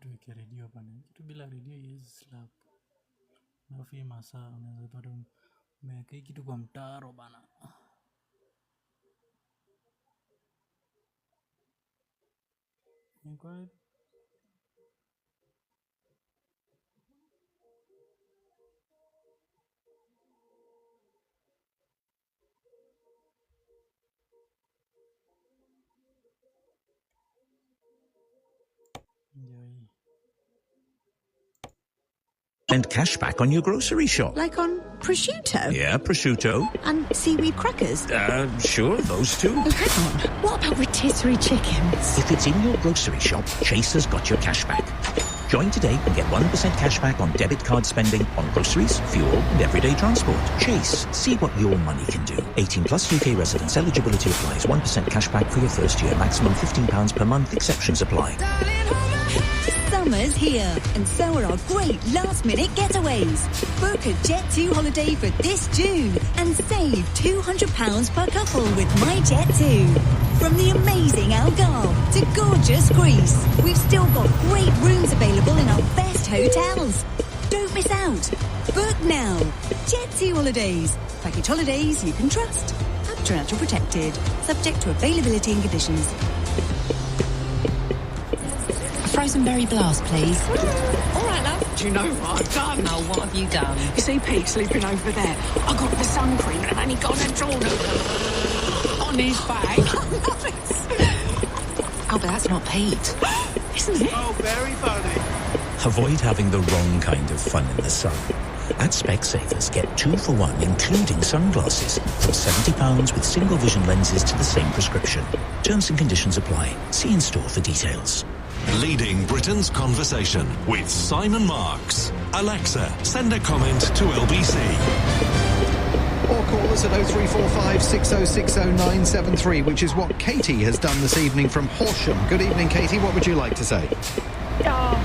tuweke redio bana. Kitu bila redio haiwezi slap. Alafu hii masaa unaweza pata umeweka hii kitu kwa mtaro bana. Inquiet. Ndio hii. And cash back on your grocery shop. Like on prosciutto? Yeah, prosciutto. And seaweed crackers? Sure, those two. Oh, hang on. What about rotisserie chickens? If it's in your grocery shop, Chase has got your cash back. Join today and get 1% cash back on debit card spending on groceries, fuel and everyday transport. Chase. See what your money can do. 18 plus UK residents. Eligibility applies. 1% cash back for your first year. Maximum £15 per month. Exceptions apply. Summer's here, and so are our great last-minute getaways. Book a Jet2 holiday for this June and save £200 per couple with My Jet2. From the amazing Algarve to gorgeous Greece, we've still got great rooms available in our best hotels. Don't miss out. Book now. Jet2 holidays. Package holidays you can trust. Up to natural protected. Subject to availability and conditions. Frozen berry blast, please. All right, love. Do you know what I've done? Oh, what have you done? You see Pete sleeping over there? I got the sun cream and I've only gone and drawn on his back. Oh, but that's not Pete. Isn't it? Oh, very funny. Avoid having the wrong kind of fun in the sun. At Specsavers, get 2 for 1, including sunglasses, from £70 with single vision lenses to the same prescription. Terms and conditions apply. See in store for details. Leading Britain's conversation with Simon Marks. Alexa, send a comment to LBC. Or call us at 0345 6060 973, which is what Katie has done this evening from Horsham. Good evening, Katie. What would you like to say?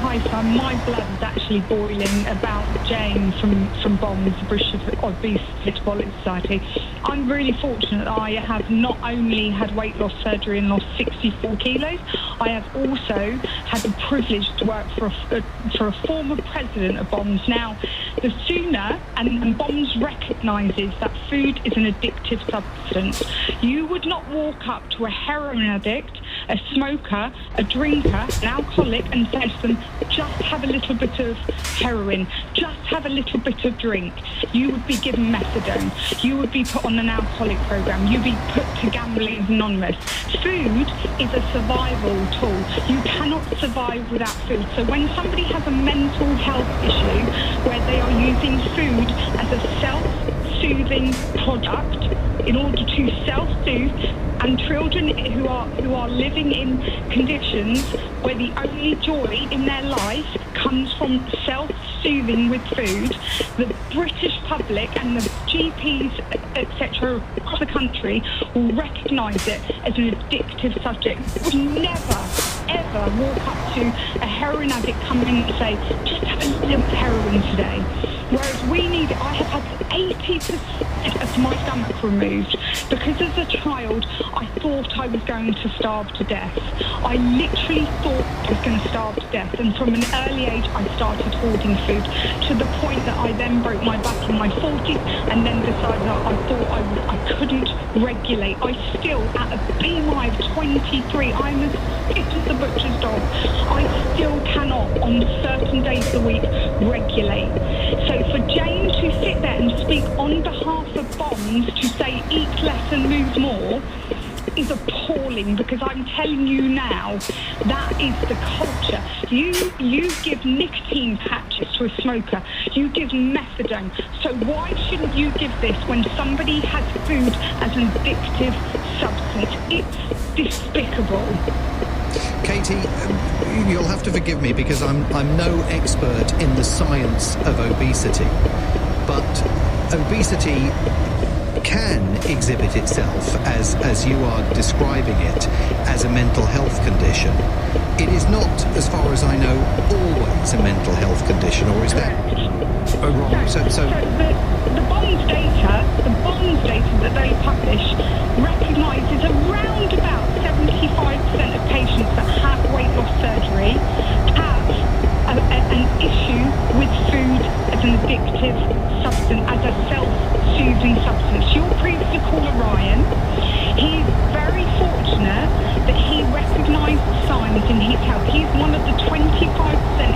Hi, Sam. My blood is actually boiling about Jane from BOMS, the British Obesity Metabolic Society. I'm really fortunate that I have not only had weight loss surgery and lost 64 kilos, I have also had the privilege to work for a former president of BOMS. Now, the sooner, and BOMS recognises that food is an addictive substance. You would not walk up to a heroin addict, a smoker, a drinker, an alcoholic and say to them, just have a little bit of heroin, just have a little bit of drink. You would be given methadone. You would be put on an alcoholic program. You'd be put to Gambling Anonymous. Food is a survival tool. You cannot survive without food. So when somebody has a mental health issue where they are using food as a self-soothing product in order to self-soothe, and children who are living in conditions where the only joy in their life comes from self-soothing with food, the British public and the GPs, etc., across the country will recognise it as an addictive subject. Would never, ever walk up to a heroin addict coming and say, just have a little heroin today. Whereas I have had 80% of my stomach removed because as a child I thought I was going to starve to death. I literally thought I was going to starve to death, and from an early age I started hoarding food to the point that I then broke my back in my 40s and then decided that I thought I couldn't regulate. I still, at a BMI of 23, I'm as fit as a butcher's dog. I still cannot on certain days of the week regulate. So for Jane to sit there and speak on behalf of BOMS to say eat less and move more is appalling, because I'm telling you now, that is the culture. You give nicotine patches to a smoker, you give methadone, so why shouldn't you give this when somebody has food as an addictive substance? It's despicable. Katie, you'll have to forgive me because I'm no expert in the science of obesity, but obesity can exhibit itself, as you are describing it, as a mental health condition. It is not, as far as I know, always a mental health condition, or is that wrong? So the BOMS data that they publish recognises around about 75% of patients that have weight loss surgery have an issue with food as an addictive substance, as a self-soothing substance. Your previous caller, Ryan, he's very fortunate that he recognised signs in his health. He's one of the 25%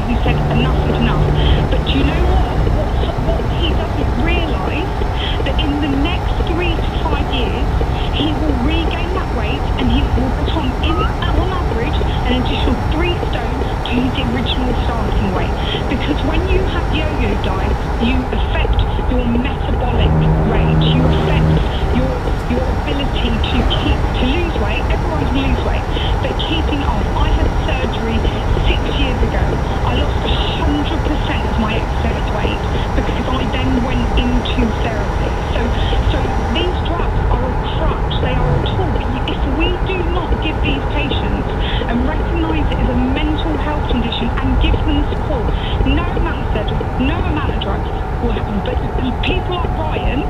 who said enough is enough. But do you know what he doesn't realise? That in the next 3 to 5 years, he will regain that weight and he will put on average an additional 3 stone to his original starting weight. Because when you have yo-yo diets, you affect your metabolic rate, you affect your ability to lose weight. Everyone can lose weight, but keeping off. I had surgery 6 years ago. I lost 100% of my excess weight because I then went into therapy. So these drugs are a crutch, they are a tool. But if we do not give these patients and recognise it as a mental health condition and give them support, no amount of surgery, no amount of drugs will happen. But people like Ryan,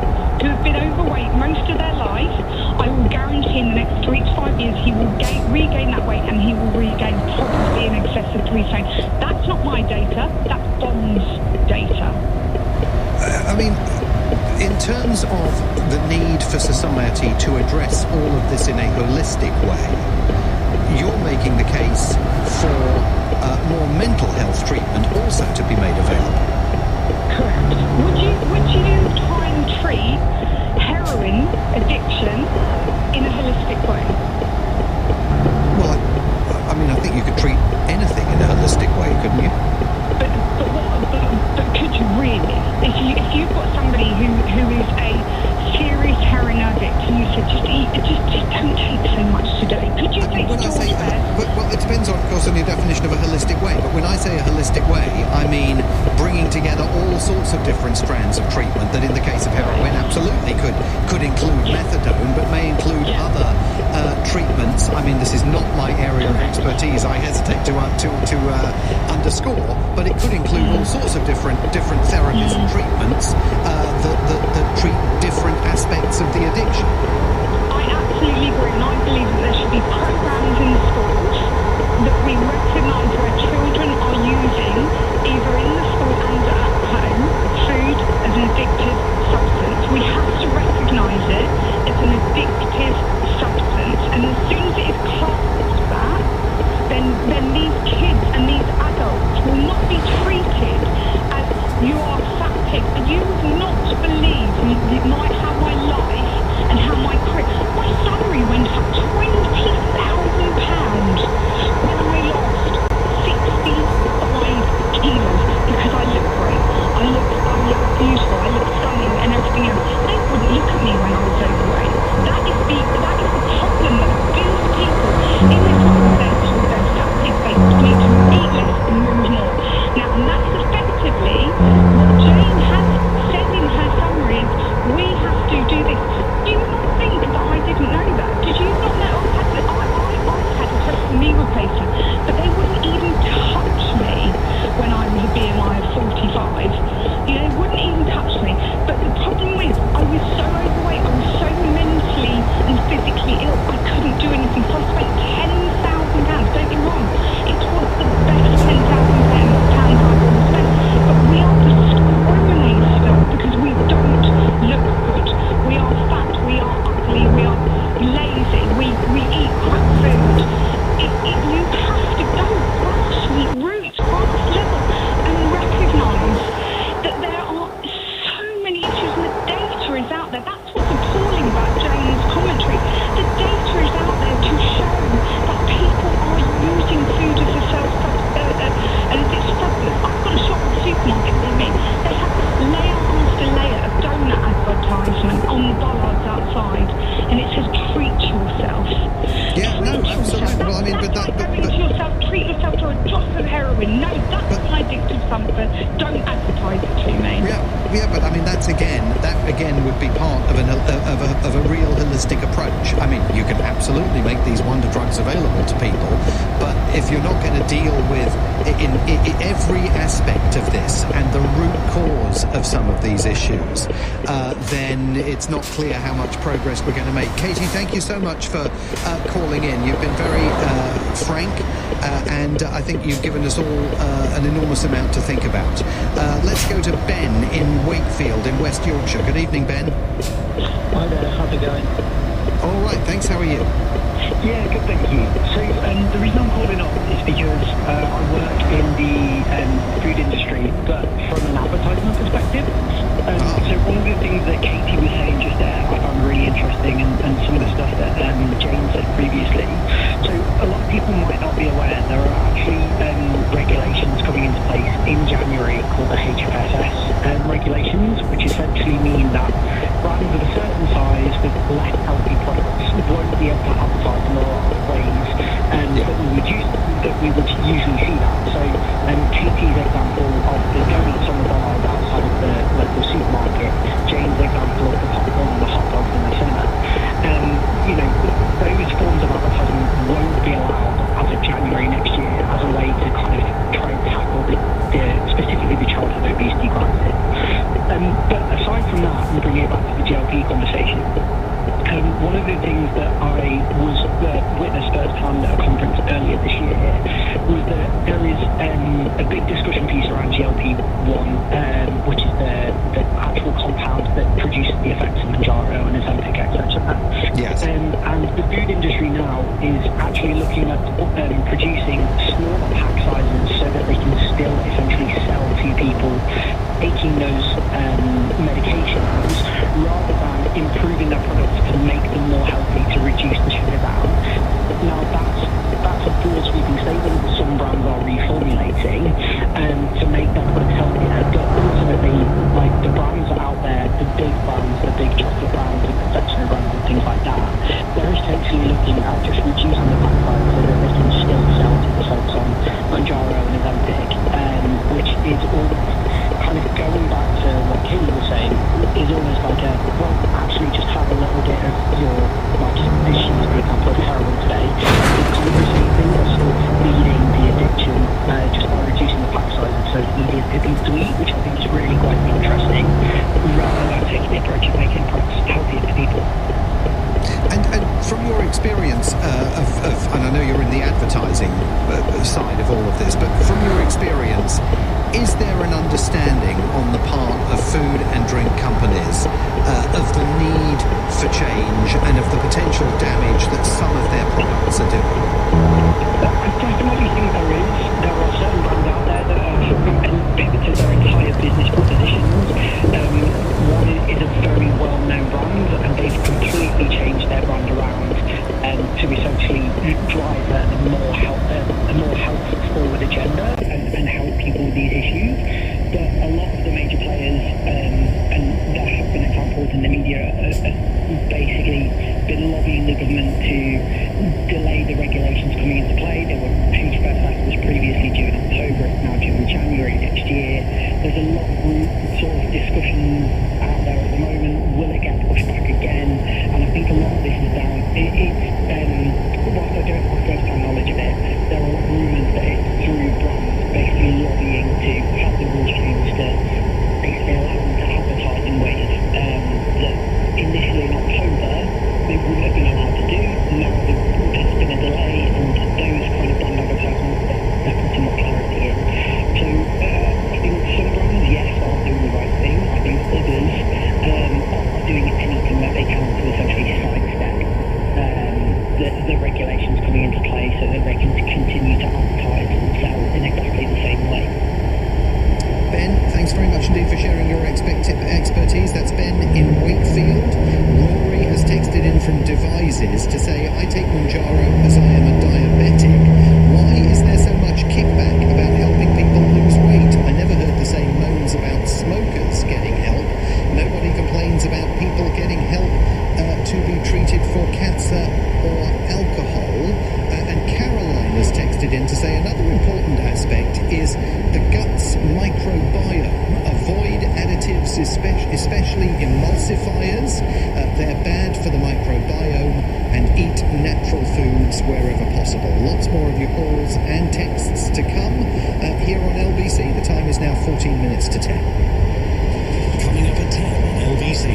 who have been overweight most of their life, I will guarantee in the next 3 to 5 years he will regain that weight and he will regain probably in excess of 3 stone. That's not my data, that's Bond's data. I mean, in terms of the need for society to address all of this in a holistic way, you're making the case for more mental health treatment also to be made available. Correct. Would you try and treat heroin addiction in a holistic way? Well, I mean, I think you could treat anything in a holistic way, couldn't you? But could you really? If you've got somebody who is a serious heroin addict and you said just don't take so much today, could you take George Best? Well, it depends on, of course, on your definition of a holistic way. But when I say a holistic way, I mean bringing together all sorts of different strands of treatment that, in the case of heroin, absolutely could include methadone, but may include other treatments. I mean, this is not my area of expertise. I hesitate to underscore, but it could include all sorts of different therapies and treatments that treat different aspects of the addiction. I absolutely agree, and I believe that there should be programs in the schools that we recognise where children are using, either in the school and at home, food as an addictive substance. We have to recognise it as an addictive substance, and as soon as it is classed that, then these kids and these adults will not be treated as you are fat pig. You would not believe how my life and how my career, my salary went up £20,000 when I lost 65 kilos because I look great. I look beautiful. I look stunning and everything else. They wouldn't look at me when I was overweight. That is the problem that these people in this organization with their fat pig face need to eat less and move more. Now, and that's effectively what Jane has said in her summary is, we have to do this. Do you not think that I didn't know that? Did you not know? I had a total knee replacement, but they wouldn't even touch me when I was a BMI of 45. They wouldn't even touch me. But the problem is, I was so overweight, I was so mentally and physically ill, I couldn't do anything. So I spent £10,000. Don't get me wrong, it was the best £10,000 I've ever spent. But we are discriminated still because we don't look good. We are fat, we are ugly, we are lazy, we eat crap food. You have to go roots, grass level, and recognise that there are so many issues and the data is out there. That's what's appalling about Jane's commentary. The data is out there to show that people are using food as a substance. I've got a shop at the supermarket with me. They have layer after layer of donut advertisement on the bollards outside, and it says treat yourself. Yeah, no, absolutely. Well, I mean, but treat yourself to a drop of heroin. No, that's an addictive something. Don't advertise it to me. Yeah, but I mean, that again would be part of a real holistic approach. I mean, you can absolutely make these wonder drugs available to people, but if you're not going to deal with in every aspect of this and the root cause of some of these issues, then it's not clear how much progress we're going to make. Katie, thank you so much for calling in. You've been very frank, and I think you've given us all an enormous amount to think about. Let's go to Ben in Wakefield in West Yorkshire. Good evening, Ben. Hi there, how's it going? All right, thanks. How are you? Yeah, good, thank you. So the reason I'm calling up is because I work in the food industry, but from an advertisement perspective. So one of the things that Katie was saying just there I found really interesting, and some of the stuff that Jane said previously. So a lot of people might not be aware there are actually regulations coming into place in January called the HFSS regulations, which essentially mean that brands of a certain size with less healthy products won't be able to advertise in a lot of ways that we would usually see that. So Katie's example of the donuts on the bar outside of the local supermarket, Jane's example of the popcorn and the hot dogs in the cinema, those forms of advertising won't be allowed as of January next year as a way to kind of try and tackle specifically the childhood obesity crisis. But aside from that, and bringing it back to the GLP conversation, one of the things that I was witnessed firsthand at a conference earlier this year was that there is a big discussion piece around GLP-1, which is the actual compound that produces the effects of Manjaro and Ozempic, etc. Yes. And the food industry now is actually looking at producing smaller pack sizes so that they can still essentially sell to people taking those medications rather than improving their products to make them more healthy, to reduce the sugar down. Now that's a broad sweeping statement that some brands are reformulating to make their products healthier, but ultimately, like the brands out there, the big brands, the big chocolate brands, the confectionery brands and things like that, they're essentially looking at just reducing the pack size so that they can still sell to the folks on Manjaro and Ozempic, which is all kind of going back to what Katie was saying, is almost like actually just have a little bit of your, like, this is for example of heroin today, it's kind of the same thing, you're still feeding the addiction just by reducing the pack size, so it's easier for people to eat, which I think is really quite interesting, rather than taking the approach of making products healthier for people. And from your experience and I know you're in the advertising side of all of this, but from your experience, is there an understanding on the part of food and drink companies of the need for change and of the potential damage that some of their products are doing? I definitely think there is. There are certain brands out there that have pivoted their entire business propositions. One is a very well-known brand, and they've completely changed their brand around to essentially drive a more health-forward agenda and help people with these issues. But a lot of the major players, and there have been examples in the media, have basically been lobbying the government to delay the regulations coming into play. There were HFSS was previously due in October, it's now due in January next year. There's a lot of sort of discussions out there at the moment. Will it get pushed back again? And I think a lot of this is down. Whilst I don't have first-hand knowledge of it, there are rumours that it's through brands basically lobbying to have the rules changed to basically allow them to advertise in ways that initially in October they wouldn't have been allowed to do. Now there's been a delay, and those kind of brand advertisements they're putting more clarity in. So I think some brands, yes, are doing the right thing. I think others are doing anything that they can to essentially sidestep the regulations coming into play so that they can continue to advertise and sell in exactly the same way. Ben, thanks very much indeed for sharing your expertise. That's Ben in Wakefield. Rory has texted in from Devices to say, I take Manjaro as I am a diabetic. Why is there so much kickback about helping people lose weight? I never heard the same moans about smokers getting help. Nobody complains about people getting help to be treated for cancer or alcohol. And Caroline has texted in to say another important aspect is the gut's microbiome. Avoid additives, especially emulsifiers. They're bad for the microbiome, and eat natural foods wherever possible. Lots more of your calls and texts to come here on LBC. The time is now 14 minutes to 10. Coming up at 10 on LBC.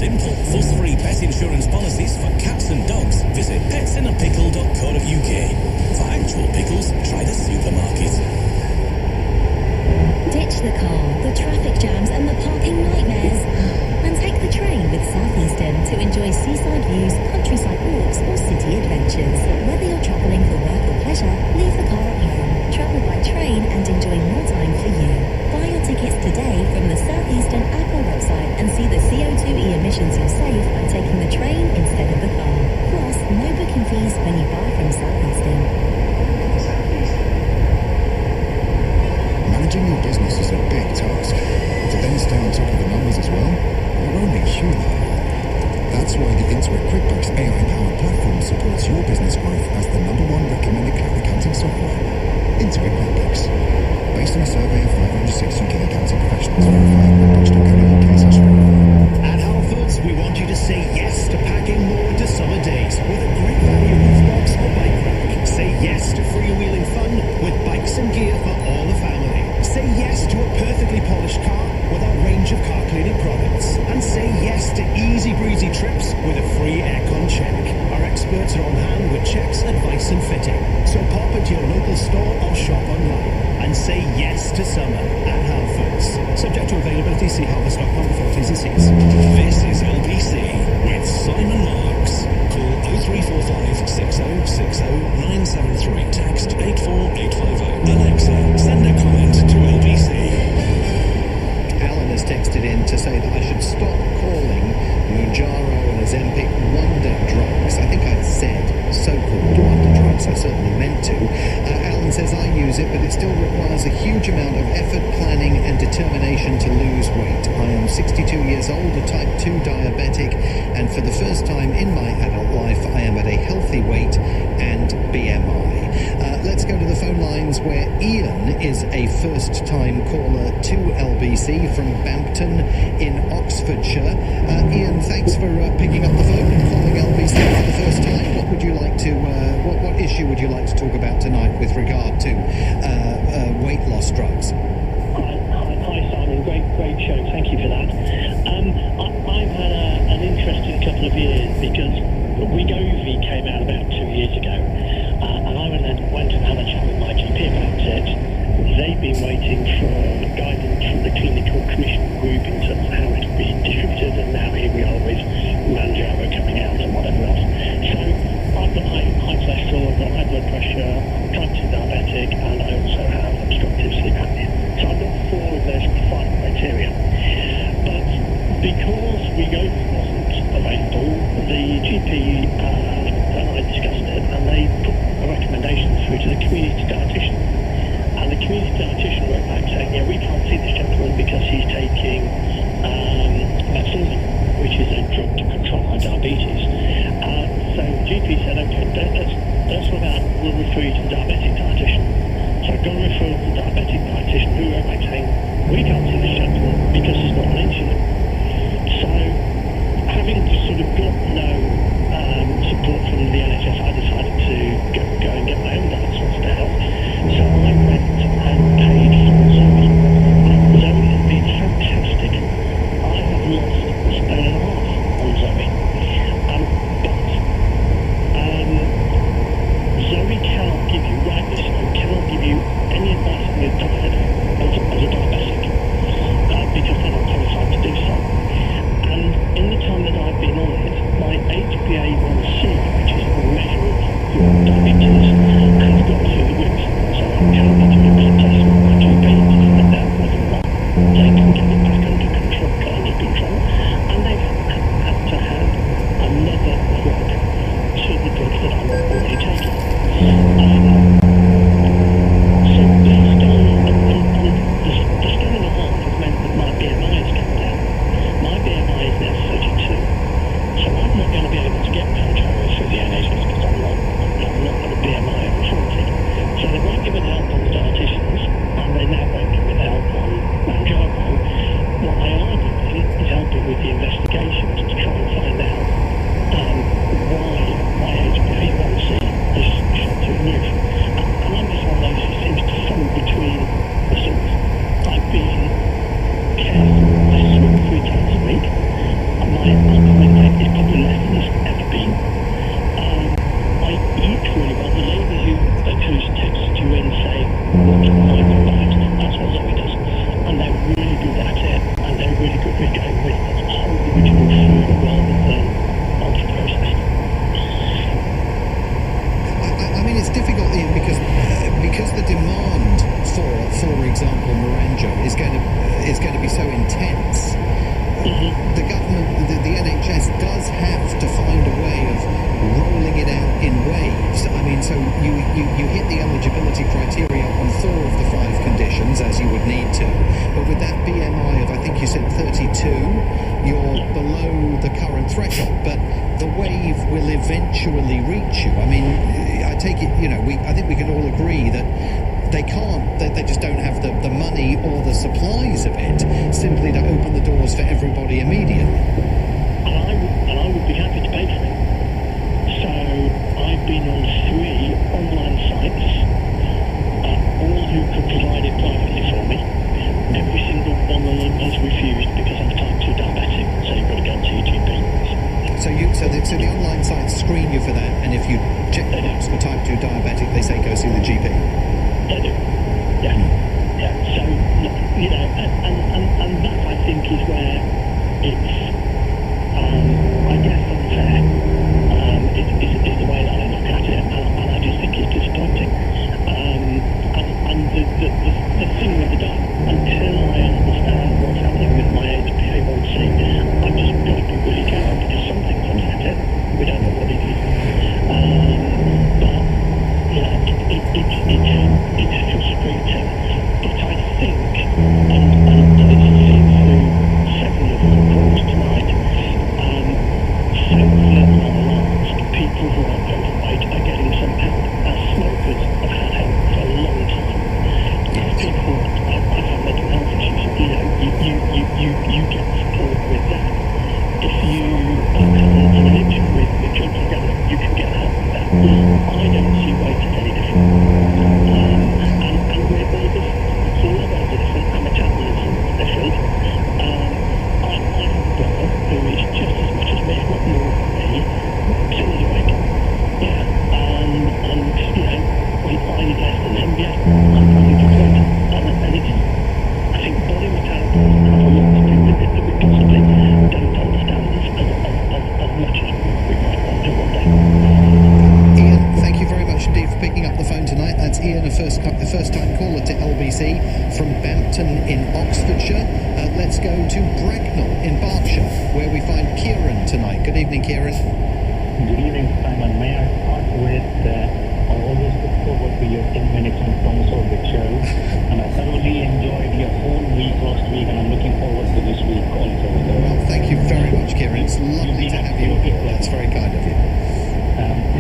simple. Fuss-free pet insurance policies for cats and dogs. Visit petsinnapickle.co.uk. For actual pickles, try the supermarket. Ditch the car, the traffic jams and the parking nightmares. And take the train with Southeastern to enjoy seaside views, countryside walks or city adventures. Whether you're travelling for work or pleasure, leave the car at home. Travel by train and enjoy more time for you. Buy your tickets today from the Southeastern app or website and see the CO2e emissions you'll save by taking the train instead of the car. Plus, no booking fees when you buy from Southeastern. Managing your business is a big task. To then stay on top of the numbers as well, you're only human. That's why the Intuit QuickBooks AI-powered platform supports your business growth as the #1 recommended cloud accounting software. Intuit QuickBooks. Based on a survey of 560 UK accounting professionals verified with QuickBooks.co.uk/review. At Halfords, we want you to say yes to packing more into summer days with a great value roof box or bike rack. Say yes to freewheeling fun with bikes and gear for all the family. Say yes to a perfectly polished car with our range of car cleaning products. And say yes to easy breezy trips with a free aircon check. Our experts are on hand with checks, advice and fitting. So pop into your local store or shop online and say yes to summer at Halfords. Subject to availability, see halfords.com for T's and C's. This is LBC with Simon Marks. Call 0345 6060 973. Text 84850. Alexa, send a comment to LBC. Alan has texted in to say that I should stop calling Mounjaro and Ozempic wonder drugs. I think I said so-called wonder drugs. I certainly meant to. Alan says I use it, but it still requires a huge amount of effort, planning and determination to lose weight. I am 62 years old, a type 2 diabetic, and for the first time in my adult life, I am at a healthy weight and BMI. Let's go to the phone lines where Ian is a first-time caller to LBC from Bampton in Oxfordshire. Ian, thanks for picking up the phone and calling LBC for the first time. What would you like to, what issue would you like to talk about tonight with regard to weight loss drugs? Hi, Simon. Great show. Thank you for that. I've had an interesting couple of years because Wegovy came out about 2 years ago, and I went and had a chat with my GP about it. They've been waiting for guidance from the clinical commission group in terms of how it will be distributed, and now here we are with Mounjaro coming out and whatever else. So I've got high cholesterol, I've got high blood pressure, type 2 diabetic, and I also have obstructive sleep apnea. So I've got 4 of those 5 criteria. But because Wegovy wasn't available, the GP and I discussed it, and they put a recommendation through to the community dietitian. And the community dietitian wrote back saying, yeah, we can't see this gentleman because he's taking metformin, which is a drug to control high diabetes. So the GP said, okay, that's what about, we'll refer you to the diabetic dietitian. So I got a referral to the diabetic dietitian who wrote back saying, we can't see this gentleman because he's not on insulin. So having sort of got no support from the NHS, I decided to go and get my own diet sorted out. So I went and paid for Zoe. Zoe has been fantastic. I have unemployment rate is probably less than it's ever been. I equally well the lady who's texted you in saying what's migrant lives, that's what Zoe does, and they're really good at it, and they're really good at going with whole original food rather than ultra processed. I mean, it's difficult, Ian, because the demand for example, Moranjo is going to be so intense. The government, the NHS does have to find a way of rolling it out in waves. I mean, so you hit the eligibility criteria on 4 of the 5 conditions, as you would need to. But with that BMI of, I think you said 32, you're below the current threshold. But the wave will eventually reach you. I mean, I take it, I think we can all agree that they can't, they just don't have the money or the supplies of it simply to open the doors for everybody immediately. And I would be happy to pay for it. So I've been on 3 online sites, all who could provide it privately for me. Every single one of them has refused because I'm a type 2 diabetic, so you've got to go to your GP. So the online sites screen you for that, and if you check the box for type 2 diabetic, they say go see the GP. They do. Yeah. So, and that I think is where it's, I guess, unfair. Is the way that I look at it, and I just think it's disappointing. And the thing with the diet, until I understand what's happening with my HbA1c, I've just got to be really careful because something comes at it. We don't know what it is. But it's frustrating. But I think, and it's seen through several of my calls tonight, thankfully at long last, people who are overweight are getting some help. As smokers have had help for a long time. People, I've had mental health issues, you get support with that. If you have an addiction with drugs and drugs, you can get help with that. I don't see weight as any different. And we're all different. All of us are different, and metabolism is different. I have a brother who is just as much as me, if not more than me, still overweight. Yeah. And I eat less than him, yeah. I'm probably different. And it's, I think body metabolism has a lot to do with it that we possibly don't understand as much as we might want to one day. Ian, thank you very much indeed for picking up the phone tonight. That's Ian, a first-time caller to LBC from Bampton in Oxfordshire. Let's go to Bracknell in Berkshire, where we find Kieran tonight. Good evening, Kieran. Good evening, Simon. May I start with, I always look forward to your 10 minutes on Thomas Orbit show, and I thoroughly enjoyed your whole week last week, and I'm looking forward to this week also. Well, thank you very much, Kieran. It's lovely to have you. That's very kind of you.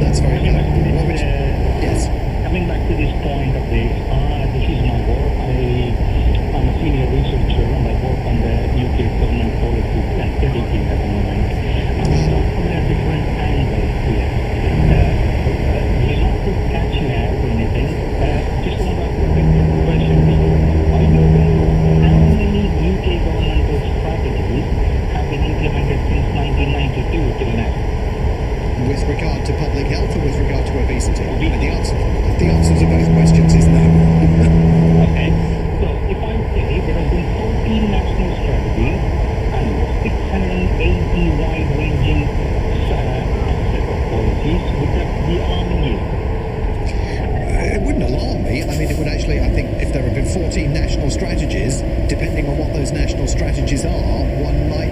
That's very kind of you. Yes. Coming back to this point of this is my work. I'm a senior researcher, and I work on the UK government policy and editing at the moment. I'm start from a different angle here. We're not to catch you out or anything. Just want to ask a quick question. I don't know how many UK governmental strategies have been implemented since 1992 till now. With regard to public health or with regard to obesity? The answer to both questions is no. Okay. So if I say there have been 14 national strategies and 680 wide-ranging set of policies, would that be alarming you? It wouldn't alarm me. I mean, it would actually, I think, if there have been 14 national strategies, depending on what those national strategies are, one might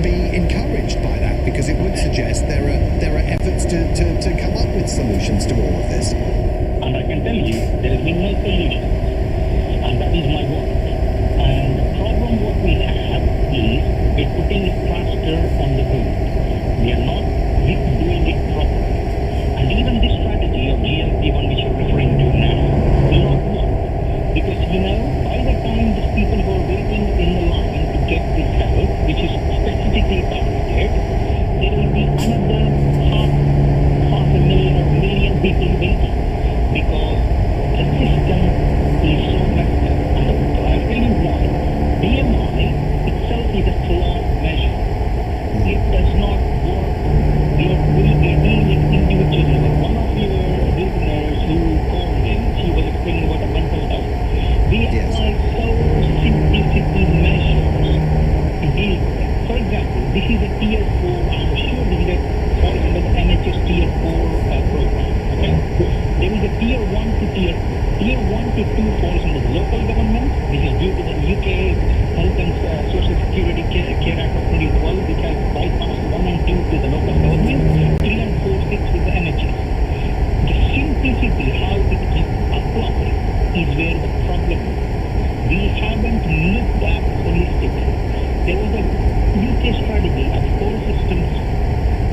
be encouraged by that, because it would suggest there are efforts to come up with solutions to all of this. And I can tell you, there has been no solution, and that is my work. And the problem what we have is we're putting a plaster on the wound. We are not doing it properly. And even this strategy of GLP-1 which you're referring to now will not work. Because, by the time these people who are waiting in the line to get this help does not work globally, individually. One of your listeners who called in, she was explaining about the mental health. We apply so simplistic measures to deal with it. For example, this is a tier 4, I'm sure this is falls under the NHS tier 4 program. Okay? There is a tier 1 to tier 4. Tier 1 to 2 falls under the local government. This is due to the UK Health and Social Security Care Act of 2012, which has bypassed 1 and 2 to the local government, 3 and 4 sits with the NHS. The simplicity, how it is applied, is where the problem is. We haven't looked at holistically. There was a UK strategy of whole systems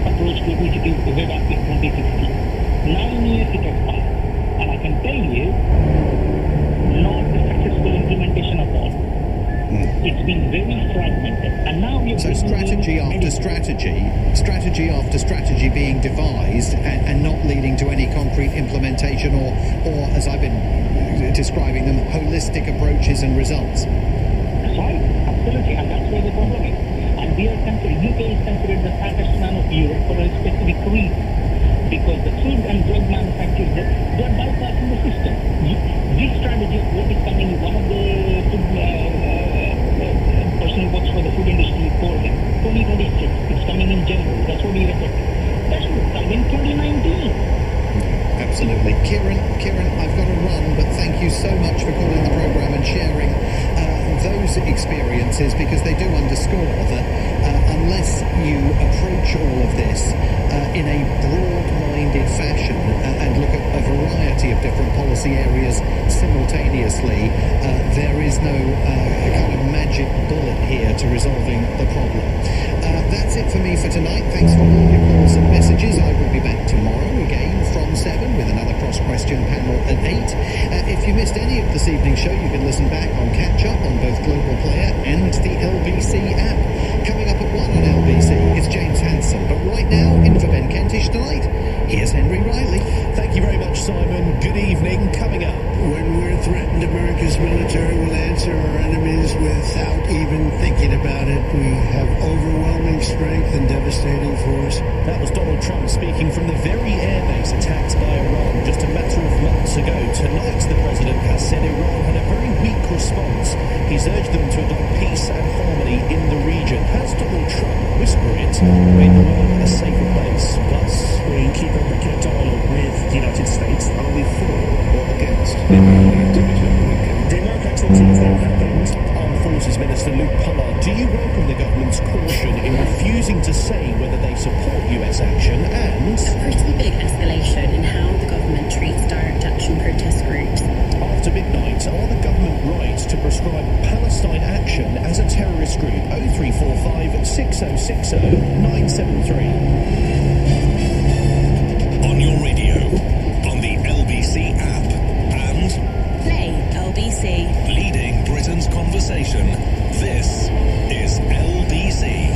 approach to obesity way back in 2016. 9 years it has passed. And I can tell you, not the successful implementation of all. It's been very fragmented. And now we so strategy after strategy after strategy being devised and not leading to any concrete implementation or as I've been describing them, holistic approaches and results. That's right, absolutely, and that's where the problem is. And we are UK is considered the fattest man of Europe for a specific reason. Because the food and drug manufacturers, they're bypassing the system. This strategy of what is coming, one of the food person who works for the food industry called it 2026. It's coming in January. That's what he referred to. That should come in 2019. Absolutely. Kieran, I've got to run, but thank you so much for calling the programme and sharing those experiences, because they do underscore that unless you approach all of this in a broad-minded fashion and look at a variety of different policy areas simultaneously, there is no kind of magic bullet here to resolving the problem. That's it for me for tonight. Thanks for all your calls and messages. I will be back tomorrow again from 7 with another cross-question panel at 8. If you missed any of this evening's show, you can listen back on catch-up on both Global Player and the LBC app. Coming up at 1 on LBC is James Hansen. But right now, in for Ben Kentish tonight, here's Henry Riley. Thank you very much, Simon. Good evening. Coming up. When we're threatened, America's military will answer our enemies without even thinking about it. We have overwhelming strength and devastating force. That was Donald Trump speaking from the very airbase attacked by Iran just a matter of months ago. Tonight, the president has said Iran had a very weak response. He's urged them to adopt peace and harmony in the region. Has Donald Trump, whisper it, made the world a safer place? Plus, we keep a regular dialogue with the United States. Are we for or against the American activity has now happened? Armed Forces Minister Luke Pollard, do you welcome the government's caution in refusing to say whether they support US action and a pretty big escalation in how the government treats direct action protest groups? After midnight, are the government right to prescribe Palestine action as a terrorist group? 0345 6060 973. On your radio, on the LBC app, and Play LBC. leading Britain's conversation. This is LBC.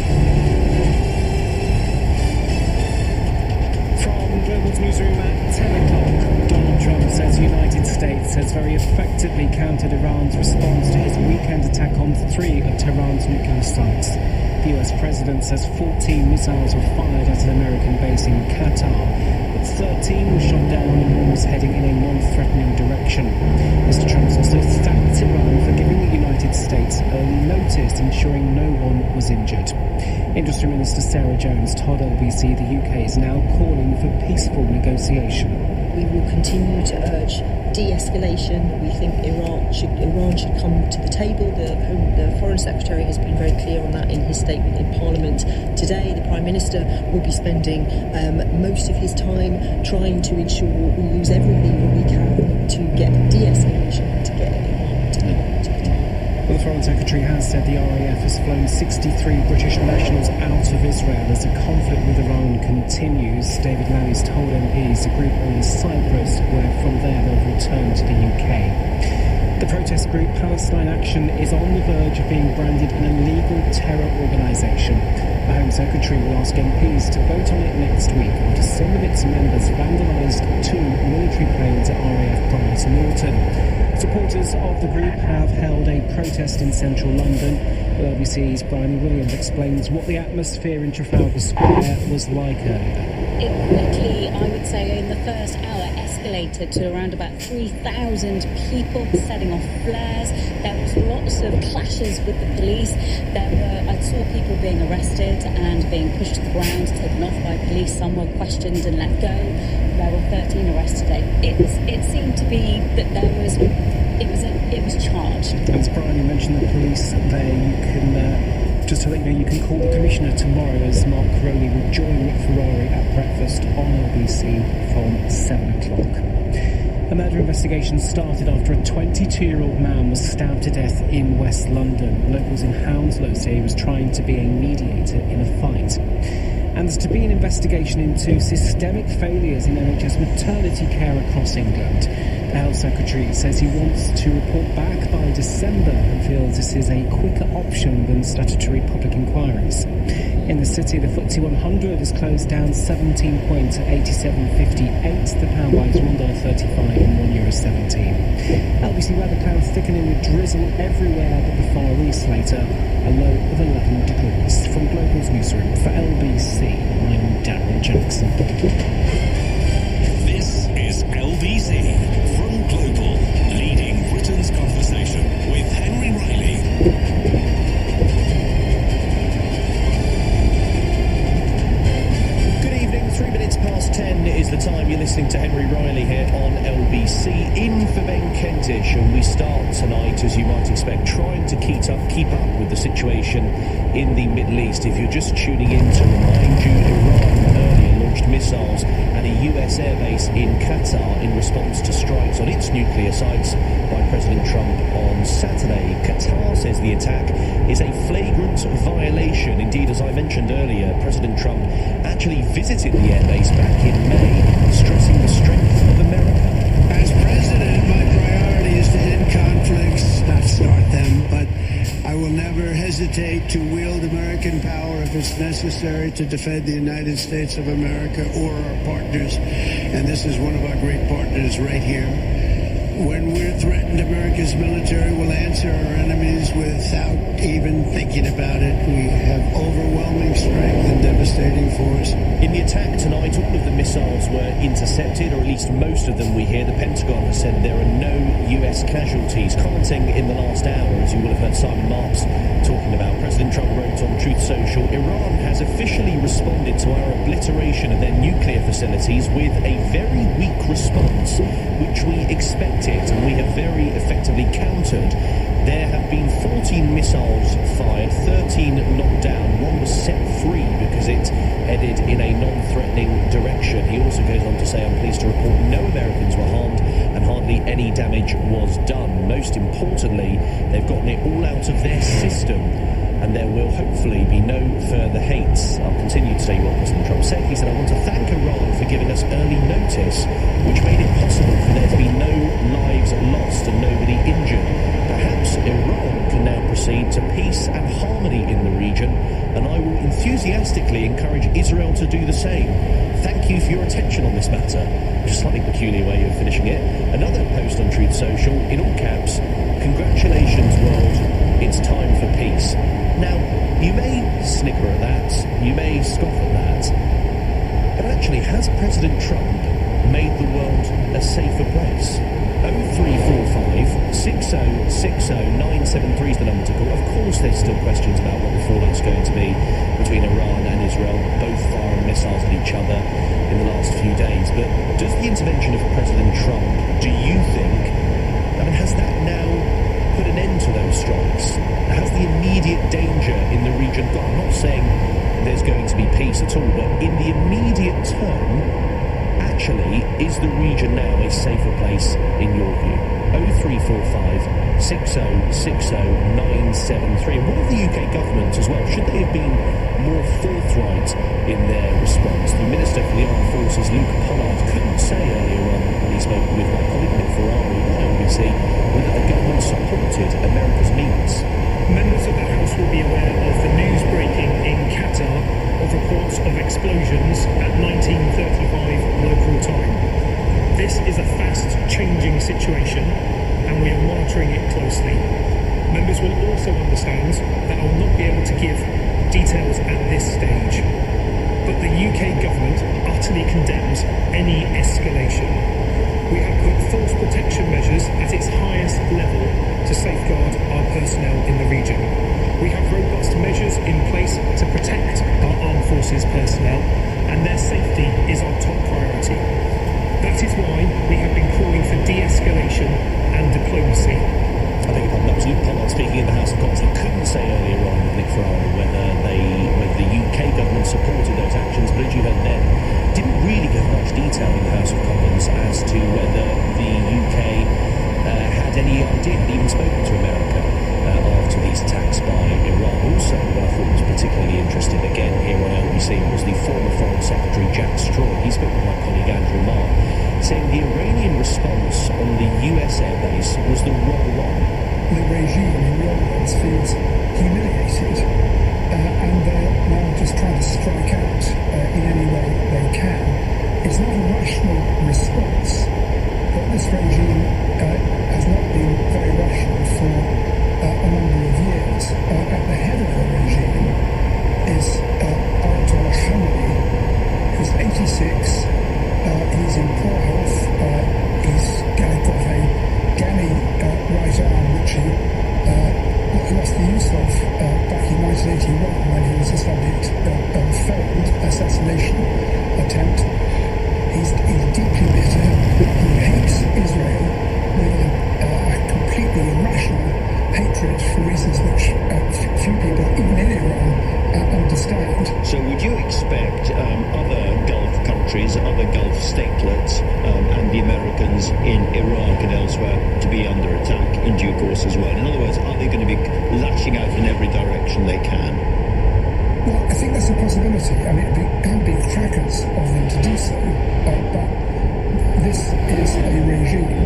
From Global's newsroom at 10 o'clock, Donald Trump says the United States has very effectively countered Iran's response to his weekend attack on 3 of Tehran's nuclear sites. The US president says 14 missiles were fired at an American base in Qatar, but 13 were shot down on moves heading in a non-threatening direction. Mr. Trump also thanked Iran for giving the United States early notice, ensuring no one was injured. Industry Minister Sarah Jones told LBC the UK is now calling for peaceful negotiation. We will continue to urge de-escalation. We think Iran should come to the table. The Foreign Secretary has been very clear on that in his statement in Parliament today. The Prime Minister will be spending most of his time trying to ensure we use every lever we can to get de-escalation, to get Iran to the table. Well, the Foreign Secretary has said the RAF has flown 63 British nationals out of Israel as the conflict with Iran continues. David Lally's told MPs the group are in Cyprus, where from there they'll return to the UK. The protest group Palestine Action is on the verge of being branded an illegal terror organisation. The Home Secretary will ask MPs to vote on it next week after some of its members vandalised 2 military planes at RAF Prize Norton. Supporters of the group have held a protest in central London. LBC's Bryony Williams explains what the atmosphere in Trafalgar Square was like earlier. It quickly, I would say, in the first hour, escalated to around about 3,000 people setting off flares. There was lots of clashes with the police. I saw people being arrested and being pushed to the ground, taken off by police. Some were questioned and let go. There were 13 arrests today. It seemed to be that it was charged. As Bryony mentioned, the police there, you can just to let you know, you can call the Commissioner tomorrow as Mark Crowley will join Nick Ferrari at breakfast on LBC from 7 o'clock. A murder investigation started after a 22-year-old man was stabbed to death in West London. Locals in Hounslow say he was trying to be a mediator in a fight. And there's to be an investigation into systemic failures in NHS maternity care across England. The Health Secretary says he wants to report back by December and feels this is a quicker option than statutory public inquiries. In the city, the FTSE 100 has closed down 17 points at 87.58. The pound buys $1.35 and €1.17. LBC weather clouds thickening with drizzle everywhere but the Far East later. A low of 11 degrees. From Global's newsroom for LBC, I'm Darren Jackson. This is LBC from Global, leading Britain's conversation with Henry Riley. Past 10 is the time. You're listening to Henry Riley here on LBC, in for Ben Kentish, and we start tonight, as you might expect, trying to keep up with the situation in the Middle East. If you're just tuning in, to remind you, Iran earlier launched missiles at a US airbase in Qatar in response to strikes on its nuclear sites by President Trump on Saturday. Qatar says the attack is a flagrant violation. Indeed, as I mentioned earlier, President Trump actually visited the airbase back in May, stressing the strength of America. As president, my priority is to end conflicts, not start them, but I will never hesitate to wield American power if it's necessary to defend the United States of America or our partners. And this is one of our great partners right here. When we're threatened, America's military will answer our enemies without even thinking about it. We have overwhelming strength and devastating force. In the attack tonight, all of the missiles were intercepted, or at least most of them we hear. The Pentagon has said there are no US casualties. Commenting in the last hour, as you will have heard Simon Marks talking about, President Trump wrote on Truth Social, Iran has officially responded to our obliteration of their nuclear facilities with a very weak response, which we expected and we have very effectively countered. There have been 14 missiles fired, 13 knocked down. One was set free because it headed in a non-threatening direction. He also goes on to say, I'm pleased to report no Americans were harmed and hardly any damage was done. Most importantly, they've gotten it all out of their system, and there will hopefully be no further hates. I'll continue to tell you what President Trump said. He said, I want to thank Iran for giving us early notice, which made it possible for there to be no lives lost and nobody injured. Perhaps Iran can now proceed to peace and harmony in the region, and I will enthusiastically encourage Israel to do the same. Thank you for your attention on this matter. Which is a slightly peculiar way of finishing it. Another post on Truth Social, in all caps, congratulations world, it's time for peace. Now, you may snicker at that, you may scoff at that, but actually, has President Trump made the world a safer place? 0345 6060 973 is the number to call. Of course, there's still questions about what the fallout's going to be between Iran and Israel, both firing missiles at each other in the last few days. But does the intervention of President Trump, do you think, has that now put an end to those strikes? Has the immediate danger in the region gone? I'm not saying there's going to be peace at all, but in the immediate term, actually, is the region now a safer place in your view? 0345 6060 973. And what of the UK government as well? Should they have been more forthright in their response? The Minister for the Armed Forces, Luke Pollard, couldn't say earlier on when he spoke with my colleague Nick Ferrari on LBC whether the government supported America's means. Members of the House will be aware of the news breaking in Qatar of reports of explosions at 19:35 local time. This is a fast-changing situation, and we are monitoring it closely. Members will also understand that I will not be able to give details at this stage, but the UK government utterly condemns any escalation. We have put force protection measures at its highest level to safeguard our personnel in the region. We have robust measures in place to protect our armed forces personnel, and their safety is our top priority. That is why we have been calling for de-escalation and diplomacy. I beg your pardon, that was Luke Pollard speaking in the House of Commons. He couldn't say earlier on, Nick Ferrari, whether the UK government supported those actions, but as you heard then, didn't really give much detail in the House of Commons as to whether the UK had any idea, had even spoken to America after these attacks by Iran. Also, what I thought was particularly interesting, again, here on LBC, was the former Foreign Secretary Jack Straw. He spoke with my colleague Andrew Marr, saying the Iranian response on the US airbase was the wrong one. The regime in Iran feels humiliated, and they're now just trying to strike out in any way they can. It's not a rational response, but this regime has not been very rational for a number of years. At the head of the regime is Ayatollah Khamenei, who's 86. He's in poor health. He's got a gammy right arm, which he lost the use of back in 1981 when he was the subject of a failed assassination attempt. He's deeply bitter. He hates Israel with a completely irrational hatred for reasons which few people, even in Iran, understand. So would you expect other Gulf countries, other Gulf statelets, and the Americans in Iraq and elsewhere to be under attack in due course as well? In other words, are they going to be lashing out in every direction they can? Well, I think that's a possibility. I mean, it would be crackers of them to do so, but this is a regime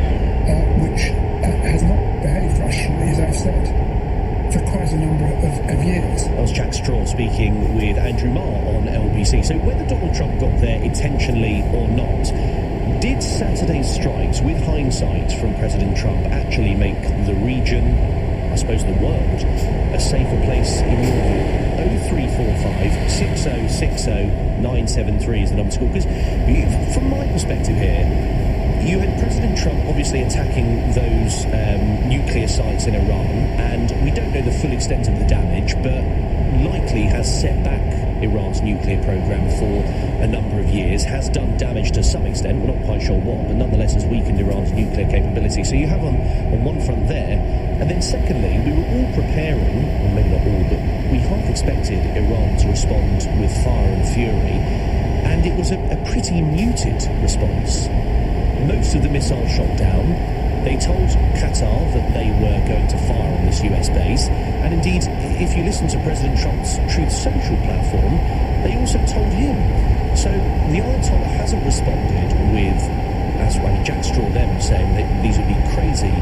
which has not behaved rationally, as I've said, for quite a number of years. That was Jack Straw speaking with Andrew Marr on LBC. So whether Donald Trump got there intentionally or not, did Saturday's strikes, with hindsight from President Trump, actually make the region, I suppose the world, a safer place in your view? 0345 6060 973 is the number to call. Because from my perspective here, you had President Trump obviously attacking those nuclear sites in Iran, and we don't know the full extent of the damage, but likely has set back Iran's nuclear program for a number of years, has done damage to some extent, we're not quite sure what, but nonetheless has weakened Iran's nuclear capability. So you have on one front there, and then secondly, we were all preparing, or maybe not all, but we half expected Iran to respond with fire and fury, and it was a pretty muted response. Most of the missiles shot down. They told Qatar that they were going to fire on this US base, and indeed, if you listen to President Trump's Truth Social platform, they also told him. So the Ayatollah hasn't responded with, as Jack Straw then was saying, that these would be crazy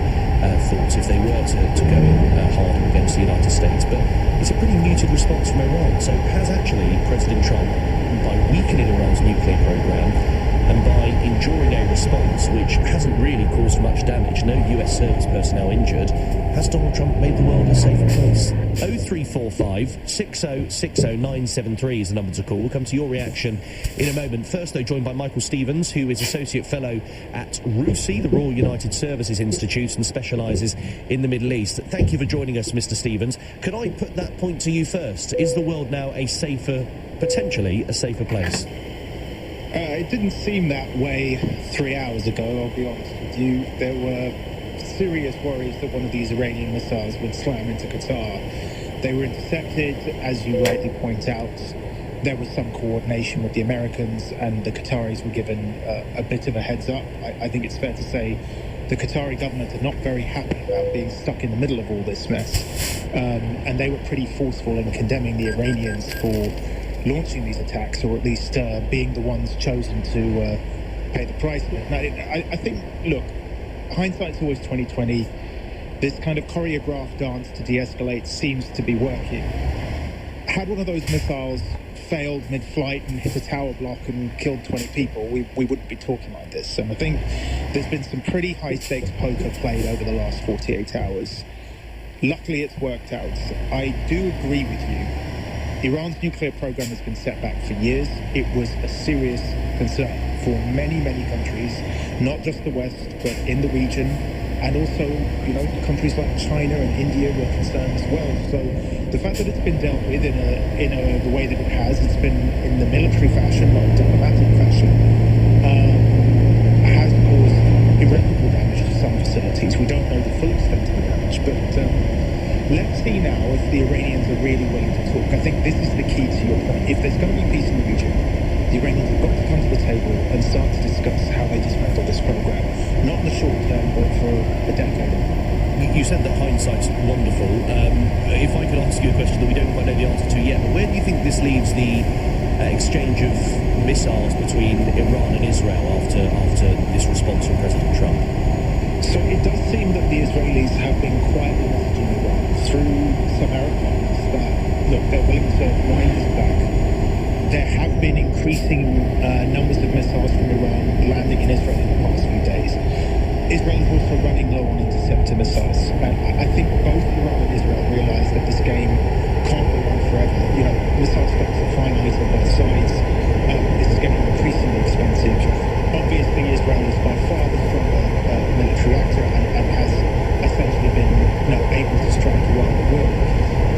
thoughts if they were to go in hard against the United States, but it's a pretty muted response from Iran. So has actually President Trump, by weakening Iran's nuclear program, and by enduring a response which hasn't really caused much damage, no US service personnel injured, has Donald Trump made the world a safer place? 0345 6060 973 is the number to call. We'll come to your reaction in a moment. First, though, joined by Michael Stevens, who is Associate Fellow at RUSI, the Royal United Services Institute, and specialises in the Middle East. Thank you for joining us, Mr. Stevens. Could I put that point to you first? Is the world now a safer, potentially a safer place? It didn't seem that way 3 hours ago, I'll be honest with you. There were serious worries that one of these Iranian missiles would slam into Qatar. They were intercepted, as you rightly point out. There was some coordination with the Americans, and the Qataris were given a bit of a heads up. I think it's fair to say the Qatari government are not very happy about being stuck in the middle of all this mess. And they were pretty forceful in condemning the Iranians for launching these attacks, or at least being the ones chosen to pay the price. Now, I think, look, hindsight's always 20/20. this kind of choreographed dance to de-escalate seems to be working. Had one of those missiles failed mid-flight and hit a tower block and killed 20 people, we wouldn't be talking like this. And I think there's been some pretty high-stakes poker played over the last 48 hours. Luckily, it's worked out. I do agree with you. Iran's nuclear program has been set back for years. It was a serious concern for many, many countries, not just the West, but in the region. And also, countries like China and India were concerned as well. So the fact that it's been dealt with in the way that it has, it's been in the military fashion, not diplomatic fashion, has caused irreparable damage to some facilities. We don't know the full extent of the damage, but let's see now if the Iranians are really willing to talk. I think this is the key to your point. If there's going to be peace in the region, the Iranians have got to come to the table and start to discuss how they dismantle this program. Not in the short term, but for a decade. You said that hindsight's wonderful. If I could ask you a question that we don't quite know the answer to yet, but where do you think this leaves the exchange of missiles between Iran and Israel after this response from President Trump? So it does seem that the Israelis have been quietly messaging Iran through some Arab partners that, look, they're willing to wind this back. There have been increasing numbers of missiles from Iran landing in Israel in the past few days. Israel is also running low on interceptor missiles. And I think both Iran and Israel realise that this game can't go on forever. Missile stocks are finite on both sides. This is getting increasingly expensive. Obviously, Israel is by far the stronger military actor and has essentially been able to strike around the world.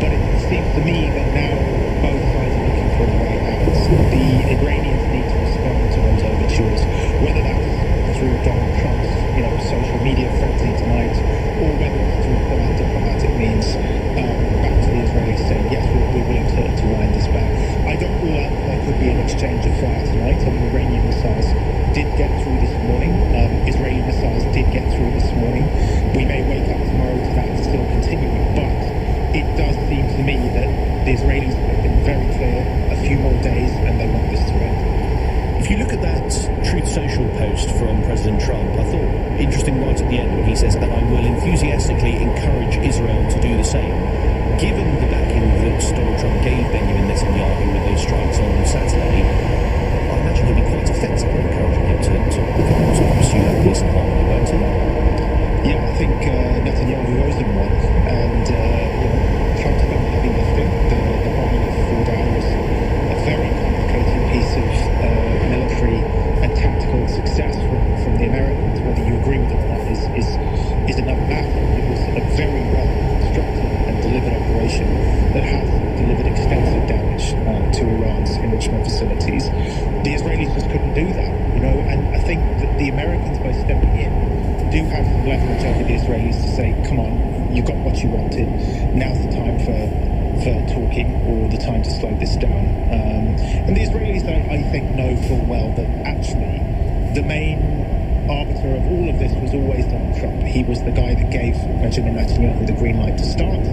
But it seems to me that now both sides are looking for a way out. The Iranians need to respond to those overtures, whether that's through Donald Trump's social media frenzy tonight, or whether it's through diplomatic means, back to the Israelis saying, yes, we're willing to wind this back. I don't rule out that there could be an exchange of fire tonight. Iranian missiles did get through this morning. Israeli missiles did get through this morning. We may wake up tomorrow to that still continuing, but it does seem to me that the Israelis have been very clear, a few more days, and they want this to end. If you look at that Truth Social post from President Trump, I thought interesting right at the end when he says, and I will enthusiastically encourage Israel to do the same. Given the backing that Donald Trump gave Benjamin Netanyahu with those strikes on Saturday, I imagine he'll be quite effective in encouraging him to pursue that peace and harmony, won't he? Yeah, I think Netanyahu owes him one, and Trump's done the heavy lifting. The bombing of Fordow was a very complicated piece of military and tactical success from the Americans. Whether you agree with it or not is another matter. It was a very well constructed and delivered operation that has delivered extensive damage to Iran's enrichment facilities. The Israelis just couldn't do that, and I think that the Americans, by stepping in, do have some leverage over the Israelis to say, come on, you got what you wanted, now's the time for talking, or the time to slow this down. And the Israelis, I think, know full well that actually the main arbiter of all of this was always Donald Trump. He was the guy that gave Benjamin Netanyahu the green light to start.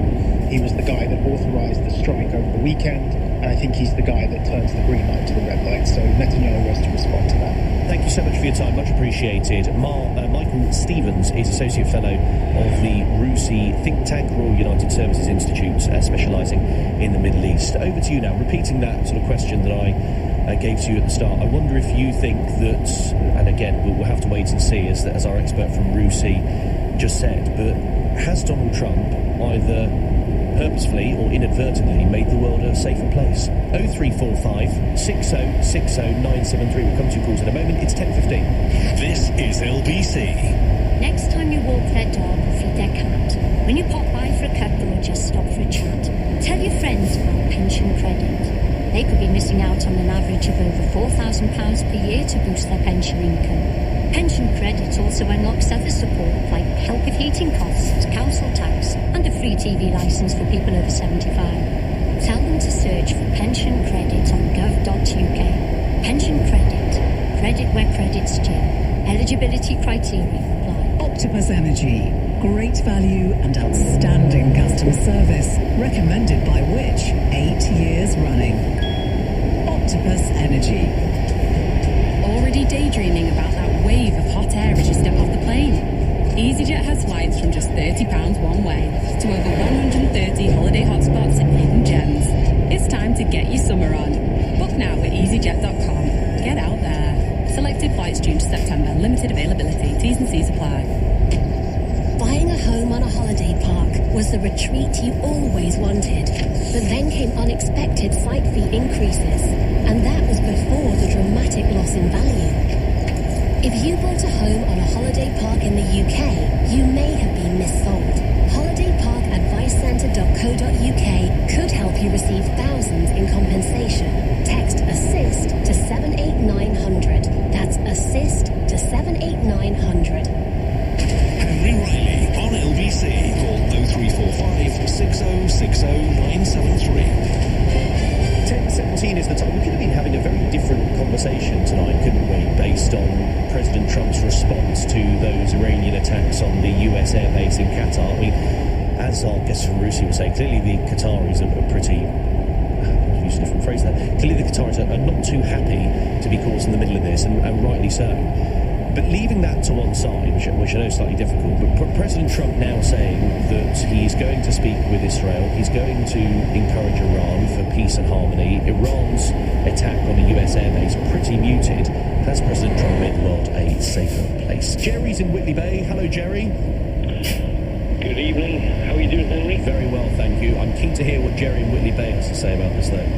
He was the guy that authorized the strike over the weekend, and I think he's the guy that turns the green light to the red light. So Netanyahu has to respond to that. Thank you so much for your time, much appreciated. Michael Stevens is Associate Fellow of the RUSI think tank, Royal United Services Institute, specialising in the Middle East. Over to you now, repeating that sort of question that I gave to you at the start. I wonder if you think that, and again, we'll have to wait and see, as our expert from RUSI just said, but has Donald Trump either purposefully or inadvertently made the world a safer place? 0345 6060 973. We'll come to your calls in a moment. It's 10:15. This is LBC. Next time you walk their dog or feed their cat, when you pop by for a cuppa or just stop for a chat, tell your friends about pension credit. They could be missing out on an average of over £4,000 per year to boost their pension income. Pension credit also unlocks other support like help with heating costs, council tax, and a free TV licence for people over 75. Tell them to search for pension credit on gov.uk. Pension credit. Credit where credit's due. Eligibility criteria apply. Octopus Energy. Great value and outstanding customer service. Recommended by which? 8 years running. Octopus Energy. Already daydreaming about that wave of hot air as you step off the plane? EasyJet has flights from just £30 one way to over 130 holiday hotspots and hidden gems. It's time to get your summer on. Book now at easyjet.com. Get out there. Selected flights June to September. Limited availability. T's and C's apply. Buying a home on a holiday park was the retreat you always wanted. But then came unexpected site fee increases. And that was before the dramatic loss in value. If you bought a home on a holiday park in the UK, you may have been missold. HolidayParkAdviceCentre.co.uk could help you receive thousands in compensation. Text ASSIST to 78900. That's ASSIST to 78900. Henry Riley on LBC. Call 0345 6060 973. 10:17 is the time. We could have been having a very different conversation tonight, couldn't we, based on President Trump's response to those Iranian attacks on the US airbase in Qatar. I mean, as our guest from Russia was saying, clearly the Qataris are pretty... I'll use a different phrase there. Clearly the Qataris are not too happy to be caught in the middle of this, and rightly so. But leaving that to one side, which I know is slightly difficult, but President Trump now saying that he's going to speak with Israel, he's going to encourage Iran for peace and harmony. Iran's attack on a US airbase, pretty muted. Has President Trump made the world a safer place? Jerry's in Whitley Bay. Hello, Jerry. Good evening. How are you doing, Henry? Very well, thank you. I'm keen to hear what Jerry in Whitley Bay has to say about this, though.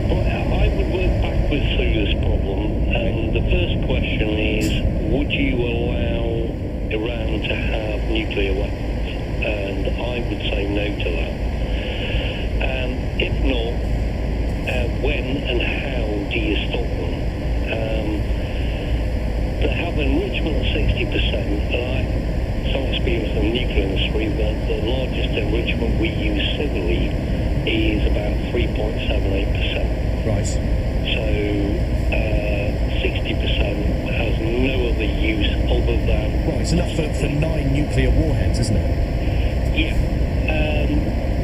Well, I would work backwards through this problem. The first question is, would you allow Iran to have nuclear weapons? And I would say no to that. If not, when and how do you stop them? They have enrichment of 60%, and I some experience in the nuclear industry, but the largest enrichment we use civilly is about 3.78%. Right. So 60% has no other use other than... Right, it's enough for 9 nuclear warheads, isn't it? Yeah.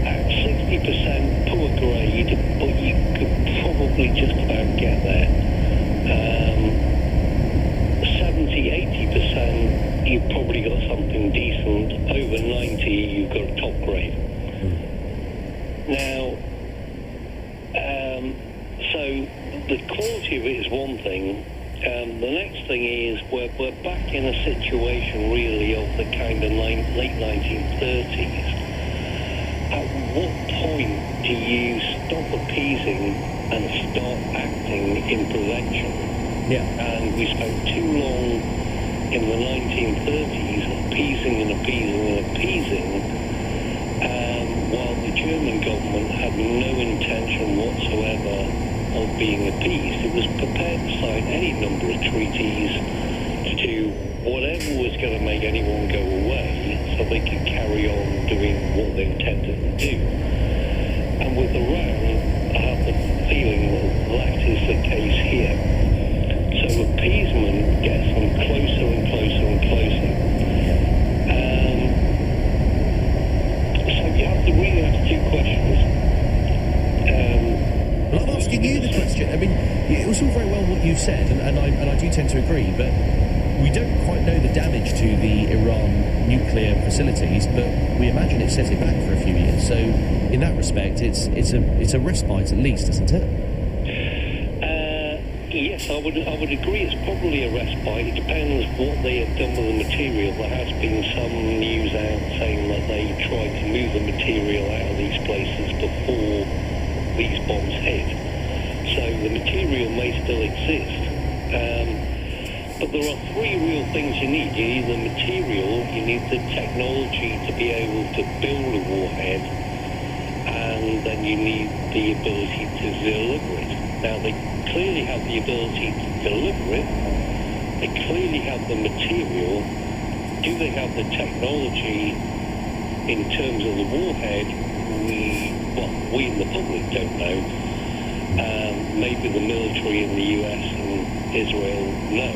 At 60% poor grade, but you could probably just about get there. 70-80%, you've probably got something decent. Over 90, you've got a top grade. Now, so the quality of it is one thing. The next thing is we're back in a situation really of the kind of late 1930s. At what point do you stop appeasing and start acting in prevention? Yeah. And we spent too long in the 1930s appeasing and appeasing and appeasing, while the German government had no intention whatsoever of being appeased. It was prepared to sign any number of treaties to do whatever was going to make anyone go away so they could carry on doing what they intended to do. And with Iran, I have the feeling that is the case here. So appeasement gets them closer and closer and closer. So you have to really ask two questions. Well, I'm asking you the question. I mean, it was all very well what you've said, and I do tend to agree, but we don't quite know the damage to the Iran nuclear facilities, but we imagine it set it back for a few years. So, in that respect, it's a respite at least, isn't it? Yes, I would agree. It's probably a respite. It depends what they have done with the material. There has been some news out saying that they tried to move the material out of these places before these bombs hit. So the material may still exist. But there are three real things you need. You need the material, you need the technology to be able to build a warhead, and then you need the ability to deliver it. Now, they clearly have the ability to deliver it. They clearly have the material. Do they have the technology in terms of the warhead? We in the public don't know. Maybe the military in the US and Israel know.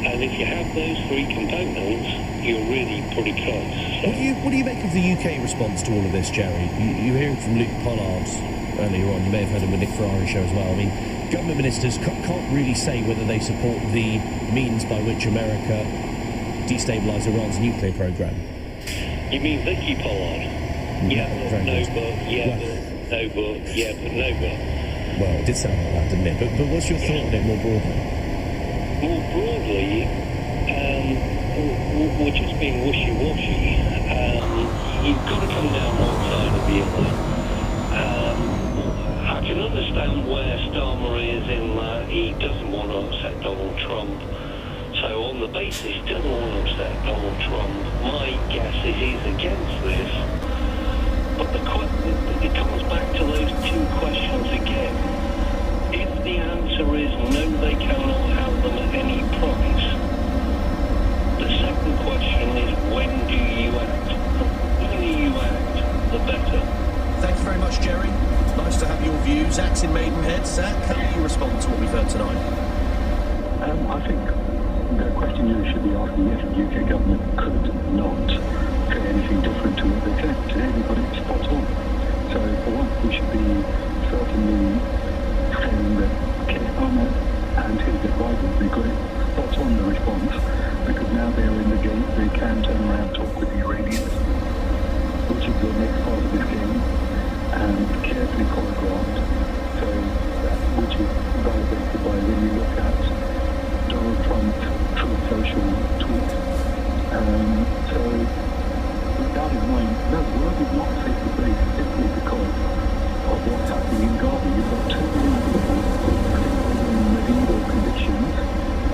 And if you have those three components, you're really pretty close. So What do you make of the UK response to all of this, Jerry? You're hearing from Luke Pollard earlier on. You may have heard him with Nick Ferrari show as well. I mean, government ministers can't really say whether they support the means by which America destabilise Iran's nuclear programme? You mean Vicky Pollard? Yeah, but no, but yeah, but no, but yeah, but no, but. Well, it did sound like that, didn't it? But what's your thought on it more broadly? More broadly, we're just being wishy-washy. You've got to come down one side of the aisle. I can understand where Starmer is in that he doesn't want to upset Donald Trump. So on the basis he doesn't want to upset Donald Trump, my guess is he's against this. But it comes back to those two questions again. If the answer is no, they cannot have them at any price, the second question is when do you act? The sooner you act, the better. Thank you very much, Jerry. Nice to have your view. Zach's in Maidenhead. Zach, how do you respond to what we've heard tonight? I think the question you should be asking is the UK government could not say anything different to what they said today. They got it spot on. So for once, we should be certainly saying that Keir Starmer and his advisors, they got it spot on the response, because now they are in the game. They can turn around and talk with the Iranians, which is the next part of this game, and carefully choreographed, so which is validated by when you look at Donald Trump's Truth Social tweet. So with that in mind, no, the world is not safe to place simply because of what's happening in Gaza. You've got 2 million people in medieval conditions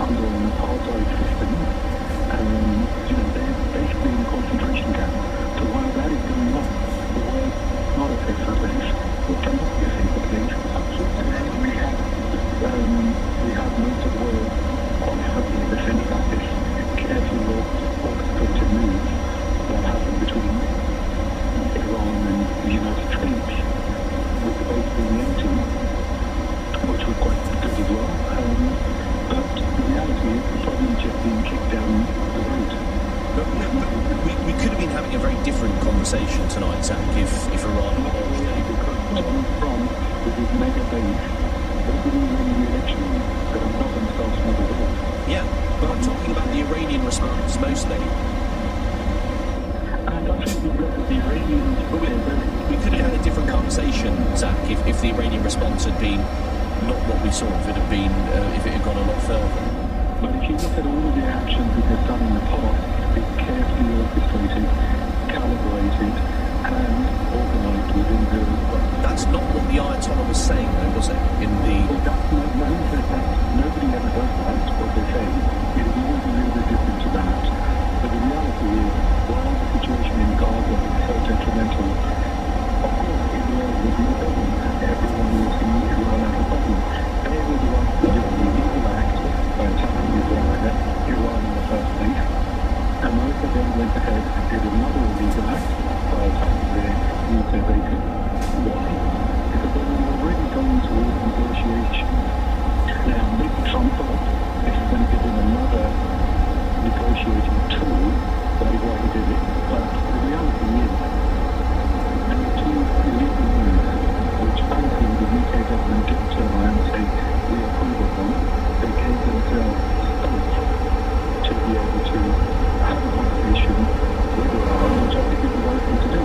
under an apartheid system, they're basically in concentration camps. So while that is going on, the world is not a safer place. It cannot be a safer place. Absolutely. We have most of the world quite happily defending that this carefully orchestrated move that happened between Iran and the United States, with the base being empty, which was quite good as well. But the reality is the problem is just being kicked down the road. But we could have been having a very different conversation tonight, Zach, if Iran had because Donald Trump, with his mega base, doesn't even win the election that are not themselves not at all. Yeah, but I'm talking about the Iranian response mostly. And I think we look at the Iranians... We could have had a different conversation, Zach, if the Iranian response had been not what we saw, if it had gone a lot further. But if you look at all of the actions that they've done in the past, it's carefully orchestrated, calibrated, and organised within the... That's not what the Ayatollah was saying, though, was it? Well, nobody said that. Nobody ever does that, what they say. It is always a little bit different to that. But the reality is, while the situation in Gaza is so detrimental, of course, Israel was no problem. Everyone was seeing Israel as a problem. They were the ones that did the illegal act by attacking Iran in the first place. America then went ahead and did another illegal act by attacking their nuclear bases. Why? Because they were already going towards negotiation. Now, maybe Trump thought this is going to give him another negotiating tool. That is why he did it. But the reality is, there were 2 illegal moves, which frankly the UK government didn't turn around and say, we approve of them. They gave themselves space to be able to have a conversation with Iran, which I think is the right thing to do.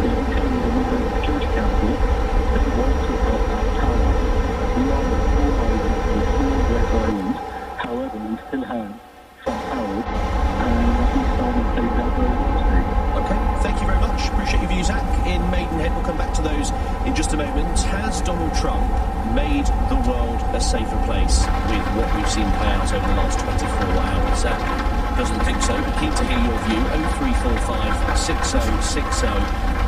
The UK and the Security Council, they want to have that power. We are the 4 islands, the 4 red islands. However, we still have some powers, and I think Simon played that very well today. Okay, thank you very much. Appreciate your views, Zach. In Maidenhead, we'll come back to those in just a moment. Has Donald Trump made the world a safer place with what we've seen play out over the last 24 hours? Zach doesn't think so, but keen to hear your view. 0345 6060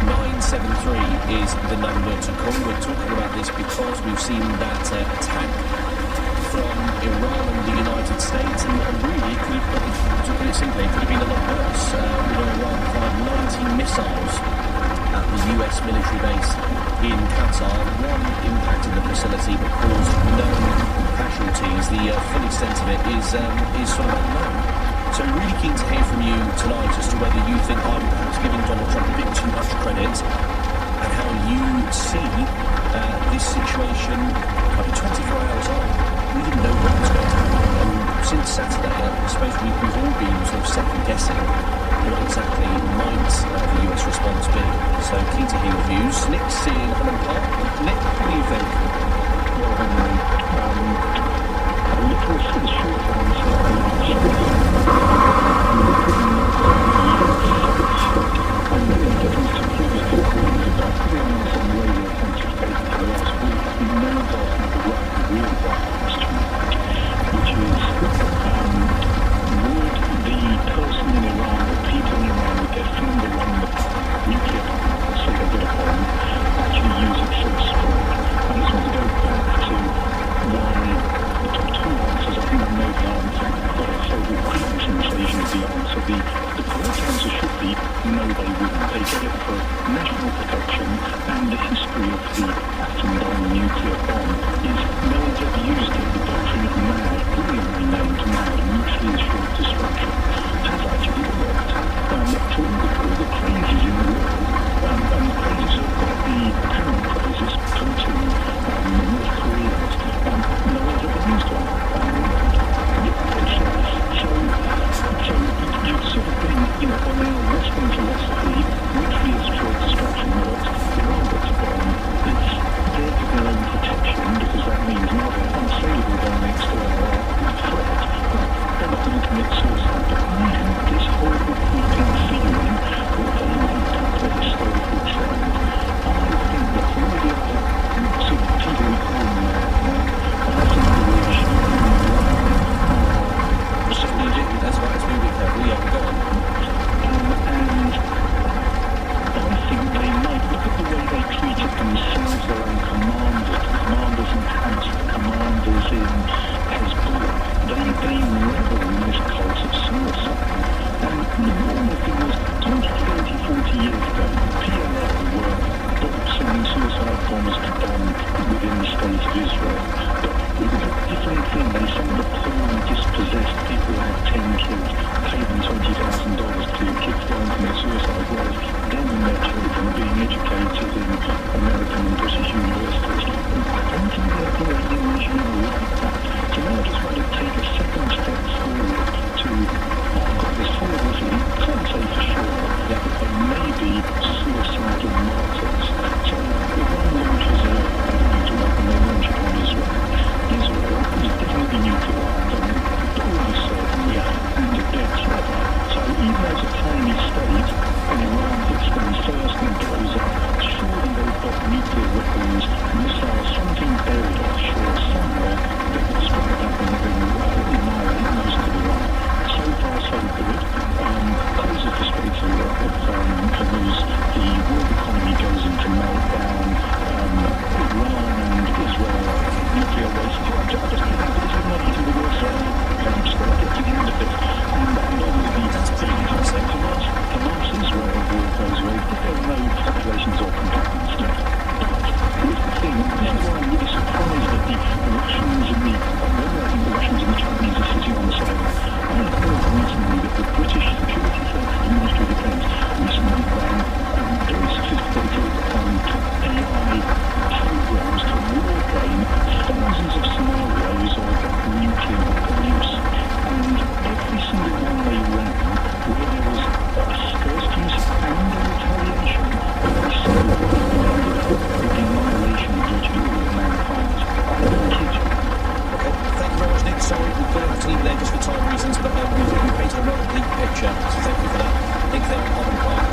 973 is the number to call. We're talking about this because we've seen that attack from Iran and the United States, and really, it could have, to put it simply, it could have been a lot worse. Iran fired 90 missiles at the US military base in Qatar. One impacted the facility but caused no casualties. The full extent of it is sort of unknown. So really keen to hear from you tonight as to whether you think I'm perhaps giving Donald Trump a bit too much credit, and how you see this situation 24 hours on. We didn't know what was going to happen, and since Saturday, I suppose we've all been sort of second-guessing what exactly might the US response be. So keen to hear your views. Nick's in Holland Park. Nick, what do you think? Well, Henry, a little short answer. And the difference to previous recordings about putting on some radio sensitive for the last week, we now got the real question, which is, would the person in Iran, the people in Iran, with their finger on the nuclear bomb, say they get a bomb, actually use it for a strike? I just want to go back to why the top two answers. I think I know the answer, but I say the previous invasion is the answer. The correct answer should be no, they wouldn't. They get it for national protection, and the history of the atom bomb, nuclear bomb, is no one's ever used it. The doctrine of MAD, brilliantly named MAD, mutually assured destruction, has actually worked. To all the crazes in the world, and the crazes have got the apparent crazes, Putin, North Korea, no one's ever used one. So you've sort of been, on our Western philosophy, mutually assured destruction works. Iran gets a bomb. It's there for their own protection, because that means now they're unassailable by an external threat. They're not going to commit suicide. But man, this horrible creeping feeling that they might cut their historical trend. I think that some of the other sort of people we call them some of the regime certainly do. That's why it's moving carefully. Yeah, go on. And I think they might look at the way they treated themselves, their own commanders in Hamas, commanders in Hezbollah. They revel in this cult of suicide. And the normal thing was 20, 30, 40 years ago, PLO were sending suicide bombers to bomb within the state of Israel. But it was a different thing. They sent the poor and dispossessed people who had 10 kids, paid them $20,000 to kids go and commit suicide, whereas them and their children are being educated in American and British universities. I don't think they're operating regime like that. So now I just want to take a second step forward to, I've got this horrible feeling, can't say for sure, that they may be suicidal martyrs. So Iran launches a nuclear weapon, they launch it on Israel. Israel is definitely nuclear armed, always said, and they're clever. So even as a tiny state, and Iran hits them first and blows up, surely they've got nuclear weapons, missiles, something buried offshore somewhere that will strike up and annihilate most of Iran. So far, so good. Closes the Straits of Hormuz, the world economy goes into meltdown. Iran and Israel nuclear waste. I just think that this is not even the worst Hamas to the end of this. And only that's pretty interesting. Hamas Israel war goes away, but there are no populations or combatants left. But here's the thing, this is why I'm really surprised that the Russians and the Russians and the Chinese are sitting on the side. I heard recently that the British Security Service, the Ministry of Defence, recently ran very sophisticated AI programs to war game thousands of scenarios of nuclear abuse. And every single one they ran, where there was a first use and a retaliation, they saw the annihilation of virtually all of mankind. I don't kid you. Okay, thank you very much, Nick. Sorry, we're going to have to leave it there just for time reasons, but we've painted a rather bleak picture, so thank you for that. Nick there on Holland Park.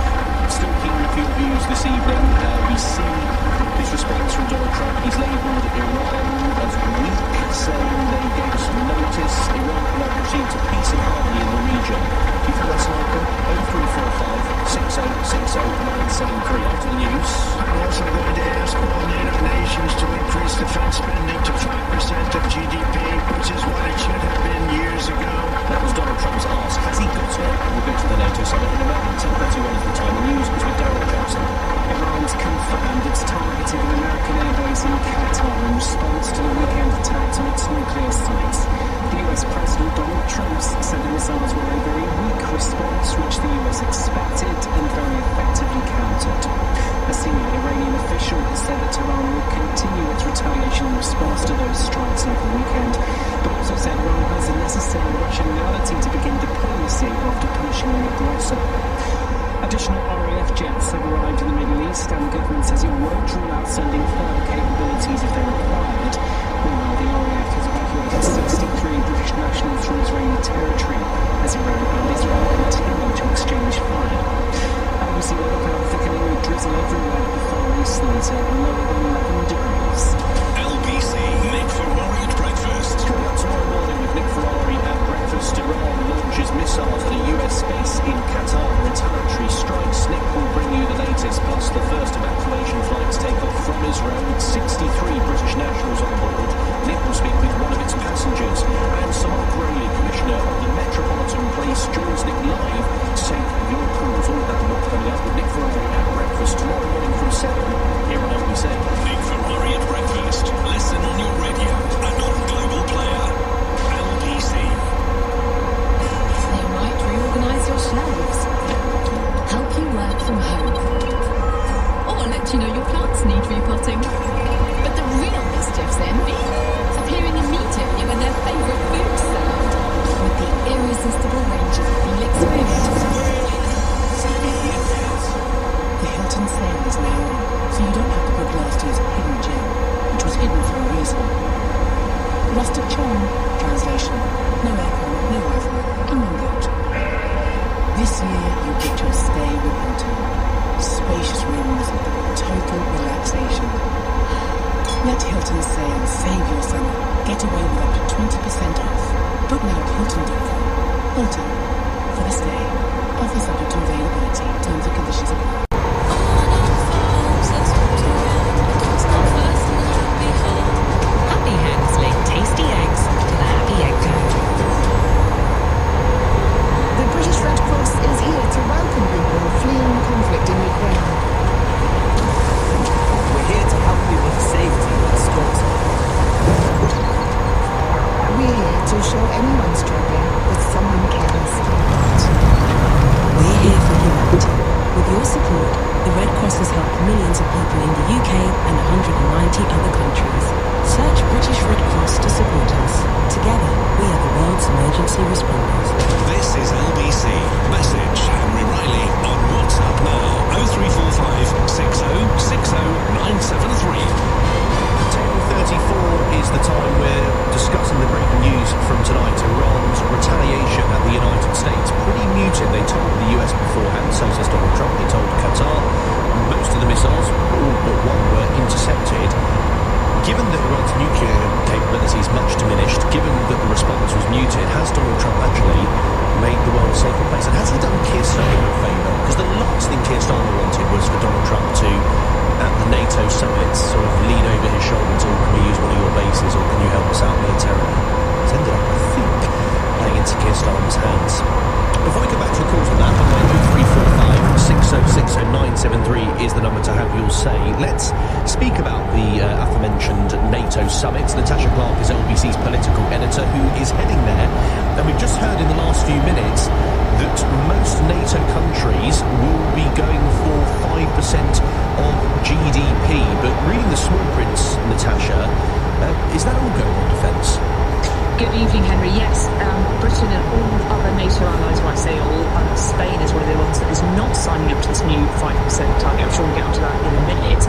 Still keen with your views this evening. We see this response from Donald Trump. He's labelled Iran as weak, saying they gave us notice. Iran can now proceed to peace and harmony in the region. Do you think that's likely? 0345 6060 973. After the news. I'm also going to ask all NATO nations to increase defense spending to 5% of GDP, which is what it should have been years ago. That was Donald Trump's ask. Has he got it? We'll go to the NATO summit in a moment. 10:31 is the time. The news is with Darryl Johnson. Iran's confirmed it's targeted an American airbase in Qatar in response to the weekend attacks on its nuclear sites. The US President Donald Trump said the missiles were a very weak response, which the US expected and very effectively countered. A senior Iranian official has said that Iran will continue its retaliation in response to those strikes over the weekend, but also said Iran has the necessary ability to begin diplomacy after punishing the aggressor. Additional RAF jets have arrived in the Middle East, and the government says it won't rule out sending further capabilities if they're required. Meanwhile, the RAF has evacuated 63 British nationals from Israeli territory as Iran and Israel continue to exchange fire. ABC weather cloud thickening with drizzle everywhere at the Far East later, lower than 11 degrees. LBC, Nick Ferrari at breakfast. Coming up tomorrow morning with Nick Ferrari at breakfast, Iran launches missiles at a US base in Qatar. Retaliatory strikes. Nick will bring you the latest, plus the first evacuation flights take off from Israel with 63 British nationals on board. Nick will speak with one of its passengers, and Samar Grayling, Commissioner of the Metropolitan Police, joins Nick live to take your calls. All that and more coming up with Nick Ferrari at breakfast tomorrow morning from 7 here on LBC. Nick Ferrari at breakfast. Listen on your radio and on Global Player. LBC. They might reorganise your shelves, help you work from home, or let you know your plants need repotting. But the real mischief's then appearing immediately when their favourite food's served, with the irresistible range of Felix foods. The Hilton sale is now on, so you don't have to book last year's hidden gem, which was hidden for a reason. Rustic charm, translation, no aircon, no Wi-Fi, and one boat. This year you get your stay with Hilton. Spacious rooms, total relaxation. Let Hilton Sail save your summer. Get away with up to 20% off. Book now at Hilton.com. Hilton, for the stay. Offer subject to availability. Terms and conditions apply. Happy hands link tasty eggs to the Happy Egg Code. The British Red Cross is here to welcome people fleeing conflict in Ukraine. We're here to help you with safety and sports. We're here to show anyone struggling that someone cares. We're here for humanity. With your support, the Red Cross has helped millions of people in the UK and 190 other countries. Search British Red Cross to support us. Together, we are the world's emergency responders. This is LBC. Message Henry Riley on WhatsApp now. 0345 6060 973. 10:34 is the time we're discussing the breaking news from tonight. Iran's retaliation at the United States. Pretty muted. They told the US beforehand, so says Donald Trump. They told Qatar. Most of the missiles, all but one, were intercepted. Given that Iran's nuclear capability is much diminished, given that the response was muted, has Donald Trump actually made the world a safer place? And has he done Keir Starmer a favour? Because the last thing Keir Starmer wanted was for Donald Trump to, at the NATO summit, sort of lean over his shoulder and say, can we use one of your bases, or can you help us out militarily? It's ended up, I think, playing into Keir Starmer's hands. Before we go back to the calls on that, 0345 6060 973 is the number to have your say. Let's speak about the aforementioned NATO summit. Natasha Clark is LBC's political editor, who is heading there. And we've just heard in the last few minutes that most NATO countries will be going for 5% of GDP. But reading the small print, Natasha, is that all going on defence? Good evening, Henry. Yes, Britain and all other NATO allies, well, I say all, Spain is one of the ones that is not signing up to this new 5% target. I'm sure we'll get onto that in a minute.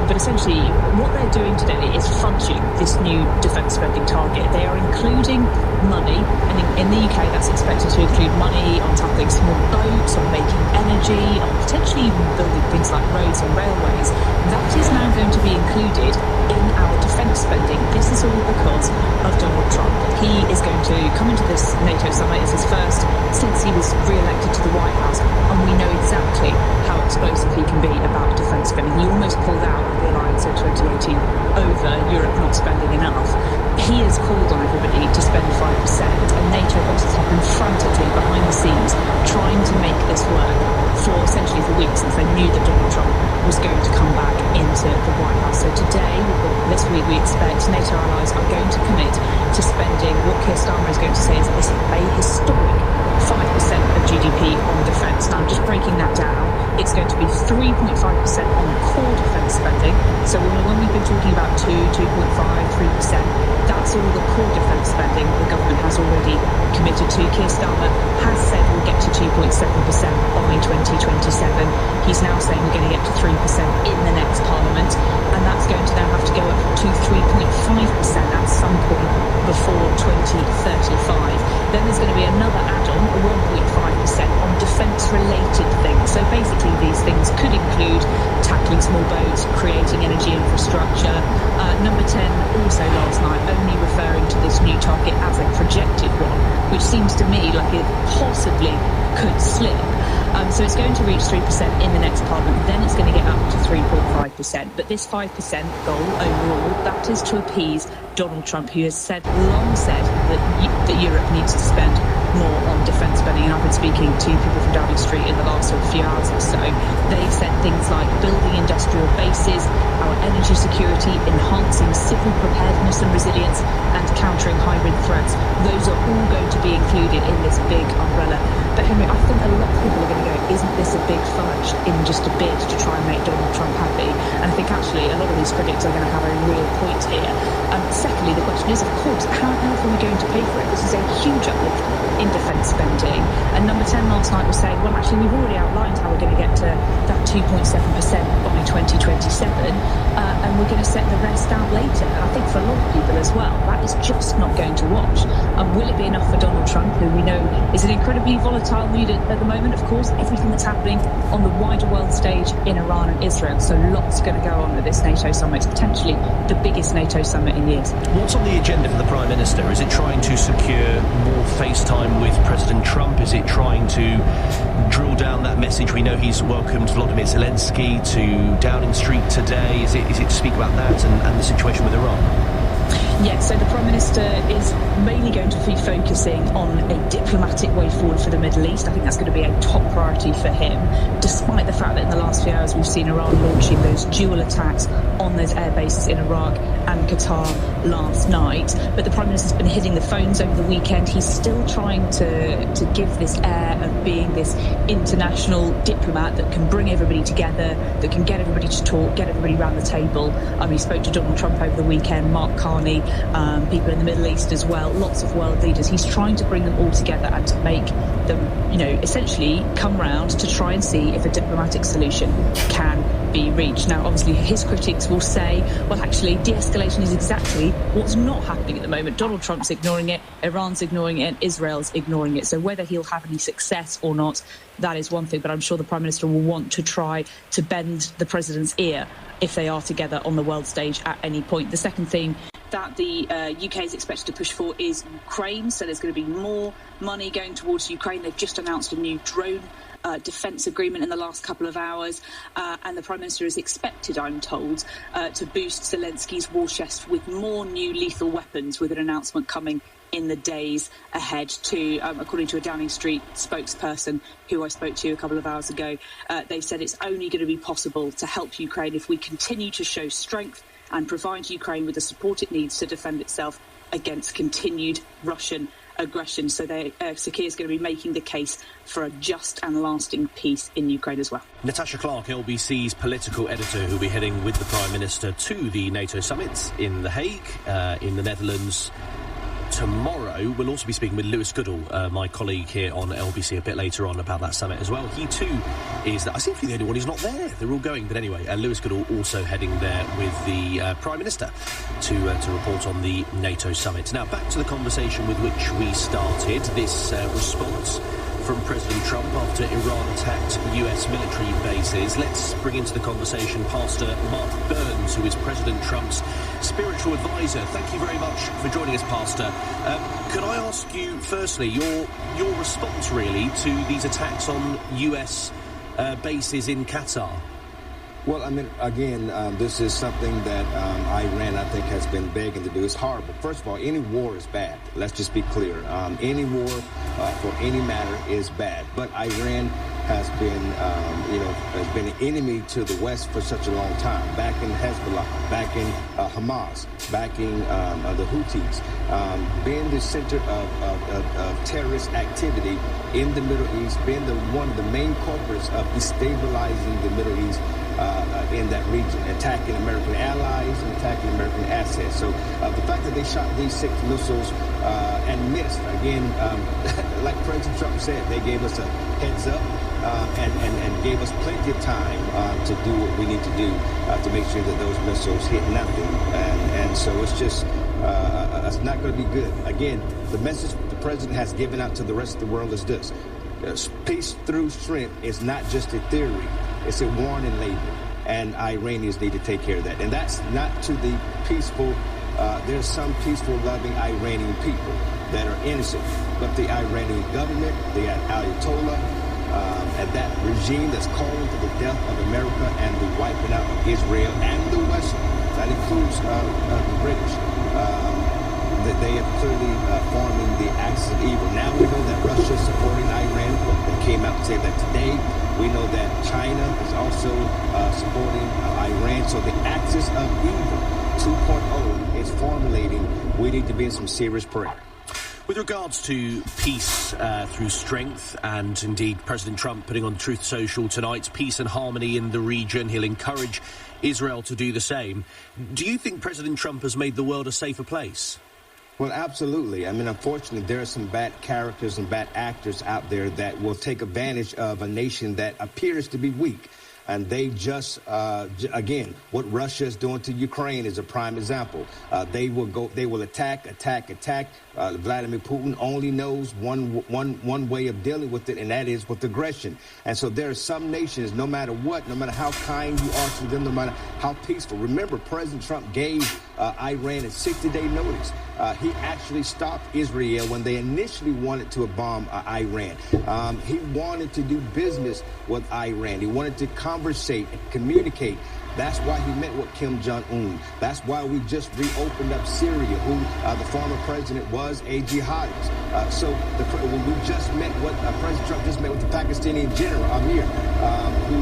But essentially, what they're doing today is funding this new defence spending target. They are including money, and in the UK that's expected to include money on tackling small boats, on making energy, on potentially even building things like roads and railways. That is now going to be included in our defence spending. This is all because of Donald Trump. He is going to come into this NATO summit as his first since he was re-elected to the White House, and we know exactly how explosive he can be about defence spending. He almost pulled out of the alliance in 2018 over Europe not spending enough. He has called on everybody to spend 5%, and NATO bosses have been frantically behind the scenes trying to make this work for essentially for weeks, since they knew that Donald Trump was going to come back into the White House. So today, this week, we expect NATO allies are going to commit to spending what Keir Starmer is going to say is a historic 5% of GDP on defence. Now, I'm just breaking that down. It's going to be 3.5% on core defence spending. So when we've been talking about 2.5, 3%, that's all the core defence spending the government has already committed to. Keir Starmer has said we'll get to 2.7% by 2027. He's now saying we're going to get to 3% in the next Parliament, and that's going to now have to go up to 3.5% at some point before 2035. Then there's going to be another add-on, 1.5% on defence-related things. So basically these things could include tackling small boats, creating energy infrastructure. Number 10 also last night only referring to this new target as a projected one, which seems to me like it possibly could slip. So it's going to reach 3% in the next Parliament, then it's going to get up to 3.5%. But this 5% goal overall, that is to appease Donald Trump, who has long said that Europe needs to spend more on defence spending. And I've been speaking to people from Downing Street in the last few hours or so. They've said things like building industrial bases, our energy security, enhancing civil preparedness and resilience, and countering hybrid threats. Those are all going to be included in this big umbrella. But Henry, I think a lot of people are going to go, isn't this a big fudge in just a bid to try and make Donald Trump happy? And I think actually a lot of these critics are going to have a real point here. Secondly, the question is, of course, how on earth are we going to pay for it? This is a huge uplift in defence spending. And number 10 last night was saying, well, actually, we've already outlined how we're going to get to that 2.7% by 2027, and we're going to set the rest out later. And I think for a lot of people as well, that is just not going to wash. Will it be enough for Donald Trump, who we know is an incredibly volatile mood at the moment, of course, everything that's happening on the wider world stage in Iran and Israel. So lots going to go on at this NATO summit. It's potentially the biggest NATO summit in years. What's on the agenda for the Prime Minister? Is it trying to secure more FaceTime with President Trump? Is it trying to drill down that message? We know he's welcomed Volodymyr Zelensky to Downing Street today. Is it to speak about that and the situation with Iran? Yes, so the Prime Minister is mainly going to be focusing on a diplomatic way forward for the Middle East. I think that's going to be a top priority for him, despite the fact that in the last few hours we've seen Iran launching those dual attacks on those air bases in Iraq and Qatar last night. But the Prime Minister's been hitting the phones over the weekend. He's still trying to give this air of being this international diplomat that can bring everybody together, that can get everybody to talk, get everybody around the table. He spoke to Donald Trump over the weekend, Mark Carney, people in the Middle East as well, lots of world leaders. He's trying to bring them all together and to make them, essentially come round to try and see if a diplomatic solution can be reached. Now, obviously, his critics will say, well, actually, de-escalation is exactly what's not happening at the moment. Donald Trump's ignoring it, Iran's ignoring it, and Israel's ignoring it. So whether he'll have any success or not, that is one thing. But I'm sure the Prime Minister will want to try to bend the President's ear if they are together on the world stage at any point. The second thing that the UK is expected to push for is Ukraine. So there's going to be more money going towards Ukraine. They've just announced a new drone defence agreement in the last couple of hours, and the Prime Minister is expected, I'm told, to boost Zelensky's war chest with more new lethal weapons, with an announcement coming in the days ahead too. According to a Downing Street spokesperson who I spoke to a couple of hours ago, they said it's only going to be possible to help Ukraine if we continue to show strength and provide Ukraine with the support it needs to defend itself against continued Russian aggression. So Keir is going to be making the case for a just and lasting peace in Ukraine as well. Natasha Clark, LBC's political editor, who'll be heading with the Prime Minister to the NATO summit in The Hague, in the Netherlands, tomorrow. We'll also be speaking with Lewis Goodall, my colleague here on LBC, a bit later on about that summit as well. He too is, I seem to be the only one who's not there. They're all going, but anyway, Lewis Goodall also heading there with the Prime Minister to report on the NATO summit. Now, back to the conversation with which we started, this response from President Trump after Iran attacked US military bases. Let's bring into the conversation Pastor Mark Burns, who is President Trump's spiritual advisor. Thank you very much for joining us, Pastor. Could I ask you, firstly, your response, really, to these attacks on US bases in Qatar? Well, I mean, again, this is something that Iran, I think, has been begging to do. It's horrible. First of all, any war is bad. Let's just be clear. Any war for any matter is bad. But Iran has been, has been an enemy to the West for such a long time. Backing Hezbollah, backing Hamas, backing the Houthis, being the center of terrorist activity in the Middle East, being one of the main culprits of destabilizing the Middle East in that region, attacking American allies and attacking American assets. So the fact that they shot these 6 missiles and missed, again, like President Trump said, they gave us a heads up and gave us plenty of time to do what we need to do to make sure that those missiles hit nothing. And so it's just, it's not going to be good. Again, the message the president has given out to the rest of the world is this. Peace through strength is not just a theory. It's a warning label. And Iranians need to take care of that. And that's not to the peaceful, there's some peaceful, loving Iranian people that are innocent. But the Iranian government, the Ayatollah, and that regime that's calling for the death of America and the wiping out of Israel and the West, that includes the British, that they are clearly forming the axis of evil. Now we know that Russia is supporting Iran. They came out and said that today. We know that China is also supporting Iran. So the axis of evil 2.0 is formulating. We need to be in some serious prayer. With regards to peace through strength, and indeed President Trump putting on Truth Social tonight, peace and harmony in the region, he'll encourage Israel to do the same. Do you think President Trump has made the world a safer place? Well, absolutely. I mean, unfortunately, there are some bad characters and bad actors out there that will take advantage of a nation that appears to be weak. And they just, again, what Russia is doing to Ukraine is a prime example. They will attack. Vladimir Putin only knows one way of dealing with it, and that is with aggression. And so there are some nations, no matter what, no matter how kind you are to them, no matter how peaceful. Remember, President Trump gave Iran a 60-day notice. He actually stopped Israel when they initially wanted to bomb Iran. He wanted to do business with Iran. He wanted to conversate, communicate. That's why he met with Kim Jong-un. That's why we just reopened up Syria, who the former president was a jihadist. When we just met what President Trump just met with the Pakistani general, Amir, who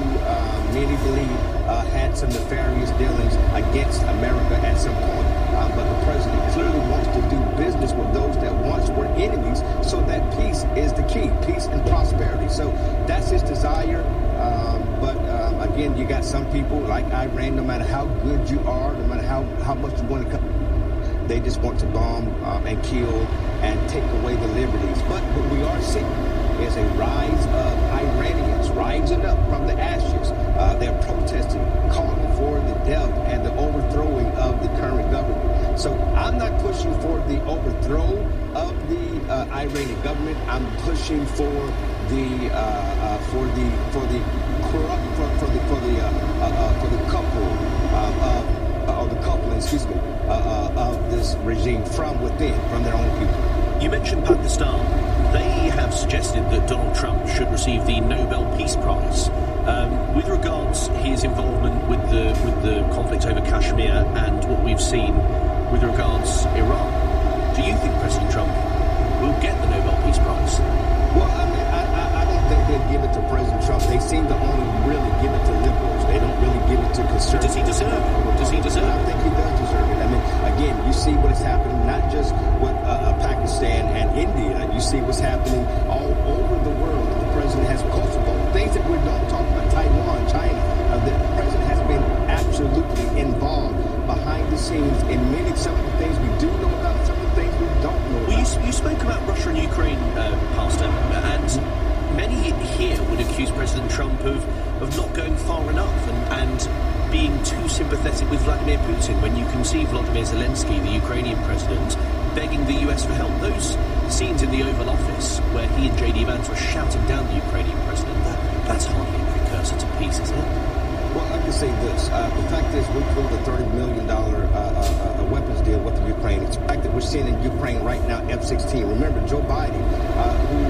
many believe had some nefarious dealings against America at some point. But the president clearly wants to do business with those that once were enemies, so that peace is the key, peace and prosperity. So that's his desire. Again, you got some people like Iran, no matter how good you are, no matter how much you want to come, they just want to bomb and kill and take away the liberties. But what we are seeing is a rise of Iranians rising up from the ashes. They're protesting, calling for the death and the overthrowing of the current government. So I'm not pushing for the overthrow of the Iranian government. I'm pushing for the of this regime from within, from their own people. You mentioned Pakistan. They have suggested that Donald Trump should receive the Nobel Peace Prize. With regards his involvement with the conflict over Kashmir and what we've seen with regards Iran, do you think President Trump will get the Nobel Peace Prize? Well, I mean, I don't think they'd give it to President Trump. They seem to only really give it to liberals. They don't really give it to conservatives. Does he deserve it? Does he deserve it? I think he does deserve it. I mean, again, you see what is happening not just with Pakistan and India. You see what's happening all over the world. The president has Kosovo, things that we don't talk about, Taiwan, China. The president has been absolutely involved behind the scenes in some of the things we do know about, some of the things we don't know about. Well, you spoke about Russia and Ukraine, Pastor, and many here would accuse President Trump of not going far enough and being too sympathetic with Vladimir Putin, when you can see Volodymyr Zelensky, the Ukrainian president, begging the US for help. Those scenes in the Oval Office where he and J.D. Vance were shouting down the Ukrainian president, that's hardly a precursor to peace, is it? Well, I can say this. The fact is we pulled a $30 million weapons deal with the Ukraine. It's the fact that we're seeing in Ukraine right now F-16. Remember, Joe Biden, who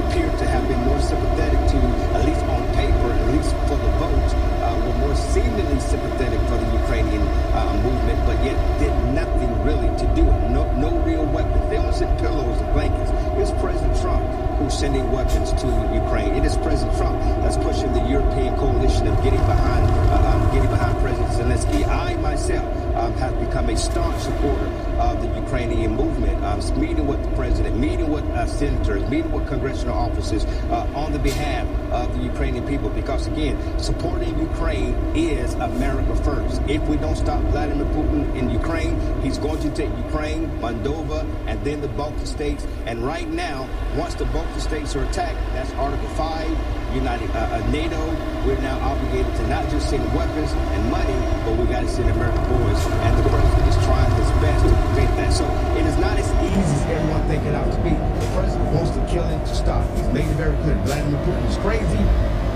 appeared to have been more sympathetic to, at least on paper, at least for the vote, were more seemingly sympathetic for the Ukrainian movement, but yet did nothing really to do it. No real weapons. They only sent pillows and blankets. It's President Trump who's sending weapons to Ukraine. It is President Trump that's pushing the European coalition of getting behind President Zelensky. I myself have become a staunch supporter of the Ukrainian movement. Meeting with the president, meeting with senators, meeting with congressional offices on the behalf of the Ukrainian people. Because, again, supporting Ukraine is America first. If we don't stop Vladimir Putin in Ukraine, he's going to take Ukraine, Moldova, and then the Baltic states. And right now, once the Baltic states are attacked, that's Article 5, NATO, we're now obligated to not just send weapons and money, but we got to send American boys. And the president is trying his best to prevent that. So it is not as easy as everyone thinking it out to be. The president wants to kill him to stop. He's made it very clear. Vladimir Putin is crazy,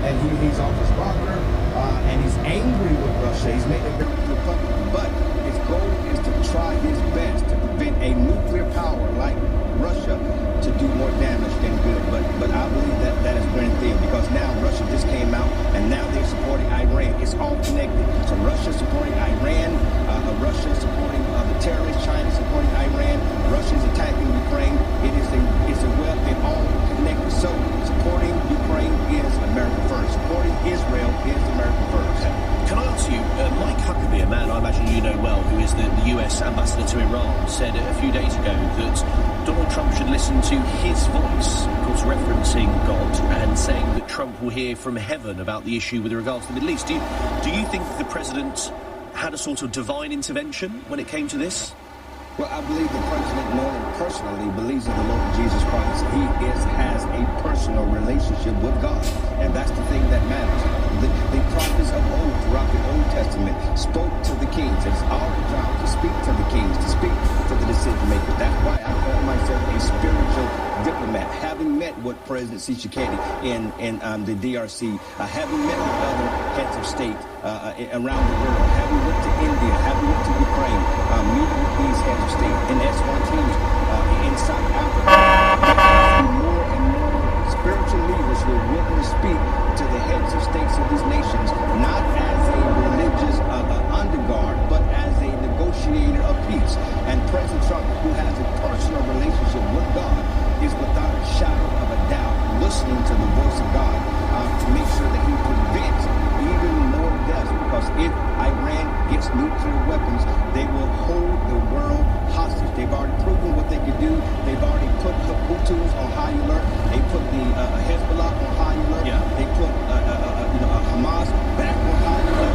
and he's off his rocker, and he's angry with Russia. He's made it very clear publicly. But his goal is to try his best to prevent a nuclear power like Russia to do more damage than good. But I believe that is very thin, because now Russia just came out and now they're supporting Iran. It's all connected. So Russia supporting Iran, Russia supporting the terrorists, China supporting Iran, Russia's attacking Ukraine. It's a web, they're all connected. So supporting Ukraine is America first. Supporting Israel is America first. Can I ask you, Mike Huckabee, a man I imagine you know well, who is the US ambassador to Iran, said a few days ago that Donald Trump should listen to his voice, of course referencing God, and saying that Trump will hear from heaven about the issue with regards to the Middle East. Do you think the president had a sort of divine intervention when it came to this? Well, I believe the president, knowing personally, believes in the Lord Jesus Christ. He has a personal relationship with God, and that's the thing that matters. The prophets of old, throughout the Old Testament, spoke to the kings. It's our job to speak to the kings, to speak to the decision makers. That's why I call myself a spiritual diplomat. Having met with President Tshisekedi in the DRC, having met with other heads of state around the world, having went to India, having went to Ukraine, meeting with these heads of state in Eswatini, in South Africa. There has been more and more spiritual leaders who are willing to speak to the heads of states of these nations, not as a religious underguard, but as a negotiator of peace. And President Trump, who has a personal relationship with God, is without a shadow of a doubt listening to the voice of God to make sure that he prevents even more deaths. Because if Iran gets nuclear weapons, they will hold the world hostage. They've already proven what they can do. They've already put the Hutus on high alert. They put the Hezbollah on high alert. Yeah. They put Hamas back on high alert.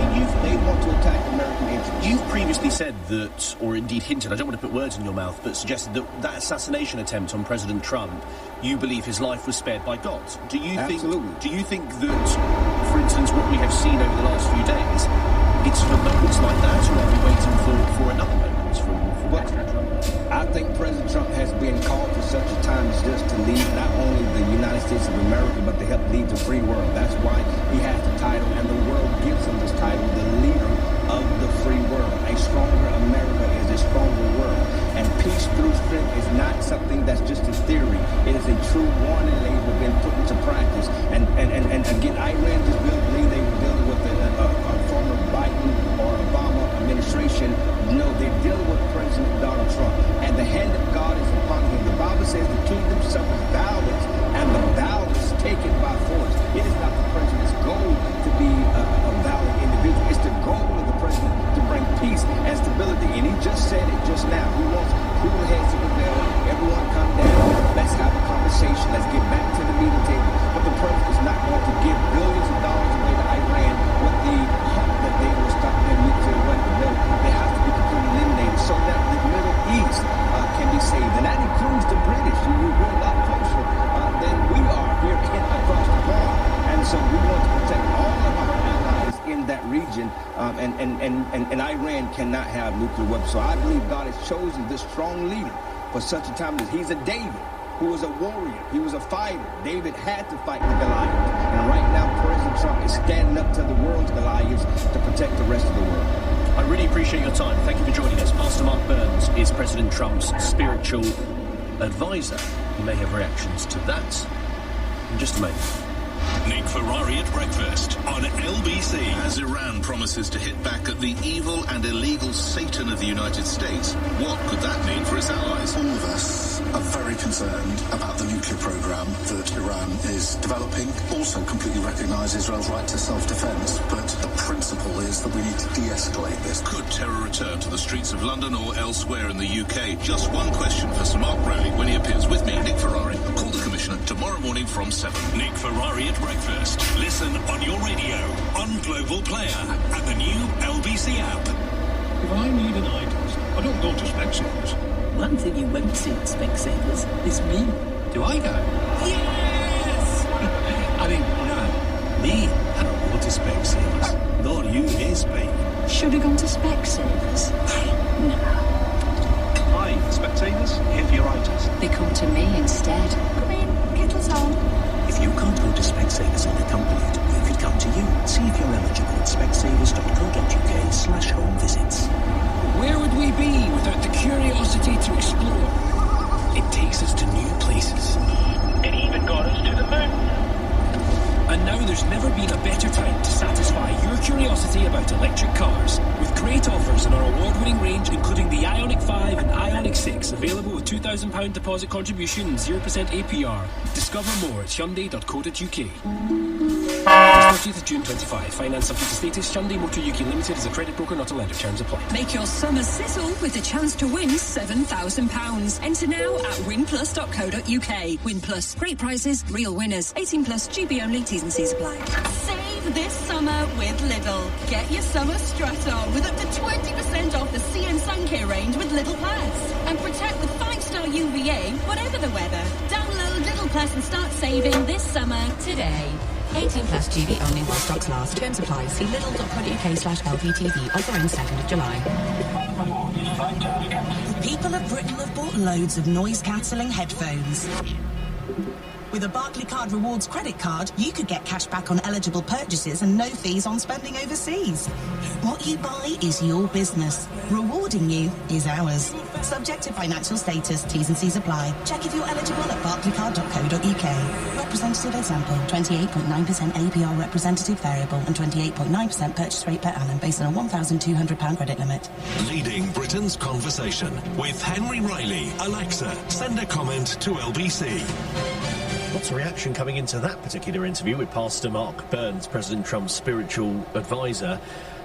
They want to attack American interests. You've previously said that, or indeed hinted, I don't want to put words in your mouth, but suggested that assassination attempt on President Trump, you believe his life was spared by God. Do you think that, for instance, what we have seen over the last few days, it's for moments like that, or are we waiting for another moment from President Trump? I think President Trump has been called for such a time as this to lead not only the United States of America, but to help lead the free world. That's why he has the title, and the world gives him this title, the leader of the free world. A stronger America is a stronger world. And peace through strength is not something that's just a theory. It is a true warning label been put into practice. And again, Iran just believe they were dealing with a former Biden or Obama administration. No, they're dealing with President Donald Trump. And the hand of God is upon him. The Bible says the kingdom suffers violence, and the violence taken by force. It is not the president's goal to be a violent individual. It's the goal of the president to bring peace and stability. And he just said it just now. He wants cool heads to prevail. Everyone come down. Let's have a conversation. Let's get back to the meeting table. But the president is not going to give billions of dollars away to Iran with the hope that they will stop their nuclear weapon. No, they have to be completely eliminated so that the Middle East can be saved. And that includes the British. We're a lot closer than we are here across the pond. And so we want to protect all of our allies in that region. And Iran cannot have nuclear weapons. So I believe God has chosen this strong leader for such a time as he's a David, who was a warrior. He was a fighter. David had to fight the Goliath. And right now, President Trump is standing up to the world's Goliaths to protect the rest of the world. I really appreciate your time. Thank you for joining us. Pastor Mark Burns is President Trump's spiritual advisor. You may have reactions to that in just a moment. Nick Ferrari at breakfast on LBC. As Iran promises to hit back at the evil and illegal Satan of the United States, what could that mean for its allies? All of us are very concerned about the nuclear program that Iran is developing. Also completely recognise Israel's right to self-defence, but the principle is that we need to de-escalate this. Could terror return to the streets of London or elsewhere in the UK? Just one question for Sir Mark Rowley when he appears with me, Nick Ferrari. Call the Commissioner tomorrow morning from 7. Nick Ferrari at breakfast. Listen on your radio, on Global Player, and the new LBC app. If I need an eye test, I don't go to Specsavers. One thing you won't see at Specsavers is me. Do I go? Yes! I mean, no. Me, I don't go to Specsavers. Nor you, Miss Baby. Should have gone to Specsavers. No. Hi, Specsavers. Here for your eye test. They come to me instead. Come in, kettle's on. If you can't go to Specsavers unaccompanied, we could come to you. See if you're eligible at specsavers.co.uk/home visits. Where would we be without the curiosity to explore? It takes us to new places. It even got us to the moon. And now there's never been a better time to satisfy your curiosity about electric cars. With great offers in our award-winning range, including the Ioniq 5 and Ioniq 6, available with £2,000 deposit contribution and 0% APR. Discover more at Hyundai.co.uk. 30th of June 25. Finance subject to status. Hyundai Motor UK Limited is a credit broker, not a lender. Terms apply. Make your summer sizzle with a chance to win £7,000. Enter now at winplus.co.uk. Win Plus. Great prizes, real winners. 18 plus, GB only. T's and C's apply. Save this summer with Lidl. Get your summer strut on with up to 20% off the Sea and Sun Care range with Lidl Plus. And protect with 5-star UVA, whatever the weather. Download Lidl Plus and start saving this summer today. 18 plus, GB only while stocks last. Terms apply. See lidl.co.uk/LPTV. Offer ends 2nd of July. The people of Britain have bought loads of noise-cancelling headphones. With a Barclaycard Rewards credit card, you could get cash back on eligible purchases and no fees on spending overseas. What you buy is your business. Rewarding you is ours. Subject to financial status, T's and C's apply. Check if you're eligible at barclaycard.co.uk. Representative example, 28.9% APR representative variable and 28.9% purchase rate per annum based on a £1,200 credit limit. Leading Britain's conversation with Henry Riley. Alexa, send a comment to LBC. Lots of reaction coming into that particular interview with Pastor Mark Burns, President Trump's spiritual advisor.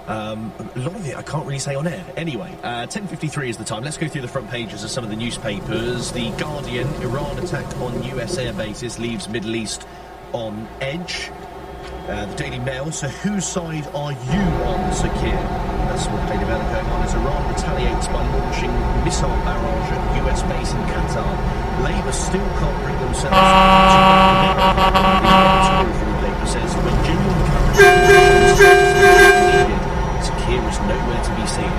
A lot of it I can't really say on air. Anyway, 10:53 is the time. Let's go through the front pages of some of the newspapers. The Guardian, Iran attack on US air bases leaves Middle East on edge. The Daily Mail, so whose side are you on, Sakir? That's what the Daily Mail are going on as Iran retaliates by launching missile barrage at US base in Qatar. Labour still can't bring themselves to the editorial from the paper says when genuine courage needed, Sakir is nowhere to be seen.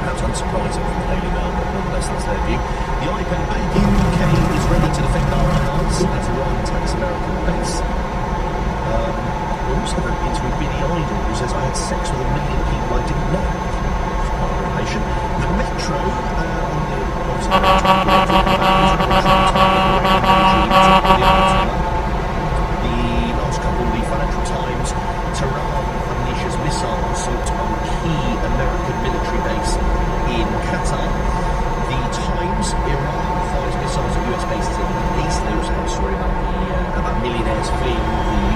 Perhaps unsurprising from the Daily Mail, but nonetheless that's their view. The iPad UK is ready to defend our allies as Iran attacks American base. We also have an interview with Billy Idol, who says, I had sex with 1 million people I didn't know. Quite a revelation. The Metro, on the last couple of the Financial Times, Tehran unleashes missile assault on key American military base in Qatar. The Times, Iran fires missiles at US bases in the Middle East. They also have a story about millionaires fleeing the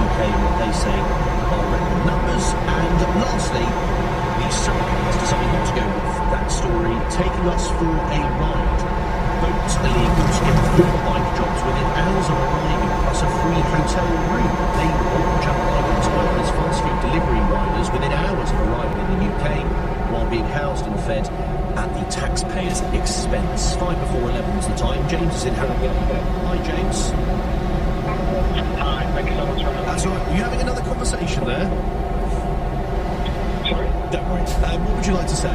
UK and what they say are record numbers. And lastly, the Sun has decided not to go with that story, taking us for a ride. Boats illegal to get food bike jobs within hours of arriving, plus a free hotel room. They will jump items to work as fast food delivery riders within hours of arriving in the UK, while being housed and fed at the taxpayer's expense. 5 before 11 is the time. James is in Harrogate. Hi, James. Hi, thank you so much for having me. That's all right. Were you having another conversation there? Sorry? Don't worry. What would you like to say?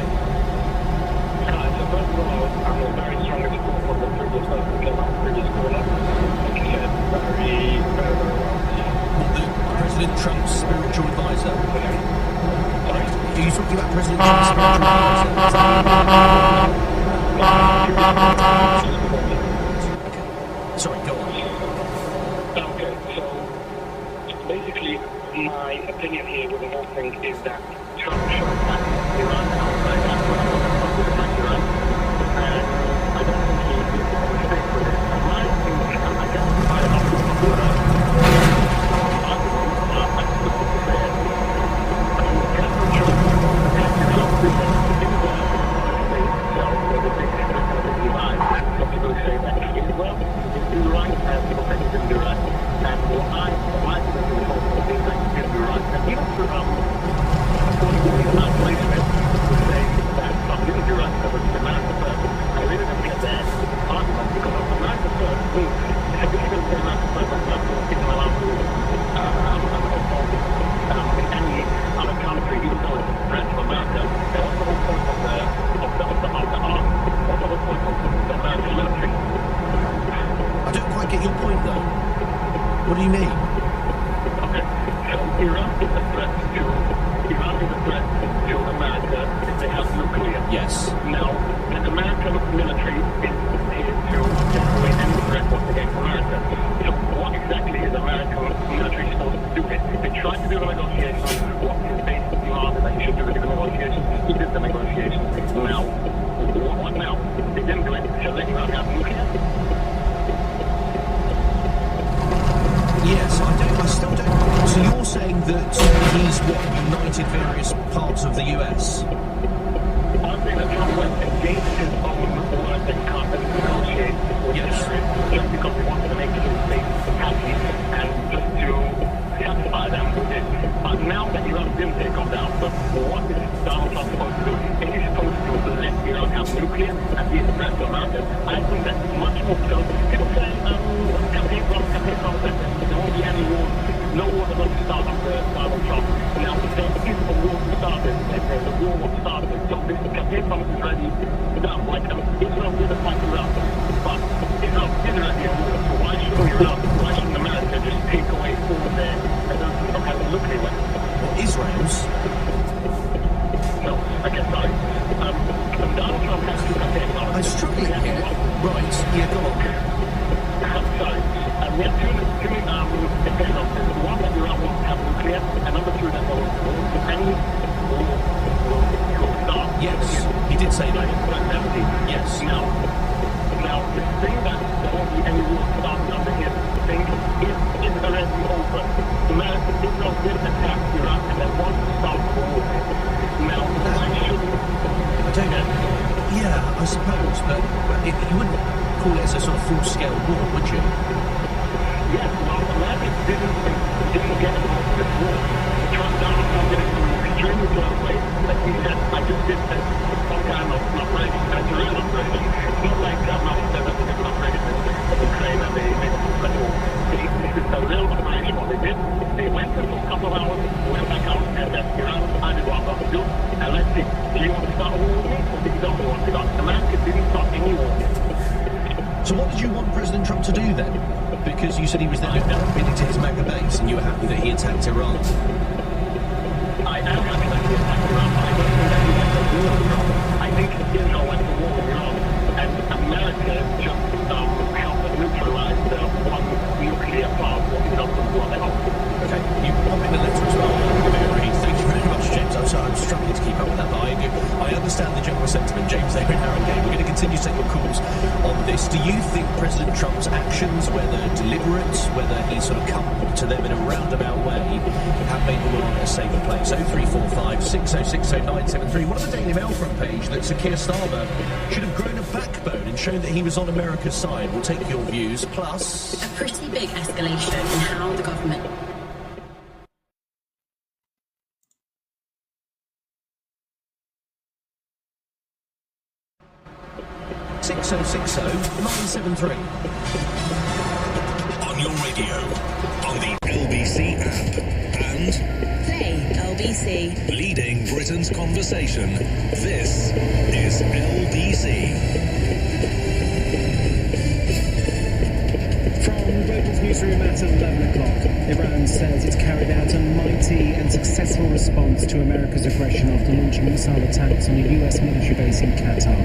So first of all, I'm a very strong support of the previous person who came out, previous caller. Like you said, very well. President Trump's spiritual advisor. Sorry? Are you talking about President Trump's spiritual advisor? Okay. Sorry, go on. Okay, so basically my opinion here with the whole thing is that Trump should attack Iran outside Iran. And I don't think he is a mistake with it. say that Israel didn't do right, and people say he didn't do right. And what my position is also is that he didn't do right. And even to according to the isolationist who say that Trump didn't do right because it's America first, I really don't get that argument because of America first means if you can say America first, that's not isn't allowed to in any other country, even though it's a threat to America. And what's the whole point of the army? What's the whole point of the American military? I don't quite get your point, though. What do you mean? Okay, so Iran is a threat to America if they have nuclear. Yes. Now, the American military is here to take away any threat against America. So what exactly is American military supposed to do? They tried to do the negotiations. What his base demand that he should do the negotiations. He did the negotiations. Now, what now? They didn't do it. Shall they not have nuclear? Yes, I still don't. So you're saying that he's united various parts of the US? I'm saying that Trump went against his own word that he can't negotiate with terrorists just because he wanted to make his base happy and just to satisfy them with it. But now that Iran didn't take him down, so what is Donald Trump supposed to do? Is he supposed to let Iran have nuclear and be a threat to America? I think that's much more so. People say campaign promises, there won't be any war. No war is going to start under Donald Trump. Now, there is a war started. There's a war started. So this campaign promise is already done. Like Israel didn't fight Iran, but Israel did already a war. So why shouldn't America just take away all their nuclear weapons? Well, Israel's? No, okay, sorry. Donald Trump has two campaign promises. I'm struggling here. Right, yeah, go on. Sorry. We have two campaign promises. One, that Iran won't have nuclear, and number two, that there will any war will start. Yes, he did say that. Yes. Now, the thing that there won't be any war started under his thing is already over. Israel did attack Iran, and they want to start the war. Now, why shouldn't... I don't know. Yeah, I suppose, but you wouldn't call it as a sort of full-scale war, would you? Yes, well, America didn't get involved in this war. Donald Trump did it in an extremely close way. Like he said, I just did some kind of operation, a real operation. It's not like Mali said that they did an operation in Ukraine and they made a special state. This is a real operation. What they did, they went in for a couple of hours, went back out, and then Iran decided what I'm going to do. And let's see, do you want to start a war with me, or do you don't want to start? America didn't start any war. So what did you want President Trump to do then? Because you said he was there bidding to his mega base, and you were happy that he attacked Iran. I am happy that he attacked Iran, but I don't think that he went to war with Iran. I think Israel went to war with Iran, and America just helped neutralize the one nuclear plant that he doesn't want to help. Okay, you pop in the letter as well. Thank you very much, James. I'm struggling to keep up with that, but I understand the general sentiment. James there in Harrogate. We're going to continue to take your calls on this. Do you think President Trump's actions, whether deliberate, whether he sort of come to them in a roundabout way, have made the world a safer place? 0345 6060 973. One of the Daily Mail front page that Sir Keir Starmer should have grown a backbone and shown that he was on America's side. We'll take your views. Plus, a pretty big escalation in how the government... 6060 973. On your radio, on the LBC app, and Play LBC. leading Britain's conversation. This is LBC. From Global's newsroom at 11 o'clock, Iran says it's carried out a mighty and successful response to America's aggression after launching missile attacks on a US military base in Qatar.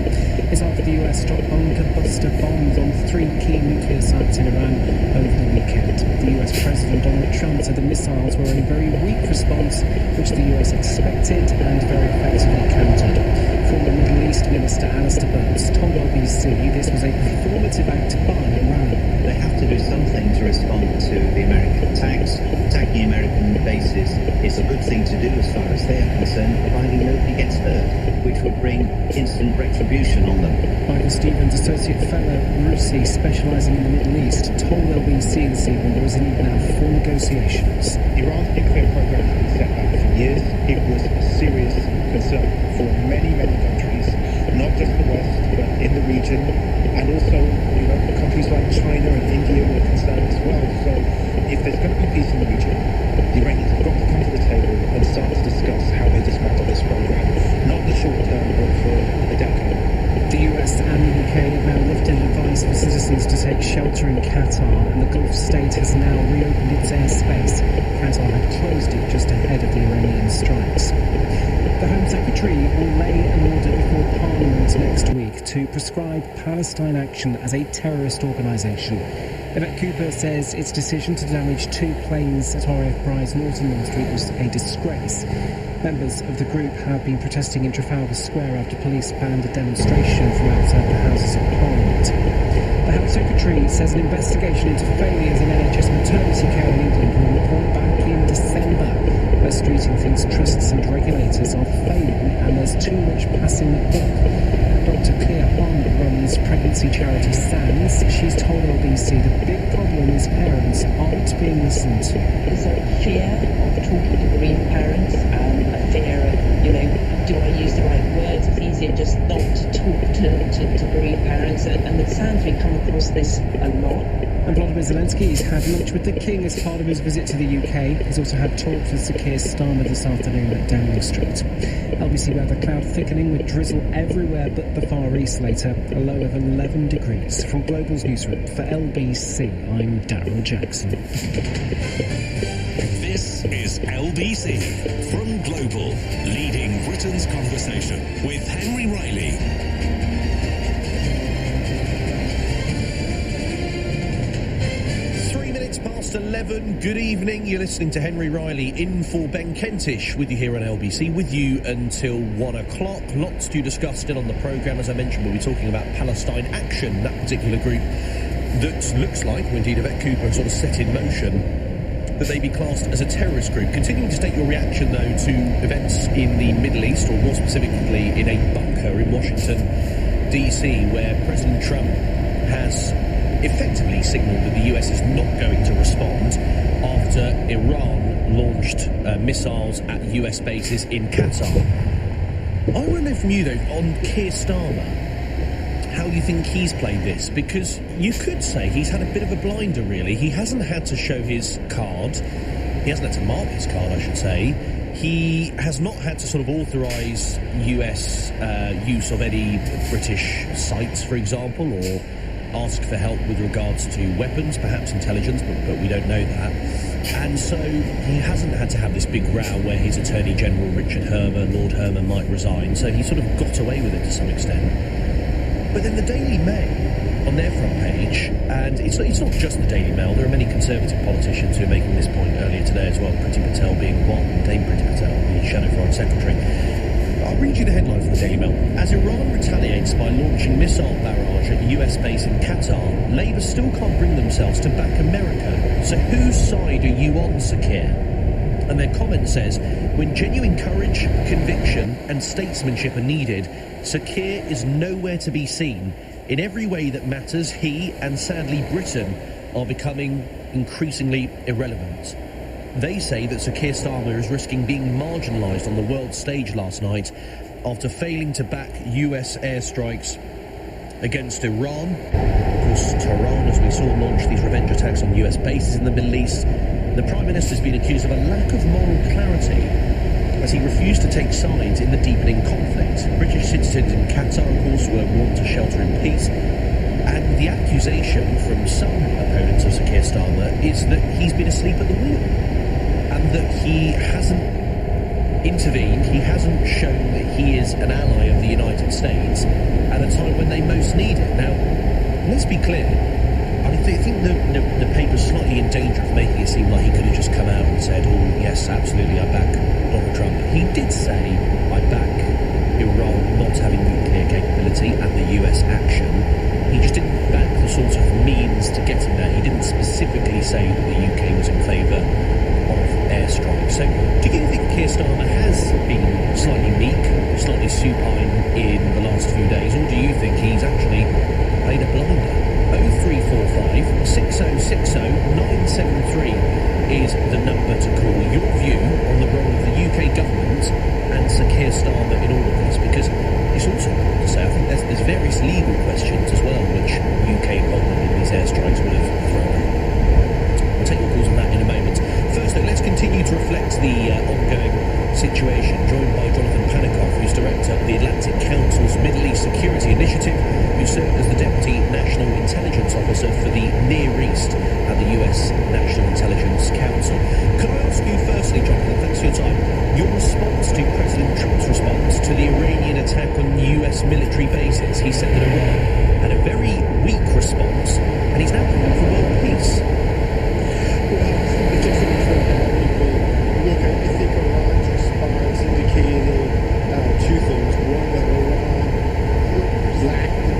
It's after the US dropped bunker-buster bombs on 3 key nuclear sites in Iran over the weekend. The US President Donald Trump said the missiles were a very weak response, which the US expected and very effectively countered. Former Middle East Minister Alistair Burns told LBC this was a performative act by Iran. They have to do something to respond to the American attacks. Attacking American bases is a good thing to do as far as they are concerned, providing nobody gets hurt, which would bring instant retribution on them. Michael Stevens, Associate Fellow, Ruth agency specialising in the Middle East told LBC this evening there isn't even now full negotiations. Iran's nuclear program has been set back for years. It was a serious concern for many, many countries, not just the West, but in the region, and also, countries like China and India were concerned as well. So if there's going to be peace in the region, the Iranians have got to come to the table and start to discuss how they dismantle this program, not the short term, but for a decade. The US and the UK have now lifted advice for citizens to take shelter in Qatar, and the Gulf state has now reopened its airspace. Qatar had closed it just ahead of the Iranian strikes. The Home Secretary will lay an order before Parliament next week to prescribe Palestine Action as a terrorist organisation. Yvette Cooper says its decision to damage 2 planes at RAF Prize Norton last week was a disgrace. Members of the group have been protesting in Trafalgar Square after police banned a demonstration from outside the Houses of Parliament. The Health Secretary says an investigation into failures in NHS maternity care in England will report back in December. West Streeting thinks trusts and regulators are failing and there's too much passing the buck. Dr. Claire Hahn runs pregnancy charity SANS. She's told LBC the big problem is parents aren't being listened to. There's a fear of talking to bereaved parents, a fear of, do I use the right words? It's easier just not to talk to bereaved parents, and with SANS we come across this a lot. And Volodymyr Zelensky has had lunch with the King as part of his visit to the UK. He's also had talks with Sir Keir Starmer this afternoon at Downing Street. LBC weather, cloud thickening with drizzle everywhere but the Far East later, a low of 11 degrees. From Global's newsroom for LBC, I'm Daryl Jackson. This is LBC from Global, leading Britain's conversation with Henry Riley. 11. Good evening. You're listening to Henry Riley in for Ben Kentish with you here on LBC, with you until 1 o'clock. Lots to discuss still on the programme. As I mentioned, we'll be talking about Palestine Action, that particular group that looks like, or indeed Yvette Cooper has sort of set in motion, that they be classed as a terrorist group. Continuing to state your reaction, though, to events in the Middle East, or more specifically in a bunker in Washington, D.C., where President Trump has effectively signalled that the US is not going to respond after Iran launched missiles at US bases in Qatar. I want to know from you, though, on Keir Starmer, how you think he's played this, because you could say he's had a bit of a blinder, really. He hasn't had to show his card. He hasn't had to mark his card, I should say. He has not had to sort of authorise US use of any British sites, for example, or ask for help with regards to weapons, perhaps intelligence, but we don't know that. And so he hasn't had to have this big row where his Attorney General, Richard Hermer, Lord Hermer, might resign. So he sort of got away with it to some extent. But then the Daily Mail, on their front page, and it's not just the Daily Mail, there are many Conservative politicians who are making this point earlier today as well, Priti Patel being one, Dame Priti Patel, the Shadow Foreign Secretary. I'll read you the headline from the Daily Mail. As Iran retaliates by launching missile barrage at US base in Qatar, Labour still can't bring themselves to back America. So whose side are you on, Sir Keir? And their comment says, when genuine courage, conviction and statesmanship are needed, Sir Keir is nowhere to be seen. In every way that matters, he and sadly Britain are becoming increasingly irrelevant. They say that Sir Keir Starmer is risking being marginalised on the world stage last night after failing to back US airstrikes against Iran. Of course, Tehran, as we saw, launched these revenge attacks on US bases in the Middle East. The Prime Minister's been accused of a lack of moral clarity as he refused to take sides in the deepening conflict. British citizens in Qatar, of course, were warned to shelter in peace. And the accusation from some opponents of Sir Keir Starmer is that he's been asleep at the wheel, and that he hasn't intervened, he hasn't shown that he is an ally of the United States at a time when they most need it. Now, let's be clear, I think the paper's slightly in danger of making it seem like he could have just come out and said, oh, yes, absolutely, I back Donald Trump. He did say, I back Iran not having nuclear capability and the US action. He just didn't back the sort of means to getting there. He didn't specifically say that the UK was in favour of airstrikes. So do you think Keir Starmer has been slightly meek, slightly supine in the last few days, or do you think he's actually played a blinder? Officer for the Near East at the US National Intelligence Council. Could I ask you firstly, Jonathan, thanks for your time, your response to President Trump's response to the Iranian attack on US military bases? He said that Iran had a very weak response, and he's now calling for world peace. Look, I think Iran's response indicated two things. One, that Iran lacked the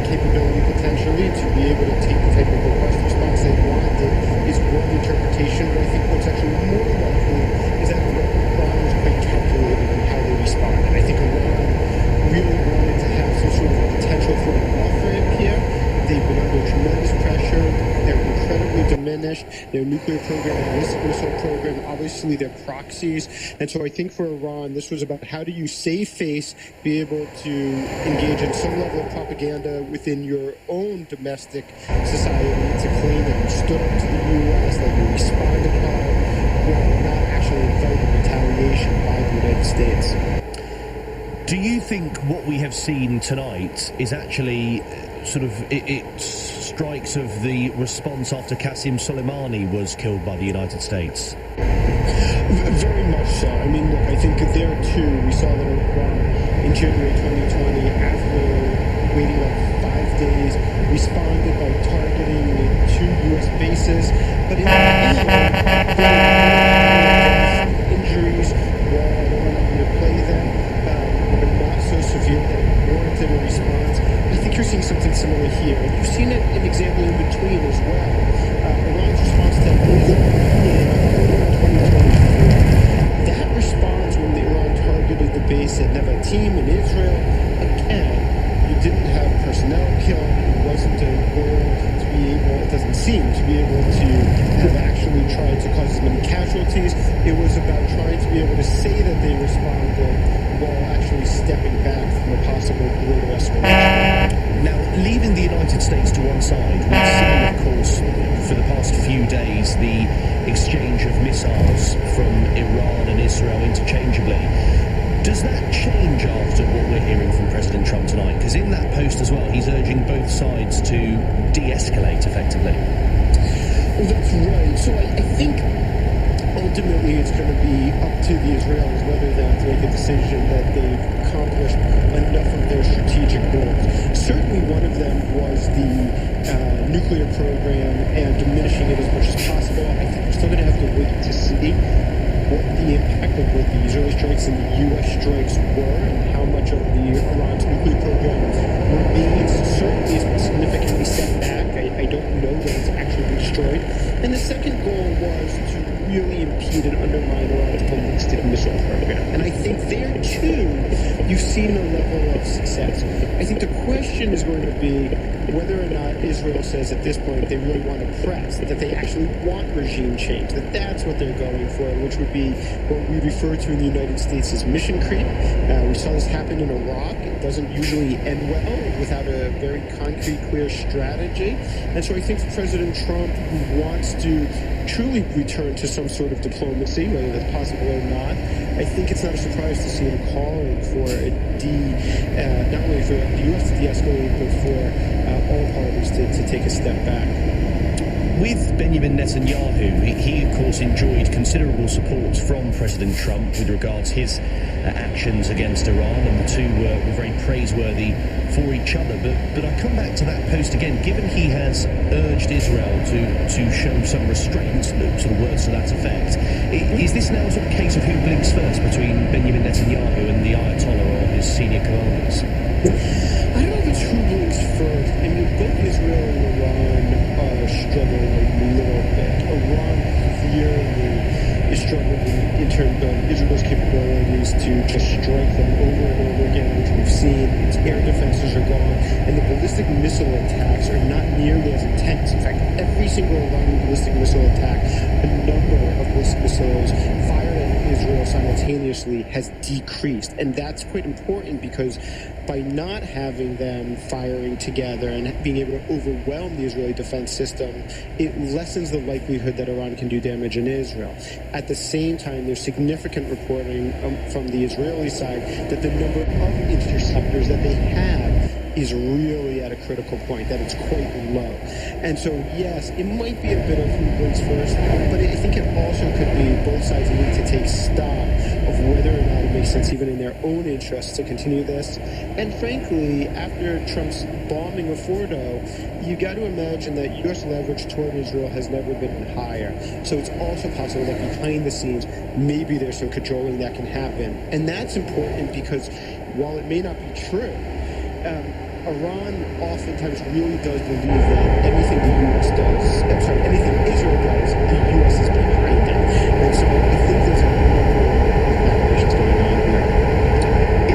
capability potentially to be able to take the type of robust response they wanted is one interpretation, but I think what's actually more likely is that Iran was quite calculated in how they responded. I think Iran really wanted to have some sort of potential for an off-ramp here. They've been under tremendous pressure. They're incredibly diminished. Their nuclear program, their missile program, obviously their proxies. And so I think for Iran, this was about how do you save face, be able to engage in some level of propaganda within your own domestic society to claim that you stood up to the U.S., that you responded hard, while not actually inviting retaliation by the United States. Do you think what we have seen tonight is actually sort of it strikes of the response after Qasem Soleimani was killed by the United States? Very much so. I mean, look, I think there too, we saw that Iran in January 2020, after waiting like 5 days, responded by targeting 2 U.S. bases. But in the end, there were injuries while they were not going to play them, but not so severe that it warranted a response. I think you're seeing something similar here. And you've seen it an example in between as well. Iran's response to Israel in 2024. That response when Iran targeted the base at Nevatim in Israel, again, you didn't have personnel killed. It wasn't a goal to be able, it doesn't seem to be able to have actually tried to cause as many casualties. It was about trying to be able to say that they responded while actually stepping back from a possible greater escalation. Now, leaving the United States to one side, we've seen, of course, for the past few days, the exchange of missiles from Iran and Israel interchangeably. Does that change after what we're hearing from President Trump tonight? Because in that post as well, he's urging both sides to de-escalate effectively. Well, that's right. So I think ultimately it's going to be up to the Israelis whether they have to make a decision that they've accomplished enough of their strategic goals. Certainly one of them was the nuclear program and diminishing it as much as possible. I think we're still going to have to wait to see what the impact of both the Israeli strikes and the U.S. strikes were and how much of the Iran's nuclear program remains. Certainly it's been significantly set back. I don't know that it's actually been destroyed. And the second goal was to really impede and undermine Iran's ballistic missile program. And I think there, too, you've seen a level of success. I think the question is going to be whether or not Israel says at this point they really want to press, that they actually want regime change, that that's what they're going for, which would be what we refer to in the United States as mission creep. We saw this happen in Iraq. It doesn't usually end well without a very concrete, clear strategy. And so I think President Trump wants to truly return to some sort of diplomacy, whether that's possible or not. I think it's not a surprise to see him calling for not only for the U.S. to de-escalate, but for all parties to take a step back. With Benjamin Netanyahu, he of course enjoyed considerable support from President Trump with regards to his actions against Iran, and the two were very praiseworthy for each other. But I come back to that post again. Given he has urged Israel to show some restraint, sort of words to that effect, is this now a sort of case of who blinks first between Benjamin Netanyahu and the Ayatollah or his senior commanders? I don't know if it's who blinks first. I mean, both Israel and Iran are struggling a little bit. Iran clearly is struggling in terms of Israel's capabilities to just strike them over and over again, which we've seen. Its air defenses are gone, and the ballistic missile attacks are not nearly as intense. In fact, every single Iranian ballistic missile attack, the number of ballistic missiles fired at Israel simultaneously has decreased. And that's quite important because by not having them firing together and being able to overwhelm the Israeli defense system, it lessens the likelihood that Iran can do damage in Israel. At the same time, there's significant reporting from the Israeli side that the number of interceptors that they have is really at a critical point, that it's quite low. And so, yes, it might be a bit of who blinks first, but I think it also could be both sides need to take stock of whether or not it makes sense, even in their own interests, to continue this. And frankly, after Trump's bombing of Fordo, you got to imagine that U.S. leverage toward Israel has never been higher. So it's also possible that behind the scenes, maybe there's some cajoling that can happen. And that's important because while it may not be true, Iran oftentimes really does believe that anything the U.S. does, anything Israel does, the U.S. is behind it. And so I think there's a number of machinations going on here.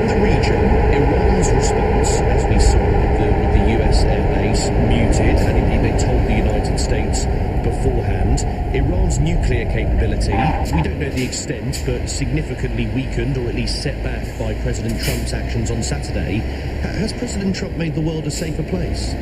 In the region, Iran's response, as we saw with the U.S. airbase, muted, and indeed they told the United States beforehand. Iran's nuclear capability, we don't know the extent, but significantly weakened or at least set back by President Trump's actions on Saturday. Has President Trump made the world a safer place?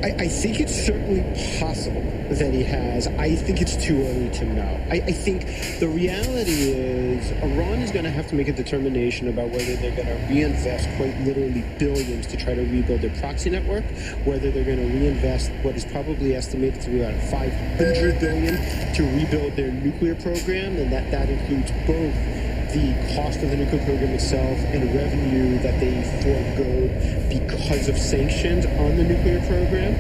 I think it's certainly possible that he has. I think it's too early to know. I think the reality is Iran is going to have to make a determination about whether they're going to reinvest quite literally billions to try to rebuild their proxy network, whether they're going to reinvest what is probably estimated to be about $500 billion to rebuild their nuclear program, and that includes both the cost of the nuclear program itself and revenue that they forego because of sanctions on the nuclear program.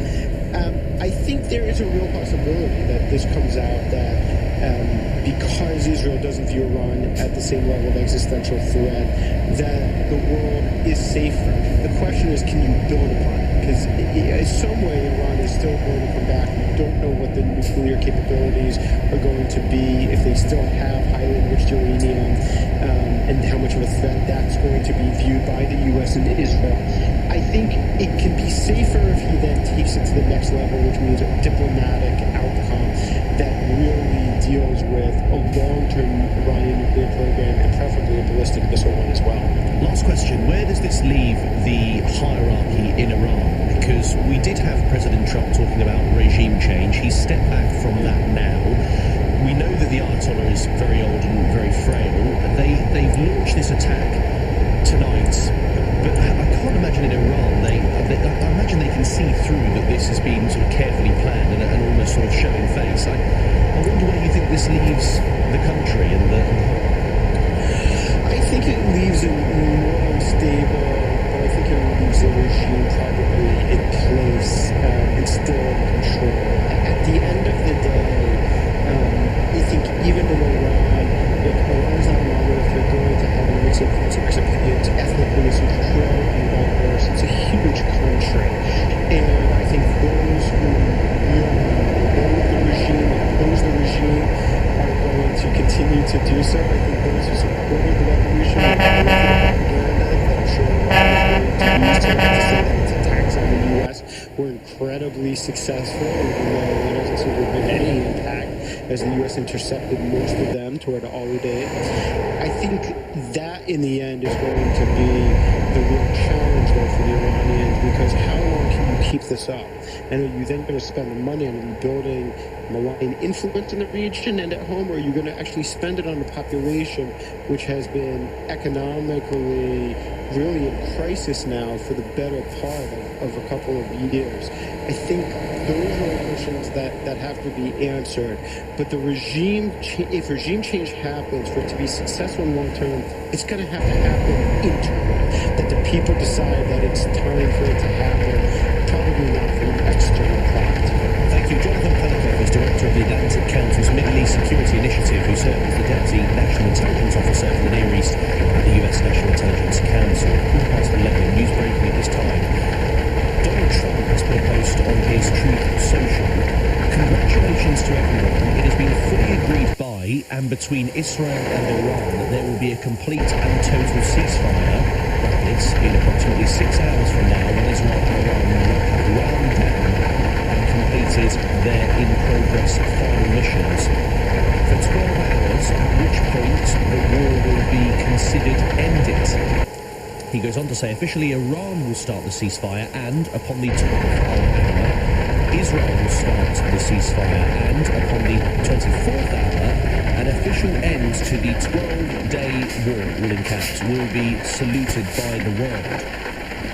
I think there is a real possibility that this comes out that because Israel doesn't view Iran at the same level of existential threat, that the world is safer. The question is, can you build upon it? Because in some way, Iran is still going to come back. We don't know what the nuclear capabilities are going to be, if they still have highly enriched uranium, and how much of a threat that's going to be viewed by the U.S. and Israel. I think it can be safer if he then takes it to the next level, which means a diplomatic outcome that really deals with a long-term Iranian nuclear program and preferably a ballistic missile one as well. Last question, where does this leave the hierarchy in Iran? Because we did have President Trump talking about regime change. He's stepped back from that now. We know that the Ayatollah is very old and very frail. They've launched this attack tonight, but I can't imagine in Iran, I imagine they can see through that this has been sort of carefully planned and almost sort of showing face. I wonder where you think this leaves the country and the I think it leaves it more unstable, but I think it leaves the regime probably in place and still in control. At the end of the day, I think even in Iran, Iran's not monolith. They're going to have a mix of opinions. Ethnically, it's incredibly diverse. It's a huge country. And I think those who really loathe the regime, oppose the regime, are going to continue to do so. I think those who supported the revolution are going to propaganda that I'm sure Iran is going to use to say that its attacks on the U.S. were incredibly successful, even though it doesn't seem to have been any impact, as the U.S. intercepted most of them toward Al-Udeid. I think that, in the end, is going to be the real challenge, though, for the Iranians, because how long can you keep this up? And are you then going to spend the money on rebuilding malign influence in the region and at home, or are you going to actually spend it on a population which has been economically really in crisis now for the better part of a couple of years? I think those are questions that have to be answered. But the if regime change happens, for it to be successful in long term, it's going to have to happen internally. That the people decide that it's time for it to happen, probably not from an external product. Thank you. Jonathan Pelikoff is Director of the Atlantic Council's Middle East Security Initiative, who served as the Deputy National Intelligence Officer for the Near East at the US National Intelligence Council. Past 11 news breaking at this time. Donald Trump has put a post on his Truth Social. Congratulations to everyone. It has been fully agreed by and between Israel and Iran that there will be a complete and total ceasefire, brackets, in approximately 6 hours from now, when Israel and Iran will have wound down and completed their in-progress final missions. For 12 hours, at which point the war will be considered ended. He goes on to say, officially Iran will start the ceasefire, and upon the 12th hour, Israel will start the ceasefire, and upon the 24th hour, an official end to the 12-day war, all in caps, will be saluted by the world.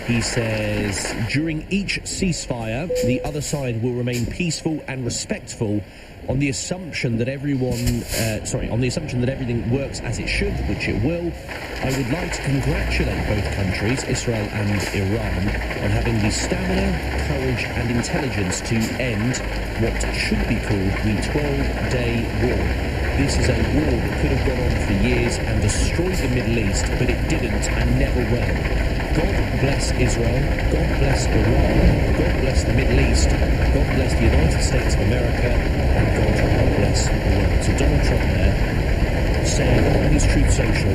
He says, during each ceasefire, the other side will remain peaceful and respectful on the assumption that everything works as it should, which it will. I would like to congratulate both countries, Israel and Iran, on having the stamina, courage and intelligence to end what should be called the 12-day war. This is a war that could have gone on for years and destroyed the Middle East, but it didn't and never will. God bless Israel, God bless Iran, God bless the Middle East, God bless the United States of America, and God bless the world. So Donald Trump there saying on his Truth Social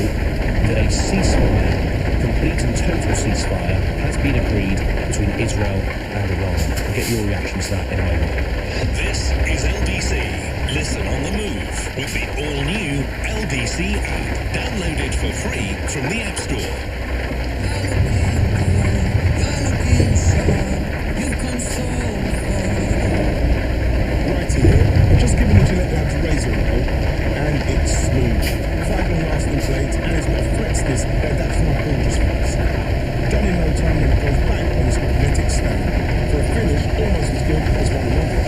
that a ceasefire, complete and total ceasefire, has been agreed between Israel and Iran. I'll get your reactions to that in a moment. This is LBC. Listen on the move with the all-new LBC app. Downloaded for free from the App Store. I've just given the Gillette Labs razor oil, and it's smooth, vibrant lasting blades, and it's got a flex disc that's my gorgeous face. Done in no time, and it goes back on its magnetic stand for a finish almost as good as one of mine.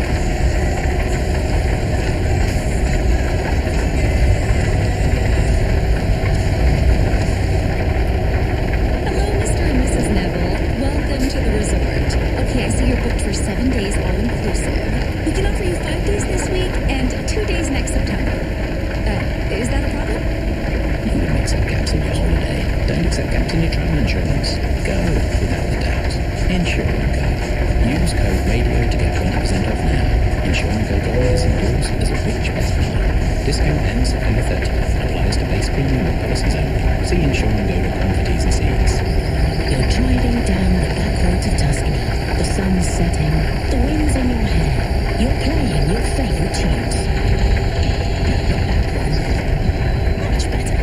Hello, Mr. and Mrs. Neville. Welcome to the resort. Okay, so you're booked for 7 days all-inclusive. We can offer you 5 days this week and 2 days next September. Is that a problem? You wouldn't accept gaps in your holiday. Don't accept gaps in your travel insurance. Go, without a doubt. Insure and Go. Use code RADIO to get 20% off now. Insure and Go is endorsed as a rich best partner. Discount ends September 30th. Applies to base premium and policies only. See insureandgo.com for T's and C's. You're driving down the back roads of Tuscany. The sun's setting, the wind's in your hair. You're playing your favourite tunes. Not that one. Much better.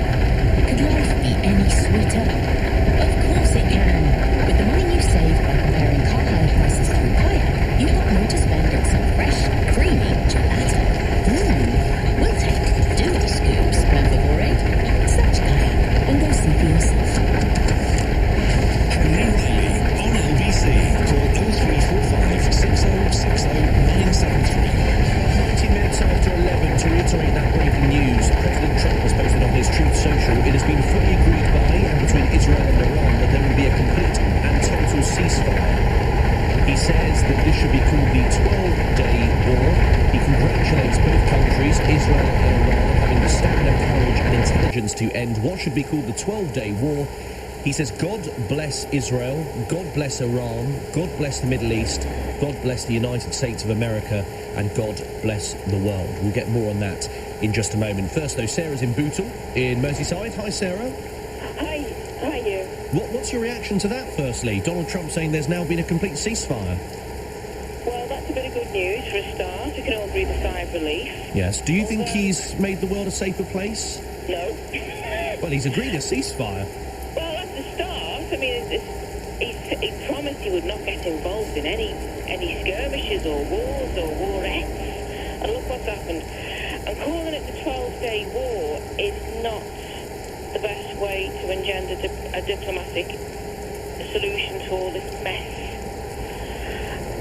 Could life be any sweeter? Of course it can. With the money you save by comparing car hire prices through Kayak, you have more to spend on some fresh, creamy gelato. We'll take dual scoops per favorite. Search Kayak and go see for yourself. Henry Riley on LBC. Call 0345 6060 973. 19 minutes after 11, to reiterate that breaking news, President Trump has posted on his Truth Social, it has been fully agreed by and between Israel and Iran that there will be a complete and total ceasefire. He says that this should be called the 12-day war. He congratulates both countries, Israel and Iran, on having the stamina, courage and intelligence to end what should be called the 12-day war. He says, God bless Israel, God bless Iran, God bless the Middle East, God bless the United States of America, and God bless the world. We'll get more on that in just a moment. First, though, Sarah's in Bootle, in Merseyside. Hi, Sarah. Hi, how are you? What's your reaction to that, firstly? Donald Trump saying there's now been a complete ceasefire. Well, that's a bit of good news for a start. We can all breathe a sigh of relief. Yes. Do you think he's made the world a safer place? No. Well, he's agreed a ceasefire. Well, that's the start. I mean, he promised he would not get involved in any skirmishes or wars or warettes. And look what's happened. And calling it the 12-day war is not the best way to engender a diplomatic solution to all this mess.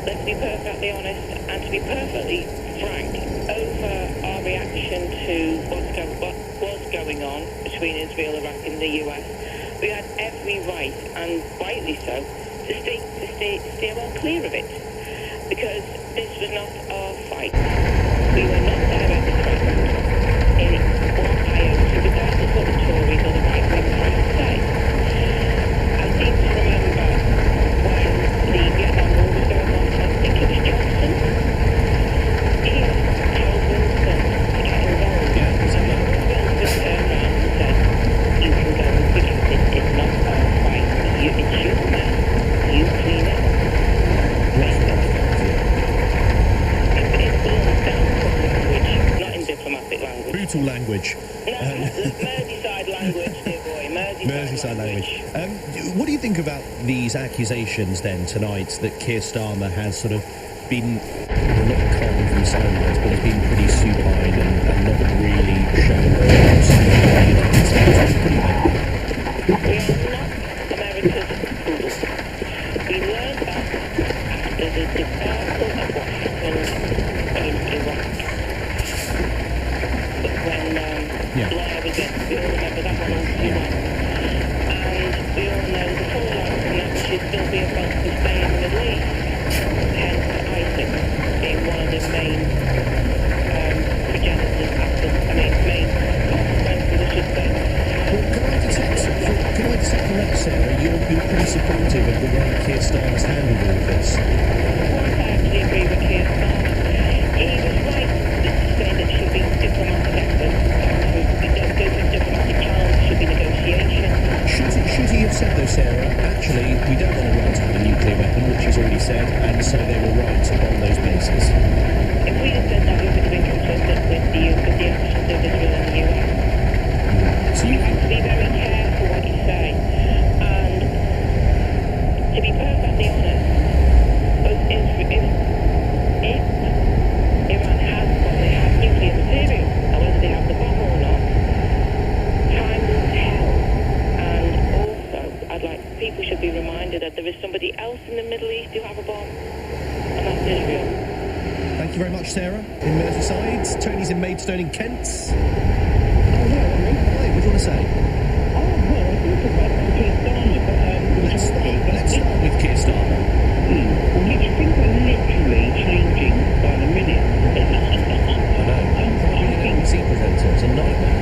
Let's be perfectly honest, and to be perfectly frank, over our reaction to what was going on between Israel, Iraq and the US, we had every right, and rightly so, to stay well clear of it. Because this was not our fight. We were not directly threatened in one iota, regardless of what the Tories or the right-wing press say. I seem to remember when the Vietnam War was going on, I think it was Johnson. He told Wilson to get involved. Yeah, Wilson turned around and said, you can go because it's not our fight. It's your man. You clean it. Brutal language. No, Merseyside language, dear boy. Merseyside language. What do you think about these accusations then tonight that Keir Starmer has sort of been not calm from the sidelines, but has been pretty supine and not really showing the United States? We are not America's poodle. is typical of what happened in Iraq. When Blair was in, we all remember that one all too well. And we all know the fallout from that, which is still being felt to stay in the Middle East. Hence ISIS being one of the main progenitors after, main consequences, I should say. Well, can I detect correct, Sarah? You're pretty supportive of the way Keir Starmer's handled all of this. Of course, I actually agree with Keir Starmer. He was right to say that should be diplomatic efforts, don't go through diplomatic channels, should be negotiation. Should he have said, though, Sarah, actually, we don't want Iran to have a nuclear weapon, which he's already said, and so they were right to bomb those bases? If we had said that, we would have been consistent with the actions of Israel and the US. So you have to be very careful what you say. And to be perfectly honest, if Iran has nuclear material, and whether they have the bomb or not, time will tell. And also, people should be reminded that there is somebody else in the Middle East who have a bomb, and that's Israel. Thank you very much, Sarah. In Merseyside, Tony's in Maidstone in Kent. What do you want to say? Let's start with Keir Starmer. Which things are literally changing by the minute. I know. Probably an MC presenter. It's a nightmare.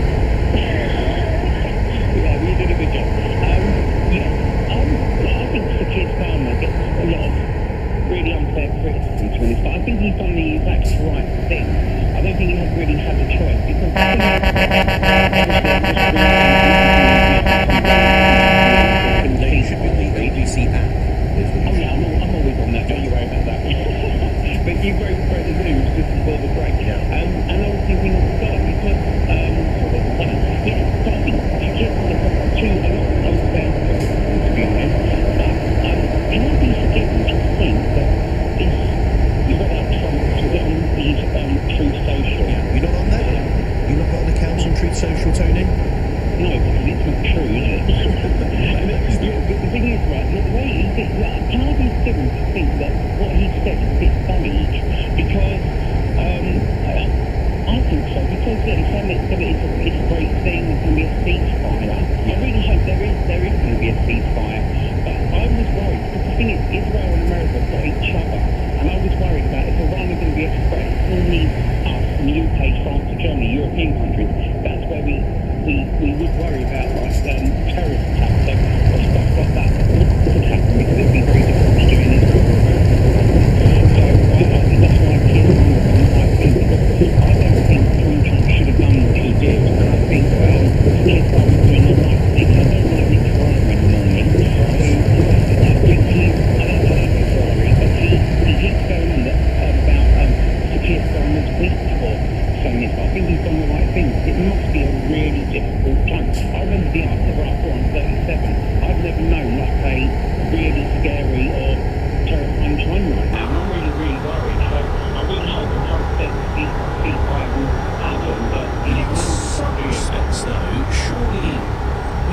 Yeah, we did a good job. I think Sir Keir Starmer gets a lot of really unfair criticism, to be honest, but I think he's done the exact right thing. I don't think he has really had a choice, because you should be on the ABC app. Oh yeah, I'm always on that, don't you worry about that. But you wrote for the news just before the break. And I was thinking, God, because, so I think Sir Keir Starmer got a lot of unfair criticism, to be honest. But can I be forgiven to think that you read out Trump to get on these Truth Social? You're not on there? You're not got an account on Truth Social, Tony? No, because it's not true, is it? But the thing is, right, the way he did, can I be forgiven to think that what he said is a bit funny? Because I think so, because he said it's a great thing, there's going to be a ceasefire. I really hope there is going to be a ceasefire. But I was worried, because the thing is, Israel and America got each other, and I was worried about if Iran was going to be a threat, it still needs us, the UK, France, Germany, European countries. That's where we would worry about, like, terrorist attacks or stuff like that could happen, because it would be very difficult to do in Israel. So I think that's why Keir Starmer was on the right thing, because I don't think Donald Trump should have done what he did, and I think Keir Starmer was doing the right thing. I don't like Nick Ferrari in the morning, so I think I don't like Nick Ferrari, but he keeps going on about Sir Keir Starmer's weak for saying this, but I think he's done the right thing. It must be a really difficult time. I remember the Arthur Rifle on 37. I've never known like a really scary or terrifying time like that. I'm really, really worried. So I really hope that Trump says these ceasefire will happen. But in some respects, though, surely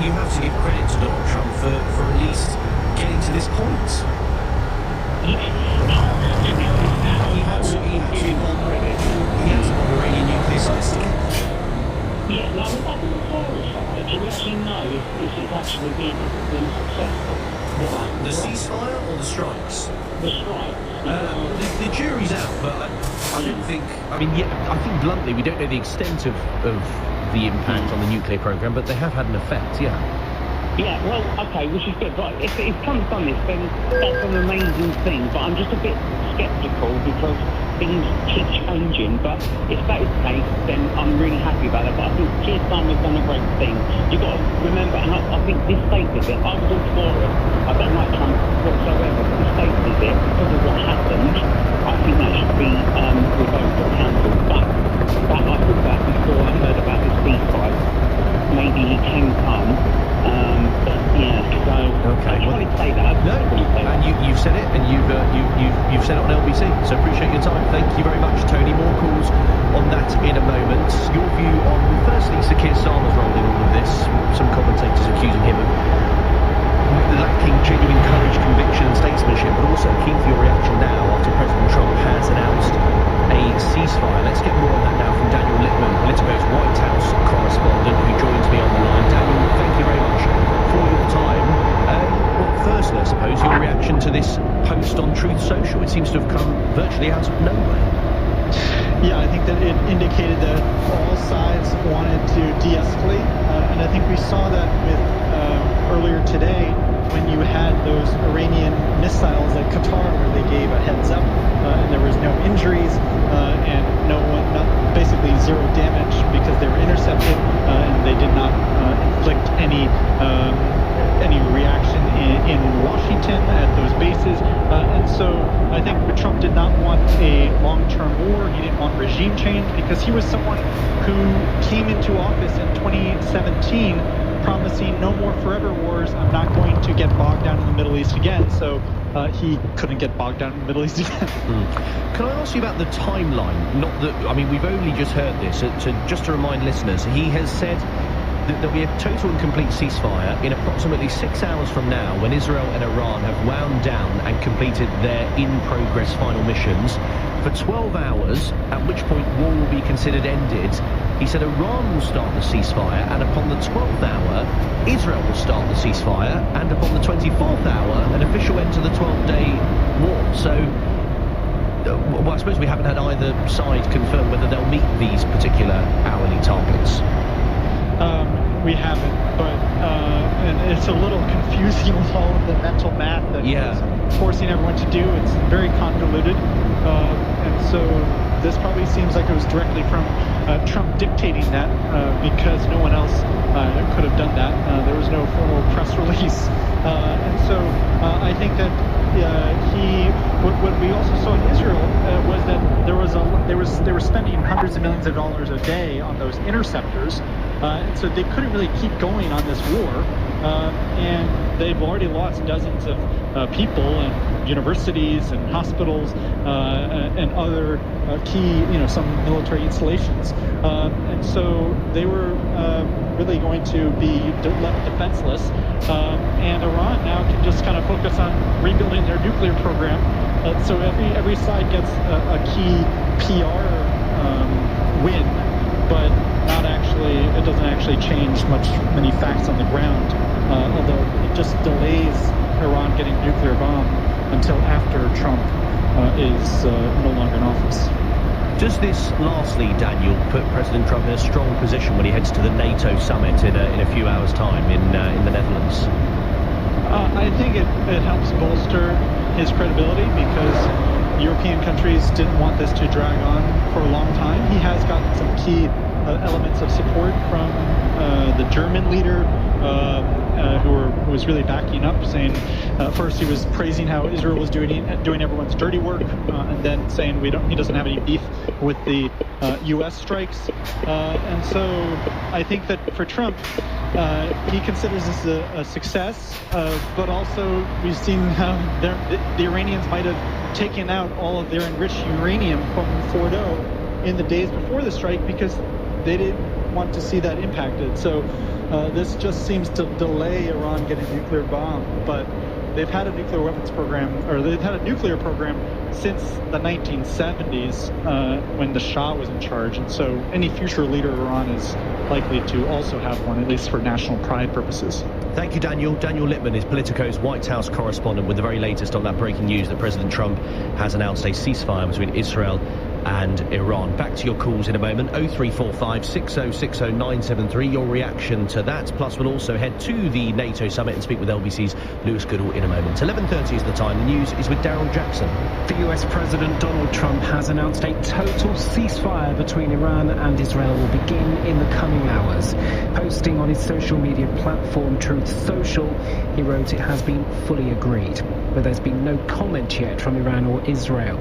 you have to give credit to Donald Trump for at least getting to this point. He had some Iranian nuclear sites to get. Yeah, now about the terrorist side, do we actually know if it's actually been successful? What, the ceasefire or the strikes? The strikes. The jury's out, but I don't think... I mean, I think bluntly, we don't know the extent of the impact on the nuclear programme, but they have had an effect, yeah. Yeah, well, okay, which is good. Right, if Trump's done this, then that's an amazing thing, but I'm just a bit sceptical because things keep changing. But if that is the case, then I'm really happy about it. But I think Keir Starmer's done a great thing. You've got to remember, and I think this state visit, I was all for it. I don't like Trump whatsoever, but the state visit, because of what happened, I think that should be revoked or cancelled. But I thought that before I heard about this ceasefire. Maybe he can come. But yeah, so okay. I can't say that. No, and you've said it, and you've said it on LBC. So appreciate your time. Thank you very much, Tony. More calls on that in a moment. Your view on, firstly, Sir Keir Starmer's role in all of this. Some commentators accusing him of lacking genuine courage, conviction and statesmanship, but also keen for your reaction now after President Trump has announced a ceasefire. Let's get more on that now from Daniel Lippman, Politico's White House correspondent, who joins me on the line. Daniel, thank you very much for your time. Well, firstly, I suppose, your reaction to this post on Truth Social. It seems to have come virtually out of nowhere. Yeah, I think that it indicated that all sides wanted to de-escalate, and I think we saw that with earlier today when you had those Iranian missiles at Qatar, where they gave a heads up and there was no injuries and basically zero damage because they were intercepted and they did not inflict any reaction in Washington at those bases. And so I think Trump did not want a long-term war. He didn't want regime change because he was someone who came into office in 2017 promising no more forever wars. I'm not going to get bogged down in the Middle East again. So he couldn't get bogged down in the Middle East again. Can I ask you about the timeline? We've only just heard this. Just to remind listeners, he has said that there'll be a total and complete ceasefire in approximately 6 hours from now, when Israel and Iran have wound down and completed their in-progress final missions. For 12 hours, at which point war will be considered ended. He said Iran will start the ceasefire, and upon the 12th hour, Israel will start the ceasefire, and upon the 24th hour, an official end to the 12-day war. So, well, I suppose we haven't had either side confirm whether they'll meet these particular hourly targets. We haven't, but and it's a little confusing with all of the mental math that he's forcing everyone to do. It's very convoluted, and so this probably seems like it was directly from Trump dictating that because no one else could have done that. There was no formal press release, and so I think that what we also saw in Israel was that they were spending hundreds of millions of dollars a day on those interceptors. And so they couldn't really keep going on this war, and they've already lost dozens of people and universities and hospitals and other key, some military installations. And so they were really going to be left defenseless. And Iran now can just kind of focus on rebuilding their nuclear program. So every side gets a key PR win, but it doesn't actually change many facts on the ground, although it just delays Iran getting a nuclear bomb until after Trump is no longer in office. Does this, lastly, Daniel, put President Trump in a strong position when he heads to the NATO summit in a few hours' time in the Netherlands? I think it helps bolster his credibility because European countries didn't want this to drag on for a long time. He has gotten some key elements of support from the German leader who was really backing up, saying first he was praising how Israel was doing everyone's dirty work, and then saying he doesn't have any beef with the U.S. strikes, and so I think that for Trump, he considers this a success, but also we've seen how the Iranians might have taken out all of their enriched uranium from Fordo in the days before the strike because they didn't want to see that impacted. So this just seems to delay Iran getting a nuclear bomb. But they've had a nuclear weapons program, or they've had a nuclear program since the 1970s when the Shah was in charge. And so any future leader of Iran is likely to also have one, at least for national pride purposes. Thank you, Daniel. Daniel Lippman is Politico's White House correspondent with the very latest on that breaking news that President Trump has announced a ceasefire between Israel and Iran. Back to your calls in a moment. 0345 6060 973. Your reaction to that. Plus, we'll also head to the NATO summit and speak with LBC's Lewis Goodall in a moment. 11:30 is the time. The news is with Daryl Jackson. The US President Donald Trump has announced a total ceasefire between Iran and Israel will begin in the coming hours. Posting on his social media platform Truth Social, he wrote it has been fully agreed, but there's been no comment yet from Iran or Israel.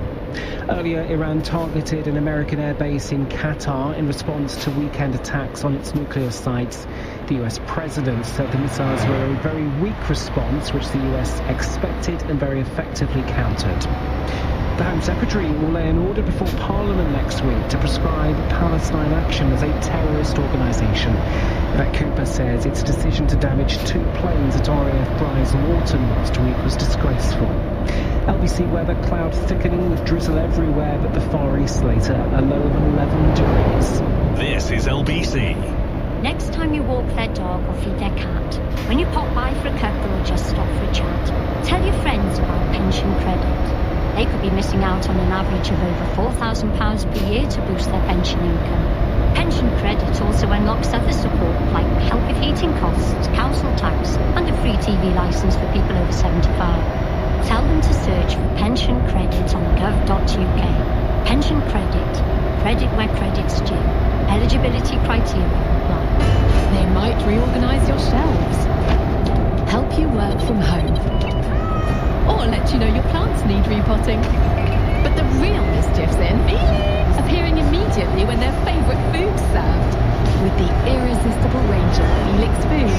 Earlier, Iran targeted an American airbase in Qatar in response to weekend attacks on its nuclear sites. The US president said the missiles were a very weak response, which the US expected and very effectively countered. The Home Secretary will lay an order before Parliament next week to prescribe Palestine Action as a terrorist organisation. Yvette Cooper says its decision to damage 2 planes at RAF Bryce Norton last week was disgraceful. LBC weather, cloud thickening with drizzle everywhere but the Far East later, a low of 11 degrees. This is LBC. Next time you walk their dog or feed their cat, when you pop by for a cuddle or just stop for a chat, tell your friends about pension credit. They could be missing out on an average of over £4,000 per year to boost their pension income. Pension credit also unlocks other support like help with heating costs, council tax, and a free TV licence for people over 75. Tell them to search for pension credit on gov.uk. Pension credit. Credit where credit's due. Eligibility criteria apply. They might reorganise your shelves, help you work from home, or let you know your plants need repotting. But the real mischief's in appearing immediately when their favourite food's served. With the irresistible range of Felix Food.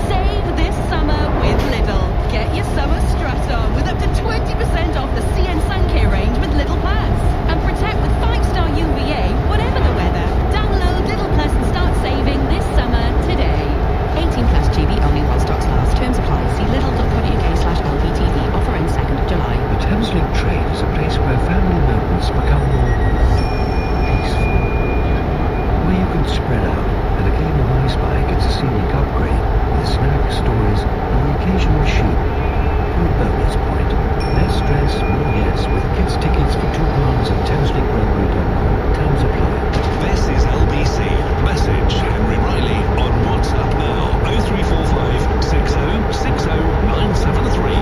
Save this summer with Lidl. Get your summer strut on with up to 20% off the CN Sun Care range with Lidl Plus. And protect with 5-star UVA, whatever the weather. Download Lidl Plus and start saving this summer today. 18 plus GB only while stocks last. Terms apply. See lidl.co.uk/LBTV. Offer ends 2nd of July. The Thameslink train is a place where family moments become more peaceful. Where you can spread out and a game of ice bike gets a scenic upgrade with snacks, stories, and the occasional sheep. For a bonus point, less stress, more yes, with kids' tickets for £2 at ThameSlinkRailway.com. Terms apply. This is LBC. Message Henry Riley on WhatsApp now. 0345 6060 973.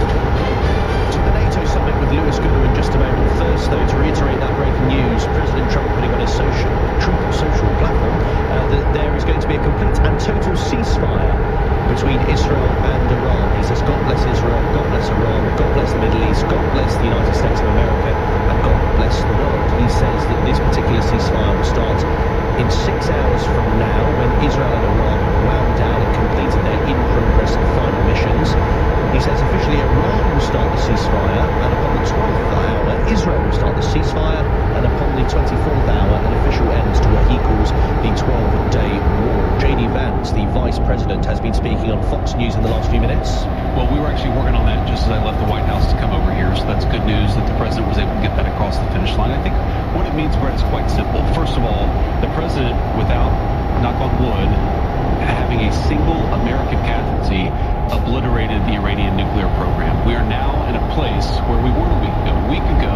To the NATO summit with Lewis Goodwin just about on Thursday. To reiterate that breaking news, President Trump putting on his Truth social platform that there is going to be a complete and total ceasefire between Israel and Iran. He says, God bless Israel, God bless Iran, God bless the Middle East, God bless the United States of America, and God bless the world. He says that this particular ceasefire will start in 6 hours from now, when Israel and Iran have wound down and completed their in-progress and final missions. He says officially Iran will start the ceasefire, and upon the 12th hour, Israel will start the ceasefire, and upon the 24th hour, an official end to what he calls the 12-day war. J.D. Vance, the Vice President, has been speaking on Fox News in the last few minutes. Well, we were actually working on that just as I left the White House to come over here, so that's good news that the President was able to get that across the finish line. I think what it means, Brett, is quite simple. First of all, the President, without, knock on wood, having a single American casualty, obliterated the Iranian nuclear program. We are now in a place where we weren't a week ago. A week ago,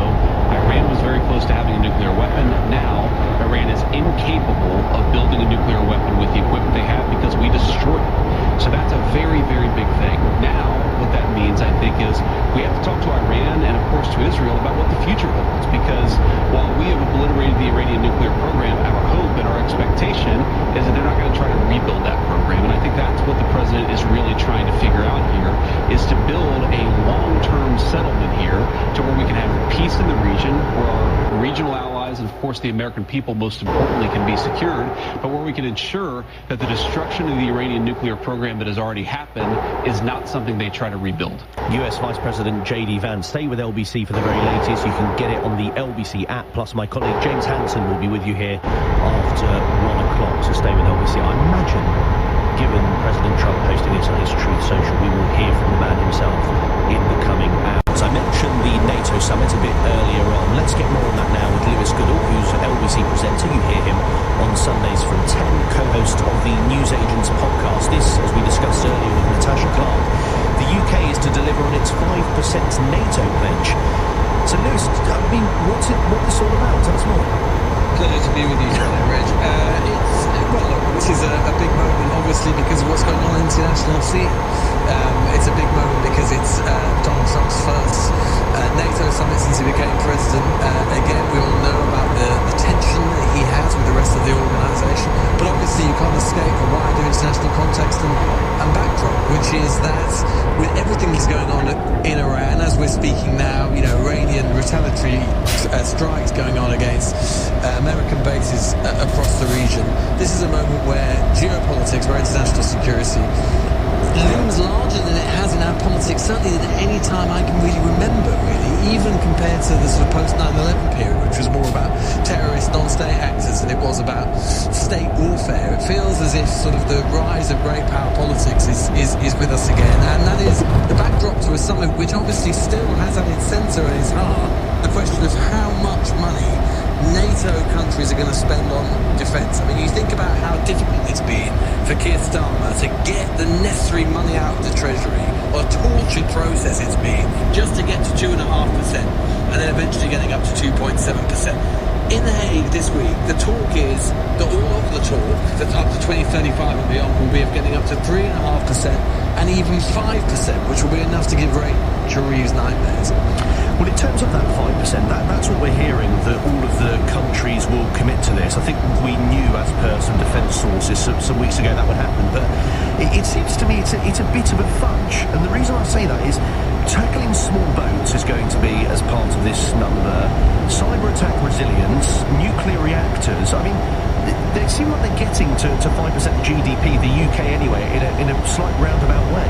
Iran was very close to having a nuclear weapon. Now, Iran is incapable of building a nuclear weapon with the equipment they have because we destroyed it. So that's a very, very big thing. Now, what that means, I think, is we have to talk to Iran and, of course, to Israel about what the future holds. Because while we have obliterated the Iranian nuclear program, our hope and our expectation is that they're not going to try to rebuild that program. And I think that's what the President is really trying to figure out here, is to build a long-term settlement here to where we can have peace in the region, where our regional allies and, of course, the American people, most importantly, can be secured, but where we can ensure that the destruction of the Iranian nuclear program that has already happened is not something they try to rebuild. US Vice President J.D. Vance. Stay with LBC for the very latest. You can get it on the LBC app, plus my colleague James Hansen will be with you here after 1 o'clock, so stay with LBC. I imagine, given President Trump hosting his Truth Social, we will hear from the man himself in the coming hours. I mentioned the NATO summit a bit earlier on. Let's get more on that now with Lewis Goodall, who's an LBC presenter. You hear him on Sundays from 10, co-host of the News Agents podcast. This, as we discussed earlier with Natasha Clark, the UK is to deliver on its 5% NATO pledge. So Lewis, I mean, what's this all about? Tell us more. Pleasure to be with you today, Reg. This is a big moment, obviously, because of what's going on in the international scene. It's a big moment because it's Donald Trump's first NATO summit since he became president. Again, we all know about the tension that he has with the rest of the organisation, but obviously you can't escape the wider international context and backdrop, which is that with everything that's going on in Iran, as we're speaking now, Iranian retaliatory strikes going on against American bases across the region. This is a moment where geopolitics, where international security looms larger than it has in our politics, certainly than any time I can really remember, really, even compared to the sort of post-9/11 period, which was more about terrorist non-state actors than it was about state warfare. It feels as if sort of the rise of great power politics is with us again, and that is the backdrop to a summit which obviously still has at its centre and its heart the question of how much money NATO countries are going to spend on defence. I mean, you think about how difficult it's been for Keir Starmer to get the necessary money out of the Treasury, or a tortured process it's been just to get to 2.5% and then eventually getting up to 2.7%. In The Hague this week, the talk is that all of the talk that's up to 2035 and beyond will be of getting up to 3.5% and even 5%, which will be enough to give Rachel Reeves nightmares. Well, in terms of that 5%, that's what we're hearing, that all of the countries will commit to this. I think we knew, as per some defence sources some weeks ago, that would happen. But it seems to me it's a bit of a fudge. And the reason I say that is tackling small boats is going to be as part of this number. Cyber attack resilience, nuclear reactors. I mean, they seem like they're getting to 5% GDP, the UK anyway, in a slight roundabout way.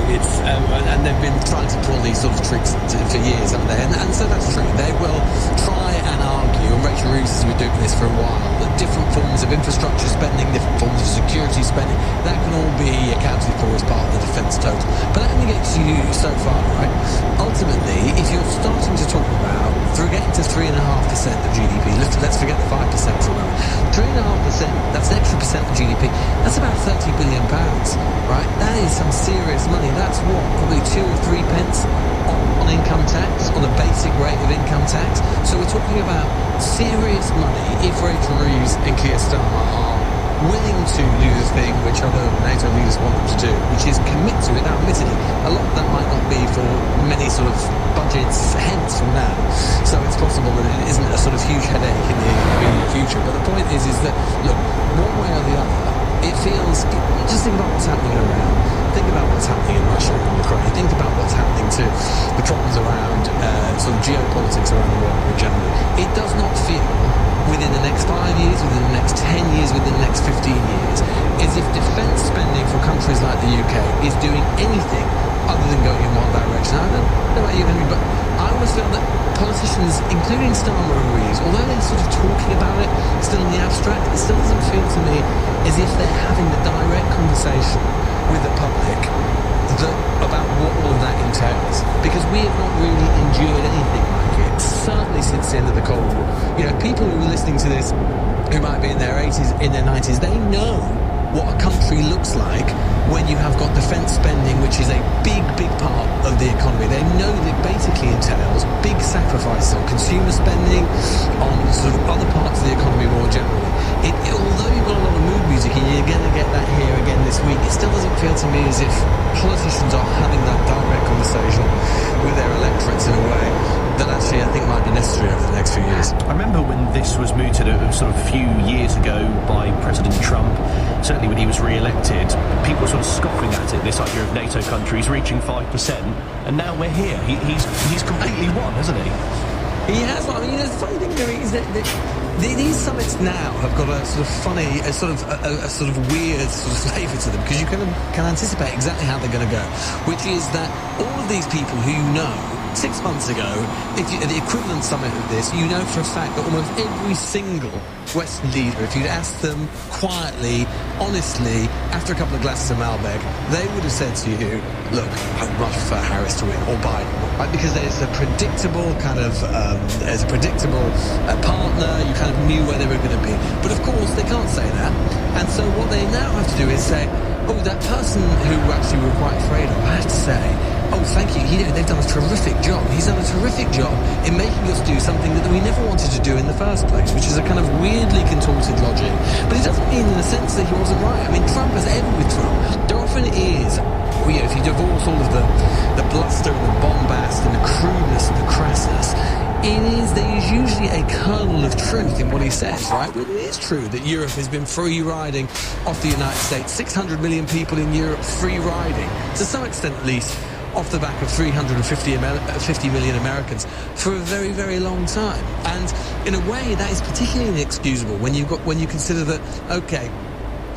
It's and they've been trying to pull these sort of tricks for years, haven't they? And so that's true. They will try and argue, and Rachel Reeves has been doing this for a while, that different forms of infrastructure spending, different forms of security spending, that can all be accounted for as part of the defence total. But let me get to you so far, right? Ultimately, if you're starting to talk about getting to 3.5% of GDP, let's forget the 5% for a moment. 3.5%, that's an extra percent of GDP. That's about £30 billion, right? That is some serious money. That's what, probably 2 or 3 pence on income tax, on a basic rate of income tax. So we're talking about serious money if Rachel Reeves and Keir Starmer are willing to do the thing which other NATO leaders want them to do, which is commit to it. Now, admittedly, a lot of that might not be for many sort of budgets hence from now, so it's possible that it isn't a sort of huge headache in the immediate future. But the point is that, look, one way or the other, it feels, just think about what's happening around. Think about what's happening in Russia and Ukraine. Think about what's happening to the problems around sort of geopolitics around the world more generally. It does not feel, within the next 5 years, within the next 10 years, within the next 15 years, as if defence spending for countries like the UK is doing anything other than going in one direction. I don't know about you, Henry, but I always feel that politicians, including Starmer and Reeves, although they're sort of talking about it still in the abstract, it still doesn't feel to me as if they're having the direct conversation with the public about what all of that entails. Because we have not really endured anything like it, certainly since the end of the Cold War. You know, people who are listening to this, who might be in their 80s, in their 90s, they know what a country looks like when you have got defence spending, which is a big, big part of the economy. They know that it basically entails big sacrifices on consumer spending, on sort of other parts of the economy more generally. Although you've got a lot of mood music, and you're going to get that here again this week, it still doesn't feel to me as if politicians are having that direct conversation with their electorates in a way that actually I think might be necessary over the next few years. I remember when this was mooted a sort of few years ago by President Trump, certainly when he was re-elected, people were sort of scoffing at it, this idea of NATO countries reaching 5%, and now we're here. He's completely won, hasn't he? He has. I mean, you know, the funny thing is that these summits now have got a sort of funny, a sort of weird sort of flavour to them, because you can anticipate exactly how they're going to go, which is that all of these people who you know 6 months ago, at the equivalent summit of this, you know for a fact that almost every single Western leader, if you'd asked them quietly, honestly, after a couple of glasses of Malbec, they would have said to you, look, I'd much prefer Harris to win, or Biden, right? Because there's a predictable kind of, partner, you kind of knew where they were going to be. But of course, they can't say that. And so what they now have to do is say, oh, that person who actually we were quite afraid of, I have to say, oh, thank you, they've done a terrific job. He's done a terrific job in making us do something that we never wanted to do in the first place, which is a kind of weirdly contorted logic. But it doesn't mean in the sense that he wasn't right. I mean, Trump, as ever with Trump, there often is, if you divorce all of the bluster and the bombast and the crudeness and the crassness, there is usually a kernel of truth in what he says, right? Well, it is true that Europe has been free riding off the United States. 600 million people in Europe free riding, to some extent at least, off the back of 350 million Americans for a very, very long time. And in a way, that is particularly inexcusable when you consider that, okay,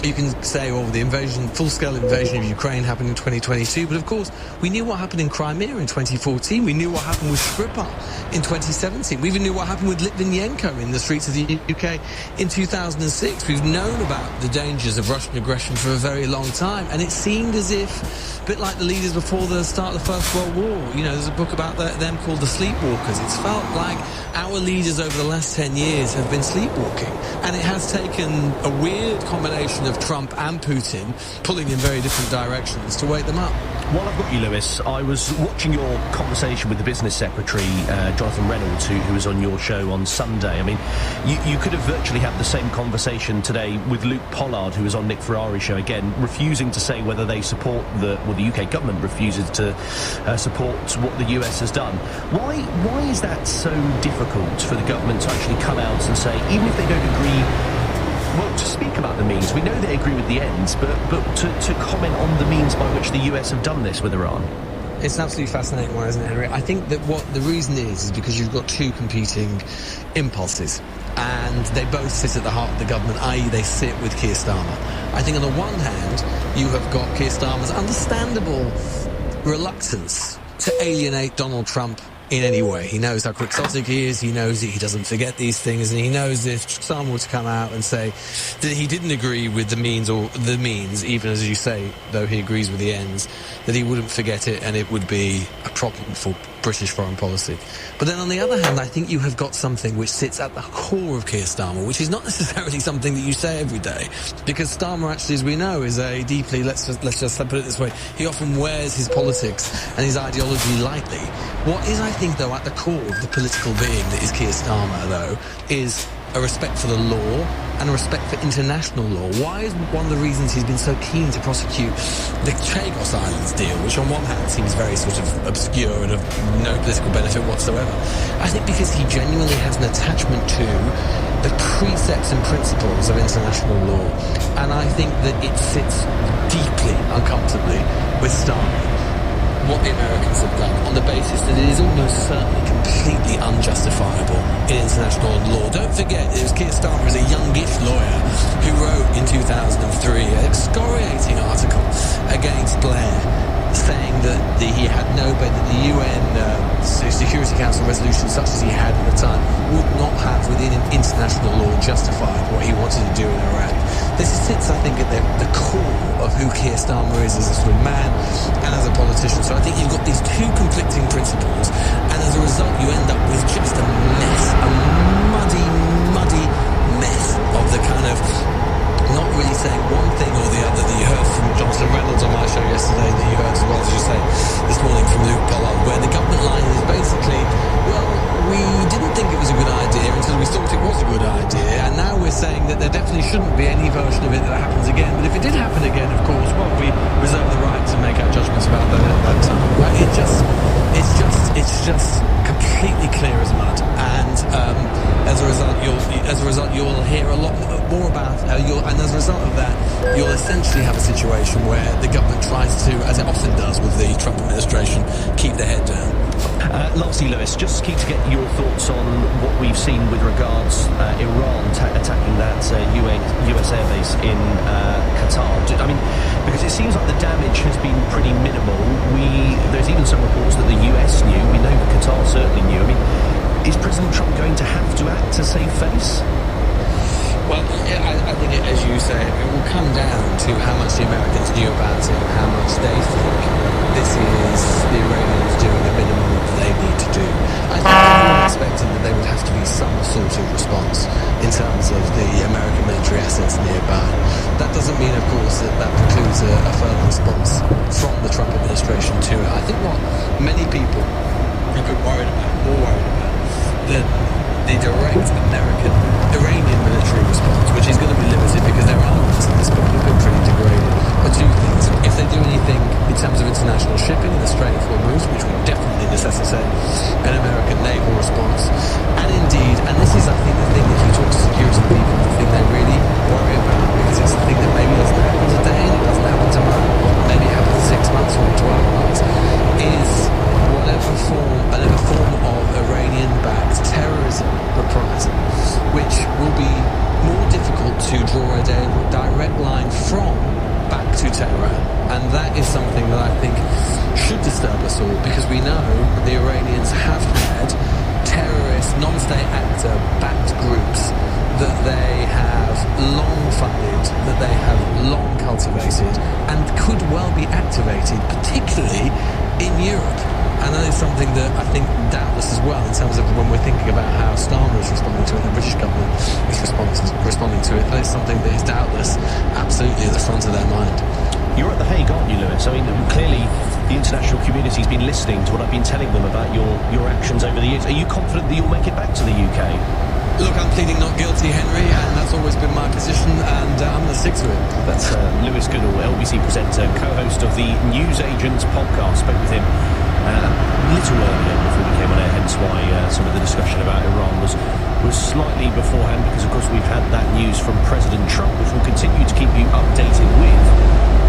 you can say, well, the full-scale invasion of Ukraine happened in 2022, but of course, we knew what happened in Crimea in 2014. We knew what happened with Skripal in 2017. We even knew what happened with Litvinenko in the streets of the UK in 2006. We've known about the dangers of Russian aggression for a very long time, and it seemed as if, a bit like the leaders before the start of the First World War, there's a book about them called The Sleepwalkers. It's felt like our leaders over the last 10 years have been sleepwalking, and it has taken a weird combination of Trump and Putin pulling in very different directions to wake them up. While I've got you, Lewis, I was watching your conversation with the business secretary, Jonathan Reynolds, who was on your show on Sunday. I mean, you could have virtually had the same conversation today with Luke Pollard, who was on Nick Ferrari's show, again, refusing to say whether they support the UK government refuses to support what the US has done. Why is that so difficult for the government to actually come out and say, even if they don't agree, well, to speak about the means? We know they agree with the ends, but to comment on the means by which the US have done this with Iran. It's an absolutely fascinating one, isn't it, Henry? I think that what the reason is because you've got two competing impulses, and they both sit at the heart of the government, i.e. they sit with Keir Starmer. I think on the one hand, you have got Keir Starmer's understandable reluctance to alienate Donald Trump in any way. He knows how quixotic he is, he knows that he doesn't forget these things, and he knows that if Starmer were to come out and say that he didn't agree with the means, even as you say, though he agrees with the ends, that he wouldn't forget it and it would be a problem for British foreign policy. But then on the other hand, I think you have got something which sits at the core of Keir Starmer, which is not necessarily something that you say every day, because Starmer actually, as we know, is a deeply, let's just put it this way, he often wears his politics and his ideology lightly. What is, I think, though, at the core of the political being that is Keir Starmer, though, is a respect for the law and a respect for international law. Why is one of the reasons he's been so keen to prosecute the Chagos Islands deal, which on one hand seems very sort of obscure and of no political benefit whatsoever? I think because he genuinely has an attachment to the precepts and principles of international law, and I think that it sits deeply, uncomfortably with Starmer what the Americans have done on the basis that it is almost certainly completely unjustifiable in international law. Don't forget, it was Keir Starmer as a youngish lawyer who wrote in 2003 an excoriating article against Blair, saying that he had that the UN Security Council resolution, such as he had at the time, would not have within international law justified what he wanted to do in Iraq. This sits, I think, at the core of who Keir Starmer is as a sort of man and as a politician. So I think you've got these two conflicting principles, and as a result you end up with just a mess, a muddy mess of the kind of not really saying one thing or the other that you heard from Jonathan Reynolds on my show yesterday, that you heard as well as you say this morning from Luke Pollard, where the government line is basically, well, we didn't think it was a good idea until we thought it was a good idea, and now we're saying that there definitely shouldn't be any version of it that happens again. But if it did happen again, of course, well, we reserve the right to make our judgments about that at that time. Right? It's just completely clear as mud, and as a result, you'll hear a lot more about, and as a result of that, you'll essentially have a situation where the government tries to, as it often does with the Trump administration, keep their head down. Lastly, Lewis, just keen to get your thoughts on what we've seen with regards Iran attacking that US airbase in Qatar. I mean, because it seems like the damage has been pretty minimal. There's even some reports that the US knew. We know Qatar certainly knew. I mean, is President Trump going to have to act to save face? Well, I think, as you say, it will come down to how much the Americans knew about it and how much they think this is the Iranians doing the minimum that they need to do. I think everyone expected that there would have to be some sort of response in terms of the American military assets nearby. That doesn't mean, of course, that precludes a further response from the Trump administration to it. I think what many people have been more worried about, the direct Iranian military response, which is going to be limited because their armaments at this point have been pretty degraded, are two things. If they do anything in terms of international shipping in the Strait of Hormuz, which would definitely necessitate an American naval response, and indeed, and this is, I think, the thing, if you talk to security people, the thing they really worry about, because it's the thing that maybe doesn't happen today and it doesn't happen tomorrow, maybe it happens in 6 months or 12 months, we know, the Iranians have had terrorist, non-state actor-backed groups that they have long funded, that they have long cultivated, and could well be activated, particularly in Europe. And that is something that I think doubtless as well, in terms of when we're thinking about how Starmer is responding to it, the British government is responding to it, that is something that is doubtless absolutely at the front of their mind. You're at The Hague, aren't you, Lewis? I mean, clearly the international community's been listening to what I've been telling them about your actions over the years. Are you confident that you'll make it back to the UK? Look, I'm pleading not guilty, Henry, and that's always been my position, and I'm going to stick to it. That's Lewis Goodall, LBC presenter, co-host of the News Agents podcast. Spoke with him a little earlier before we came on air, hence why some of the discussion about Iran was slightly beforehand, because of course we've had that news from President Trump, which we'll continue to keep you updated with,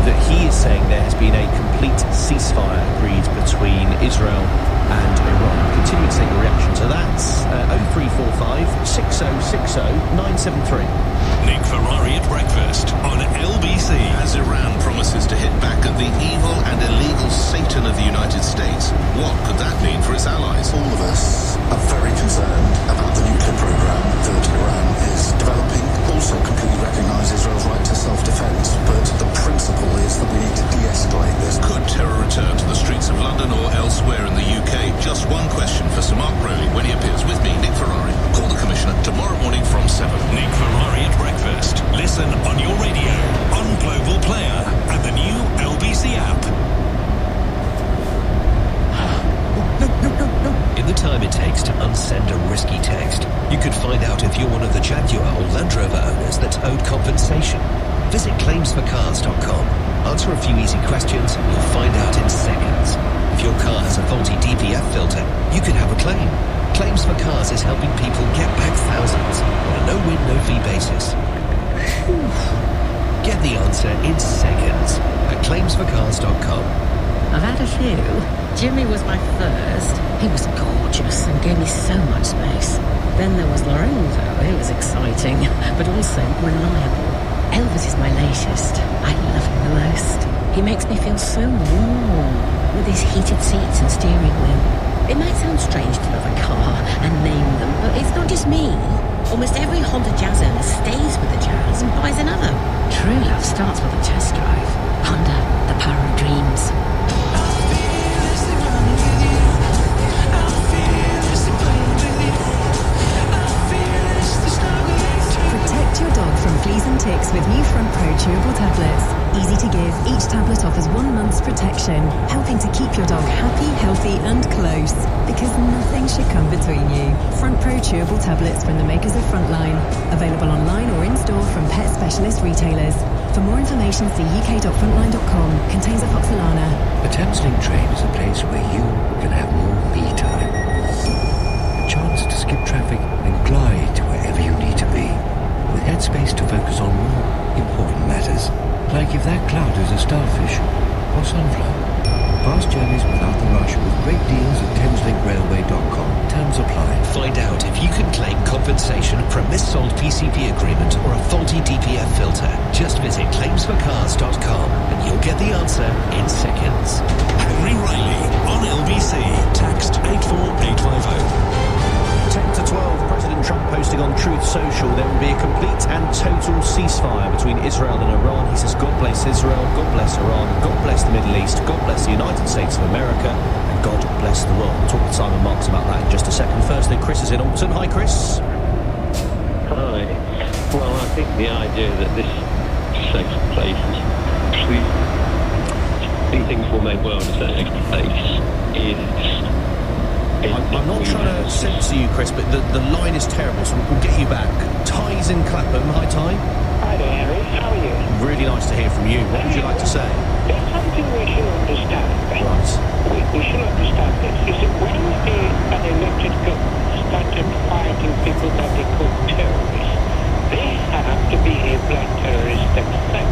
that he is saying there has been a complete ceasefire agreed between Israel and Iran. Continue to take your reaction to that. 0345 6060 973. Nick Ferrari at breakfast on LBC. As Iran promises to hit back at the evil and illegal Satan of the United States, what could that mean for its allies? All of us are very concerned about the nuclear program that Iran is developing. Also completely recognise Israel's right to self-defence, but the principle is that we need to de-escalate this. Could terror return to the streets of London or elsewhere in the UK? Just one question for Sir Mark Rowley when he appears with me, Nick Ferrari. Call the Commissioner tomorrow morning from 7. Nick Ferrari at breakfast. Listen on your radio, on Global Player, and the new LBC app. In the time it takes to unsend a risky text, you could find out if you're one of the Jaguar or Land Rover owners that's owed compensation. Visit claimsforcars.com. Answer a few easy questions and you'll find out in seconds. If your car has a faulty DPF filter, you could have a claim. Claims for Cars is helping people get back thousands on a no-win, no-fee basis. Get the answer in seconds at claimsforcars.com. I've had a few. Jimmy was my first. He was gorgeous and gave me so much space. Then there was Lorenzo. He was exciting, but also reliable. Elvis is my latest. I love him the most. He makes me feel so warm with his heated seats and steering wheel. It might sound strange to love a car and name them, but it's not just me. Almost every Honda Jazz owner stays with the Jazz and buys another. True love starts with a test drive. Honda, the power of dreams. Protect your dog from fleas and ticks with new Front Pro chewable tablets. Easy to give, each tablet offers 1 month's protection, helping to keep your dog happy, healthy and close. Because nothing should come between you. Front Pro chewable tablets from the makers of Frontline. Available online or in-store from pet specialist retailers. For more information, see uk.frontline.com. Contains apoxolana. A Thameslink train is a place where you can have more me time. A chance to skip traffic and glide to wherever you need to be. With headspace to focus on more important matters. Like if that cloud is a starfish or sunflower. Fast journeys without the rush with great deals at thameslinkrailway.com. Terms apply. Find out if you can claim compensation for a missold PCP agreement or a faulty DPF filter. Just visit claimsforcars.com and you'll get the answer in seconds. Henry Riley on LBC. Text 84850. 10 to 12, President Trump posting on Truth Social there will be a complete and total ceasefire between Israel and Iran. He says, God bless Israel, God bless Iran, God bless the Middle East, God bless the United States of America, and God bless the world. We'll talk with Simon Marks about that in just a second. First, then, Chris is in Alton. Hi, Chris. Hi. Well, I think the idea that this safe place is actually things will make world a safe place is... I'm not trying to censor you, Chris, but the line is terrible, so we'll get you back. Ty's in Clapham. Hi, Ty. Hi there, Harry. How are you? Really nice to hear from you. What would you like to say? There's something we should understand. Right. We should understand this. You see, when an elected government started fighting people that they call terrorists, they have to be a black terrorist themselves.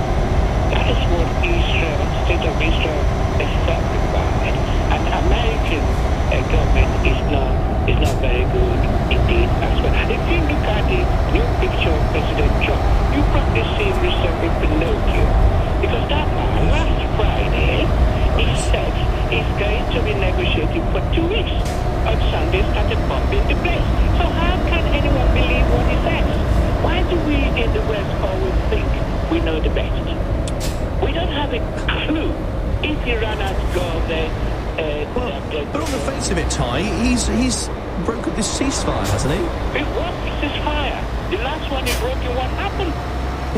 That is what Israel, State of Israel, is sacrificed. And American government is not very good indeed as well. If you look at the new picture of President Trump, you probably see him resembling Pinocchio. Because that man, last Friday, he said he's going to be negotiating for for 2 weeks. On Sunday, started bombing the place. So how can anyone believe what he says? Why do we in the West always think we know the best? We don't have a clue if Iran has got their... But on the face of it, Ty, he's broken this ceasefire, hasn't he? It was a ceasefire. The last one he broke, what happened?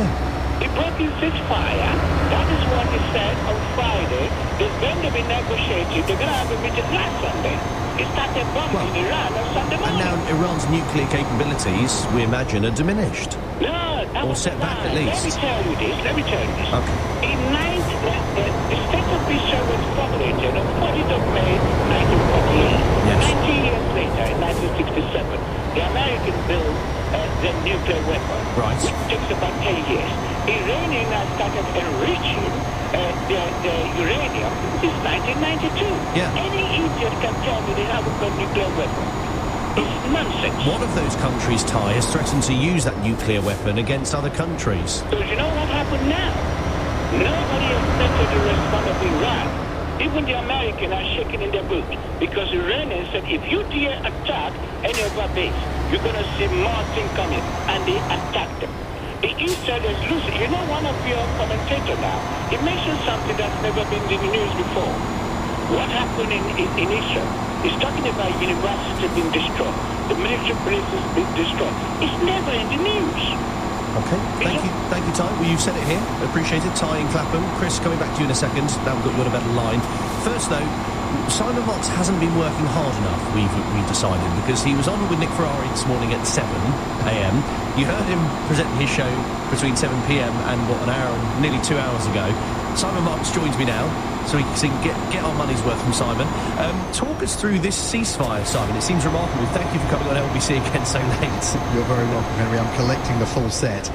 Yeah. He broke his ceasefire. That is what he said on Friday. There's going to be negotiating. They're going to have a meeting last Sunday. He started bombing Iran on Sunday morning. And now Iran's nuclear capabilities, we imagine, are diminished. No, that or was set back at least. Let me tell you this. Okay. The state of Israel was formulated on 40th of May, 1948. Yes. 19 years later, in 1967, the Americans built the nuclear weapon. Right. Which takes about 10 years. Iranian has started enriching the uranium since 1992. Yeah. Any idiot can tell me they haven't got nuclear weapon. It's nonsense. One of those countries, Ty, has threatened to use that nuclear weapon against other countries. So you know what happened now? Nobody expected the response of Iran. Even the Americans are shaking in their boots because Iranians said if you dare attack any of our base, you're going to see more things coming, and they attacked them. The Israelis lose. You know, one of your commentators now, he mentioned something that's never been in the news before. What happened in Israel? He's talking about university being destroyed, the military bases being destroyed. It's never in the news. Okay, thank you, Ty. Well, you've said it here. Appreciate it. Ty in Clapham. Chris, coming back to you in a second. Now we've got you on a better line. First, though, Simon Motz hasn't been working hard enough, we've decided, because he was on with Nick Ferrari this morning at 7 a.m. You heard him presenting his show between 7 p.m. and, an hour and nearly 2 hours ago. Simon Motz joins me now, so we can get our money's worth from Simon. Talk us through this ceasefire, Simon. It seems remarkable. Thank you for coming on LBC again so late. You're very welcome, Henry. I'm collecting the full set.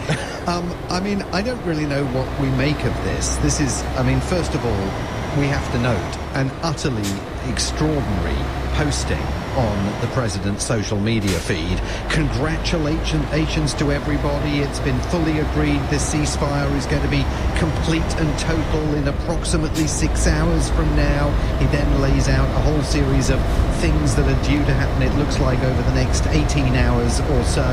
I mean, I don't really know what we make of this. This is, I mean, first of all, we have to note an utterly extraordinary posting on the president's social media feed. Congratulations to everybody. It's been fully agreed this ceasefire is going to be complete and total in approximately 6 hours from now. He then lays out a whole series of things that are due to happen, it looks like, over the next 18 hours or so.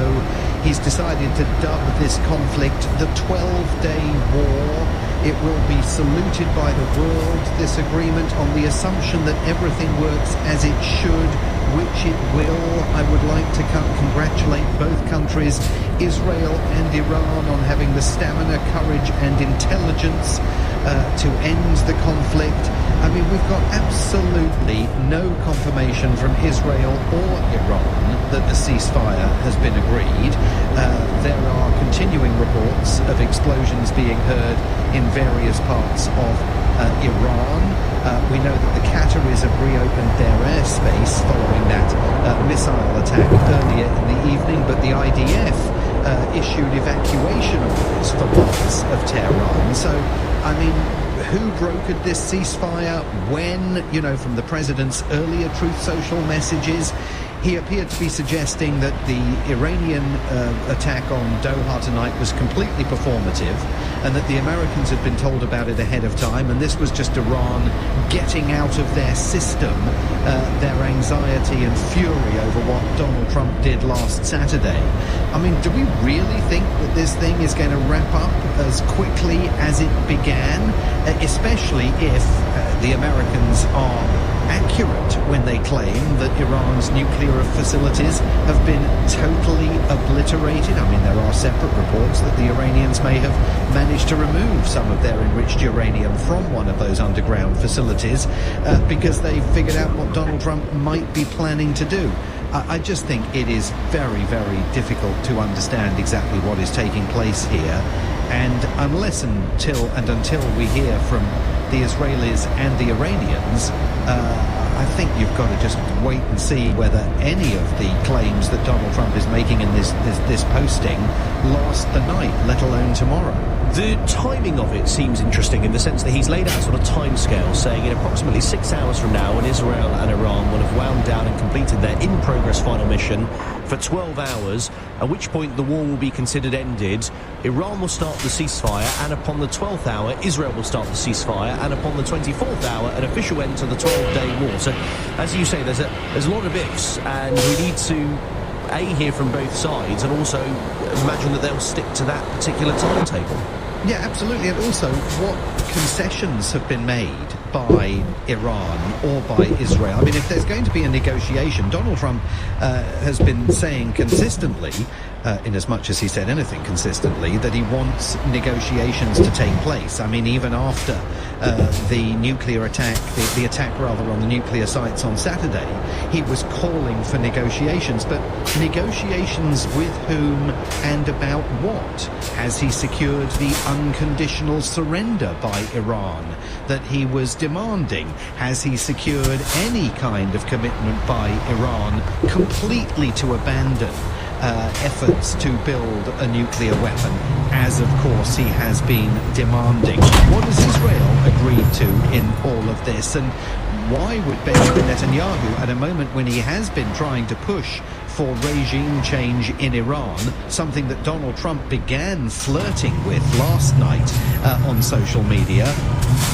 He's decided to dub this conflict the 12-day war. It will be saluted by the world, this agreement, on the assumption that everything works as it should, which it will. I would like to congratulate both countries, Israel and Iran, on having the stamina, courage and intelligence to end the conflict. I mean, we've got absolutely no confirmation from Israel or Iran that the ceasefire has been agreed. There are continuing reports of explosions being heard in various parts of Iran. We know that the Qataris have reopened their airspace following that missile attack earlier in the evening, but the IDF issued evacuation orders for parts of Tehran. So, I mean, who brokered this ceasefire? When? You know, from the president's earlier Truth Social messages, he appeared to be suggesting that the Iranian attack on Doha tonight was completely performative and that the Americans had been told about it ahead of time, and this was just Iran getting out of their system their anxiety and fury over what Donald Trump did last Saturday. I mean, do we really think that this thing is going to wrap up as quickly as it began, especially if the Americans are accurate when they claim that Iran's nuclear facilities have been totally obliterated? I mean, there are separate reports that the Iranians may have managed to remove some of their enriched uranium from one of those underground facilities because they figured out what Donald Trump might be planning to do. I just think it is very, very difficult to understand exactly what is taking place here. And unless until we hear from the Israelis and the Iranians, I think you've got to just wait and see whether any of the claims that Donald Trump is making in this posting last the night, let alone tomorrow. The timing of it seems interesting in the sense that he's laid out a sort of timescale saying in approximately 6 hours from now, when Israel and Iran will have have wound down and completed their in-progress final mission for 12 hours, at which point the war will be considered ended. Iran will start the ceasefire, and upon the 12th hour, Israel will start the ceasefire, and upon the 24th hour, an official end to the 12-day war. So, as you say, there's a lot of ifs, and we need to hear from both sides, and also imagine that they'll stick to that particular timetable. Yeah, absolutely. And also, what concessions have been made by Iran or by Israel? I mean, if there's going to be a negotiation, Donald Trump has been saying consistently, in as much as he said anything consistently, that he wants negotiations to take place. I mean, even after the nuclear attack, the attack rather on the nuclear sites on Saturday, he was calling for negotiations. But negotiations with whom and about what? Has he secured the unconditional surrender by Iran that he was demanding? Has he secured any kind of commitment by Iran completely to abandon efforts to build a nuclear weapon, as of course he has been demanding? What has Israel agreed to in all of this? And why would Benjamin Netanyahu, at a moment when he has been trying to push for regime change in Iran, something that Donald Trump began flirting with last night on social media,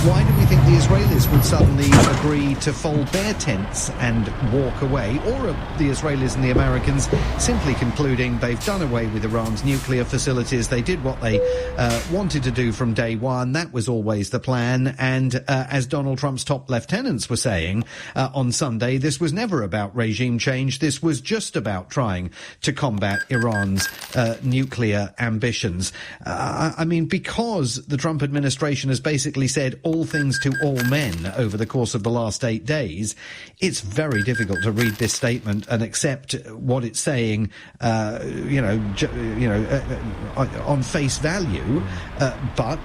why do we think the Israelis would suddenly agree to fold their tents and walk away? Or are the Israelis and the Americans simply concluding they've done away with Iran's nuclear facilities, they did what they wanted to do from day one, that was always the plan, and as Donald Trump's top lieutenants were saying on Sunday, this was never about regime change, this was just about trying to combat Iran's nuclear ambitions. I mean, because the Trump administration has basically said all things to all men over the course of the last 8 days, it's very difficult to read this statement and accept what it's saying, on face value. But,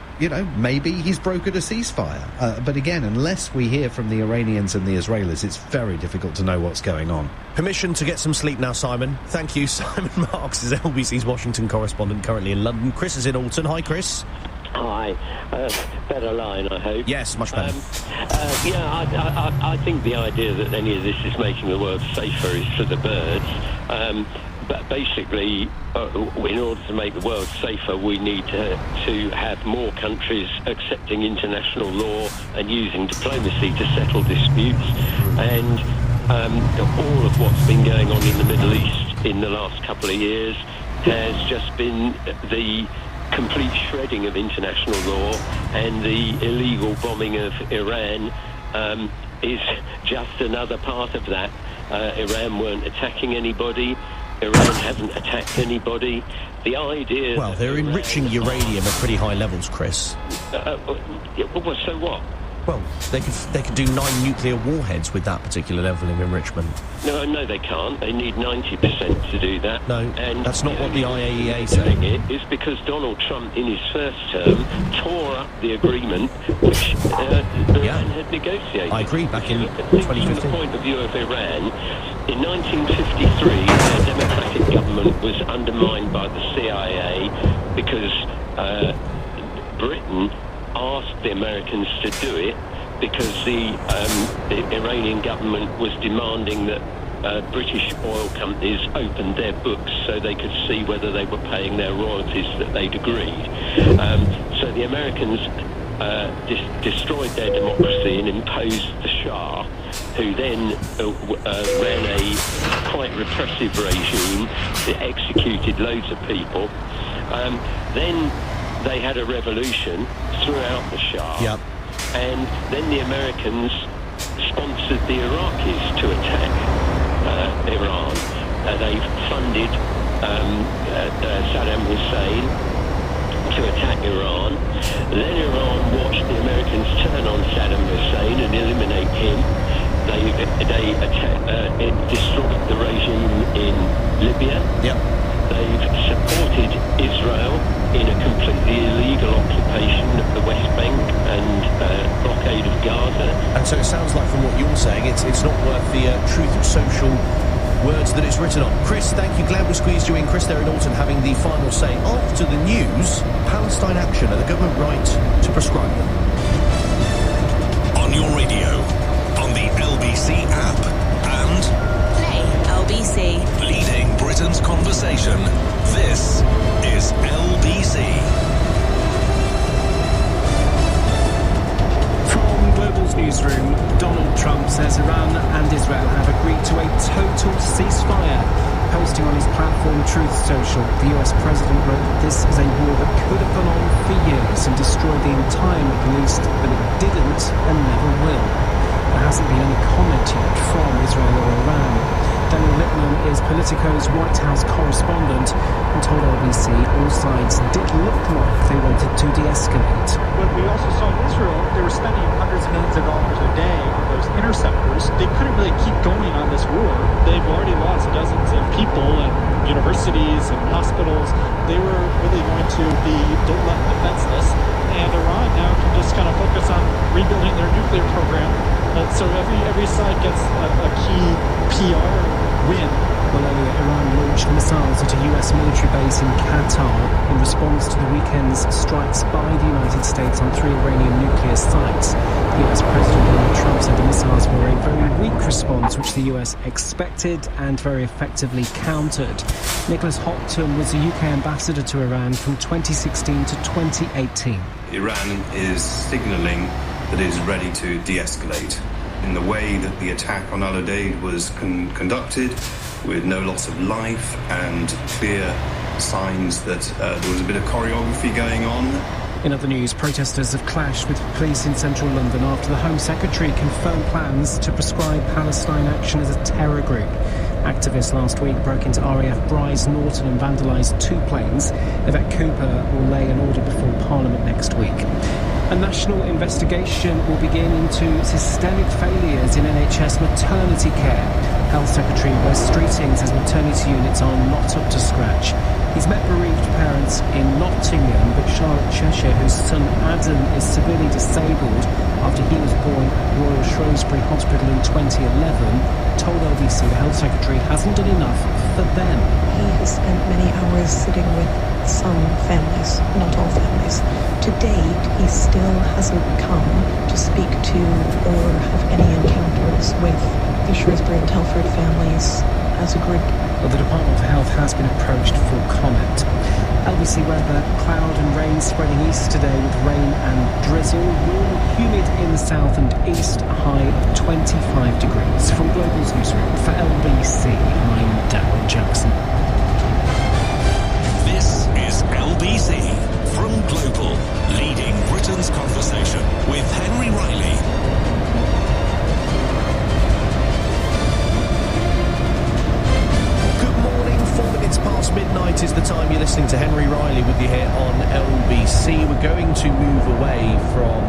maybe he's brokered a ceasefire. But again, unless we hear from the Iranians and the Israelis, it's very difficult to know what's going on. Permission to get some sleep now, Simon. Thank you. Simon Marks is LBC's Washington correspondent, currently in London. Chris is in Alton. Hi, Chris. Hi. Better line, I hope. Yes, much better. I think the idea that any of this is making the world safer is for the birds. But basically, in order to make the world safer, we need to have more countries accepting international law and using diplomacy to settle disputes. And all of what's been going on in the Middle East in the last couple of years has just been the complete shredding of international law, and the illegal bombing of Iran is just another part of that. Iran weren't attacking anybody. Iran hasn't attacked anybody. The idea... Well, they're enriching uranium at pretty high levels, Chris. So what? Well, they could do 9 nuclear warheads with that particular level of enrichment. No, they can't. They need 90% to do that. No, and that's not what the IAEA said. It's because Donald Trump, in his first term, tore up the agreement which Iran had negotiated. I agree, back in 2015. From the point of view of Iran, in 1953, their democratic government was undermined by the CIA because Britain asked the Americans to do it because the Iranian government was demanding that British oil companies opened their books so they could see whether they were paying their royalties that they'd agreed. So the Americans destroyed their democracy and imposed the Shah, who then ran a quite repressive regime that executed loads of people. Then they had a revolution, threw out the Shah, and then the Americans sponsored the Iraqis to attack Iran. They funded Saddam Hussein to attack Iran. Then Iran watched the Americans turn on Saddam Hussein and eliminate him. They destroyed the regime in Libya. They've supported Israel in a completely illegal occupation of the West Bank and blockade of Gaza. And so it sounds like, from what you're saying, it's not worth the truth social words that it's written on. Chris, thank you. Glad we squeezed you in. Chris there in Alton having the final say. After the news, Palestine action and the government right to prescribe them. On your radio, on the LBC app, and platform Truth Social, the US president wrote that this is a war that could have gone on for years and destroyed the entire Middle East, but it didn't and never will. There hasn't been any comment yet from Israel or Iran. Daniel Lippman is Politico's White House correspondent and told LBC all sides did look like they wanted to de-escalate. But we also saw in Israel, they were spending hundreds of millions of dollars a day on those interceptors. They couldn't really keep going on this war. They've already lost dozens of people and universities and hospitals. They were really going to be left defenseless. And Iran now can just kind of focus on rebuilding their nuclear program. So every side gets a key PR win. Well, earlier, Iran launched missiles at a US military base in Qatar in response to the weekend's strikes by the United States on 3 Iranian nuclear sites. The US President Donald Trump said the missiles were a very weak response, which the US expected and very effectively countered. Nicholas Houghton was the UK ambassador to Iran from 2016 to 2018. Iran is signalling that it is ready to de-escalate in the way that the attack on Al-Udeid was conducted, with no loss of life and clear signs that there was a bit of choreography going on. In other news, protesters have clashed with police in central London after the Home Secretary confirmed plans to prescribe Palestine Action as a terror group. Activists last week broke into RAF Bryce Norton and vandalised 2 planes. Yvette Cooper will lay an order before Parliament next week. A national investigation will begin into systemic failures in NHS maternity care. Health Secretary Wes Streeting says maternity units are not up to scratch. He's met bereaved parents in Nottingham, but Charlotte Cheshire, whose son Adam is severely disabled after he was born at Royal Shrewsbury Hospital in 2011, told LBC the Health Secretary hasn't done enough for them. He has spent many hours sitting with some families, not all families. To date, he still hasn't come to speak to or have any encounters with the Shrewsbury and Telford families as a group. Well, the Department of Health has been approached for comment. LBC weather, cloud and rain spreading east today with rain and drizzle. Warm, humid in the south and east, a high of 25 degrees. From Global's newsroom for LBC, I'm Darryl Jackson. This is LBC from Global, leading Britain's conversation with Henry Riley. Past midnight is the time you're listening to Henry Riley with you here on LBC. We're going to move away from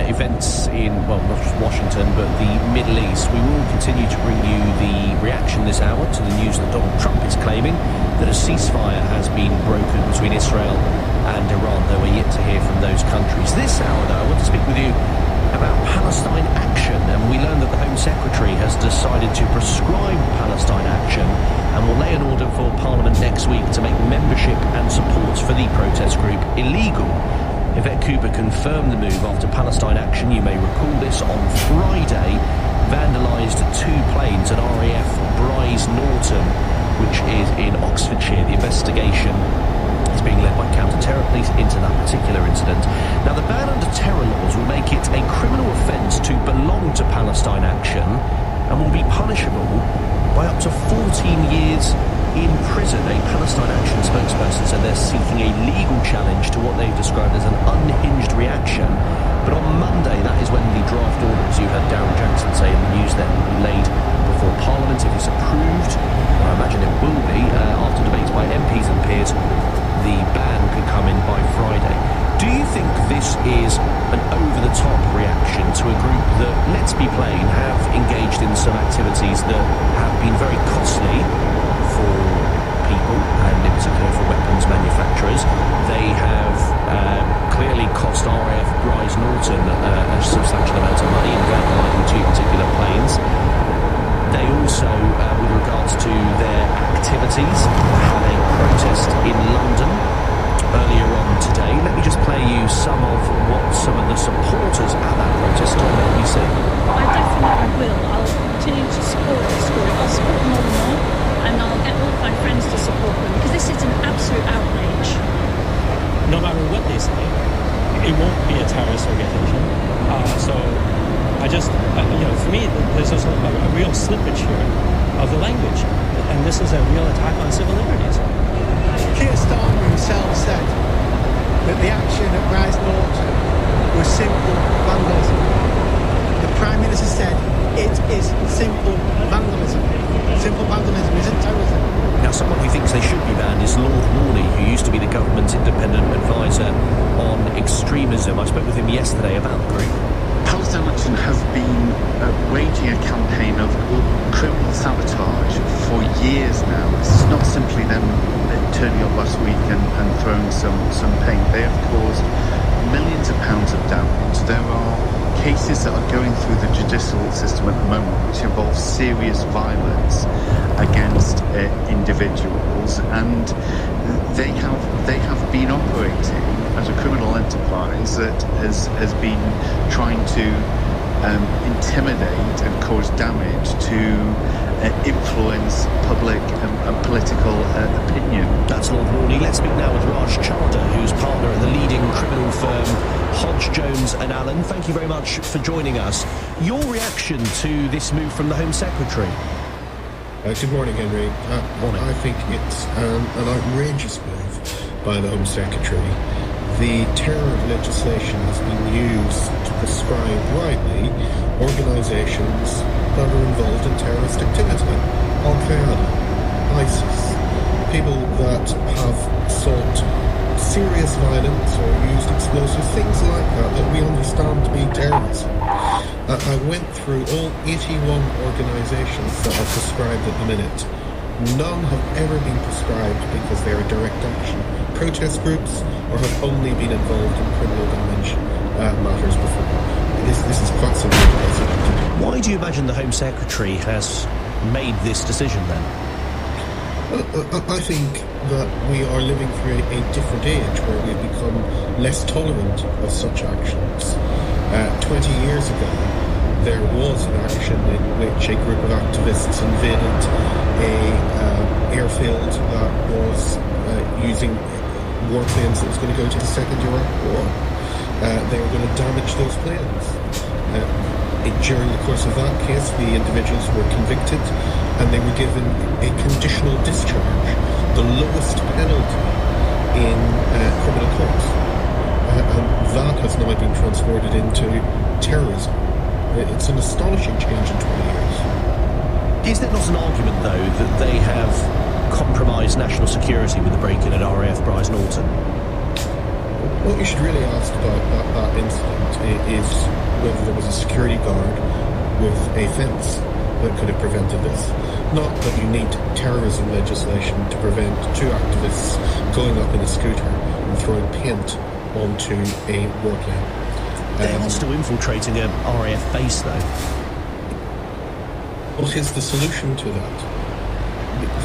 events in, well, not just Washington, but the Middle East. We will continue to bring you the reaction this hour to the news that Donald Trump is claiming that a ceasefire has been broken between Israel and Iran, though we're yet to hear from those countries. This hour, though, I want to speak with you about Palestine Action, and we learned that the Home Secretary has decided to prescribe Palestine Action and will lay an order for Parliament next week to make membership and support for the protest group illegal. Yvette Cooper confirmed the move after Palestine Action, you may recall this, on Friday vandalised 2 planes at RAF Bryce Norton, which is in Oxfordshire. The investigation is being led by counter-terror police into that particular incident. Now, the ban under terror laws will make it a criminal offence to belong to Palestine Action and will be punishable by up to 14 years in prison. A Palestine Action spokesperson said they're seeking a legal challenge to what they've described as an unhinged reaction. But on Monday, that is when the draft order, as you heard Darryl Jackson say in the news, then will be laid before Parliament. If it's approved, I imagine it will be, after debates by MPs and peers, the ban could come in by Friday. Do you think this is an over-the-top reaction to a group that, let's be plain, have engaged in some activities that have been very costly for people, and in particular for weapons manufacturers? They have clearly cost RAF Bryce Norton a substantial amount of money in vandalising 2 particular planes. They also, with regards to their activities, had a protest in London earlier on today. Let me just play you some of what some of the supporters at that protest told LBC. I definitely will. I'll continue to support this group. I'll support them all more, and I'll get all of my friends to support them, because this is an absolute outrage. No matter what they say, it won't be a terrorist organization. So I just, for me, there's also a real slippage here of the language. And this is a real attack on civil liberties. Keir Starmer himself said that the action at Rise Norton was simple vandalism. The Prime Minister said it is simple vandalism. Simple vandalism isn't terrorism. Now, someone who thinks they should be banned is Lord Warney, who used to be the government's independent advisor on extremism. I spoke with him yesterday about the group. Palestine Action has been waging a campaign of criminal sabotage for years now. This is not simply them turning up last week and throwing some paint. They have caused millions of pounds of damage. There are cases that are going through the judicial system at the moment which involve serious violence against individuals, and they have been operating as a criminal enterprise that has been trying to intimidate and cause damage to influence public and political opinion. That's Lord Warney. Let's speak now with Raj Chadha, who's partner at the leading criminal firm Hodge, Jones and Allen. Thank you very much for joining us. Your reaction to this move from the Home Secretary? Good morning, Henry. Morning. I think it's an outrageous move by the Home Secretary. The terror legislation has been used to prescribe widely organisations that are involved in terrorist activity. Al-Qaeda, ISIS, people that have sought serious violence or used explosives, things like that we understand to be terrorism. I went through all 81 organisations that are prescribed at the minute. None have ever been prescribed because they are direct action protest groups or have only been involved in criminal damage matters before. This is quite simple. Why do you imagine the Home Secretary has made this decision then? Well, I think that we are living through a different age where we've become less tolerant of such actions. 20 years ago, there was an action in which a group of activists invaded a airfield that was using warplanes that was going to go to the Second Iraq War. They were going to damage those planes. During the course of that case, the individuals were convicted and they were given a conditional discharge, the lowest penalty in criminal courts. And that has now been transported into terrorism. It's an astonishing change in 20 years. Is there not an argument, though, that they have compromised national security with the break-in at RAF Bryce Norton? What you should really ask about that incident is whether there was a security guard with a fence that could have prevented this. Not that you need terrorism legislation to prevent two activists going up in a scooter and throwing paint onto a warplane. They are still infiltrating a RAF base, though. What is the solution to that?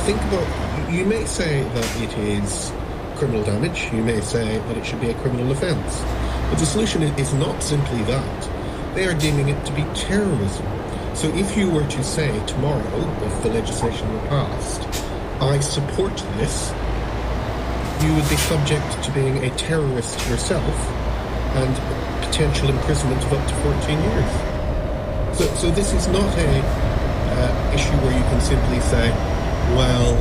Think about, you may say that it is criminal damage, you may say that it should be a criminal offence, but the solution is not simply that. They are deeming it to be terrorism. So if you were to say tomorrow, if the legislation were passed, I support this, you would be subject to being a terrorist yourself and potential imprisonment of up to 14 years. So this is not a issue where you can simply say, well,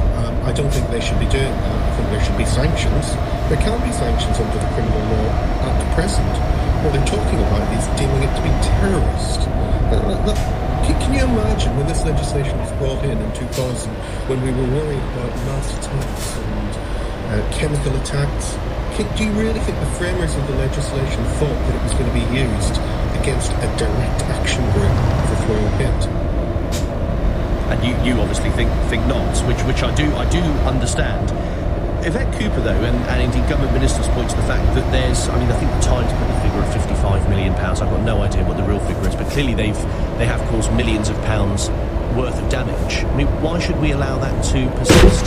I don't think they should be doing that. I think there should be sanctions. There can be sanctions under the criminal law at present. What they're talking about is deeming it to be terrorist. Can you imagine when this legislation was brought in 2000, when we were worried about mass attacks and chemical attacks? Do you really think the framers of the legislation thought that it was going to be used against a direct action group for throwing paint? And you obviously think not, which I do understand. Yvette Cooper, though, and indeed government ministers point to the fact that there's, I think the Times put the figure of £55 million. I've got no idea what the real figure is, but clearly they have caused millions of pounds worth of damage. Why should we allow that to persist?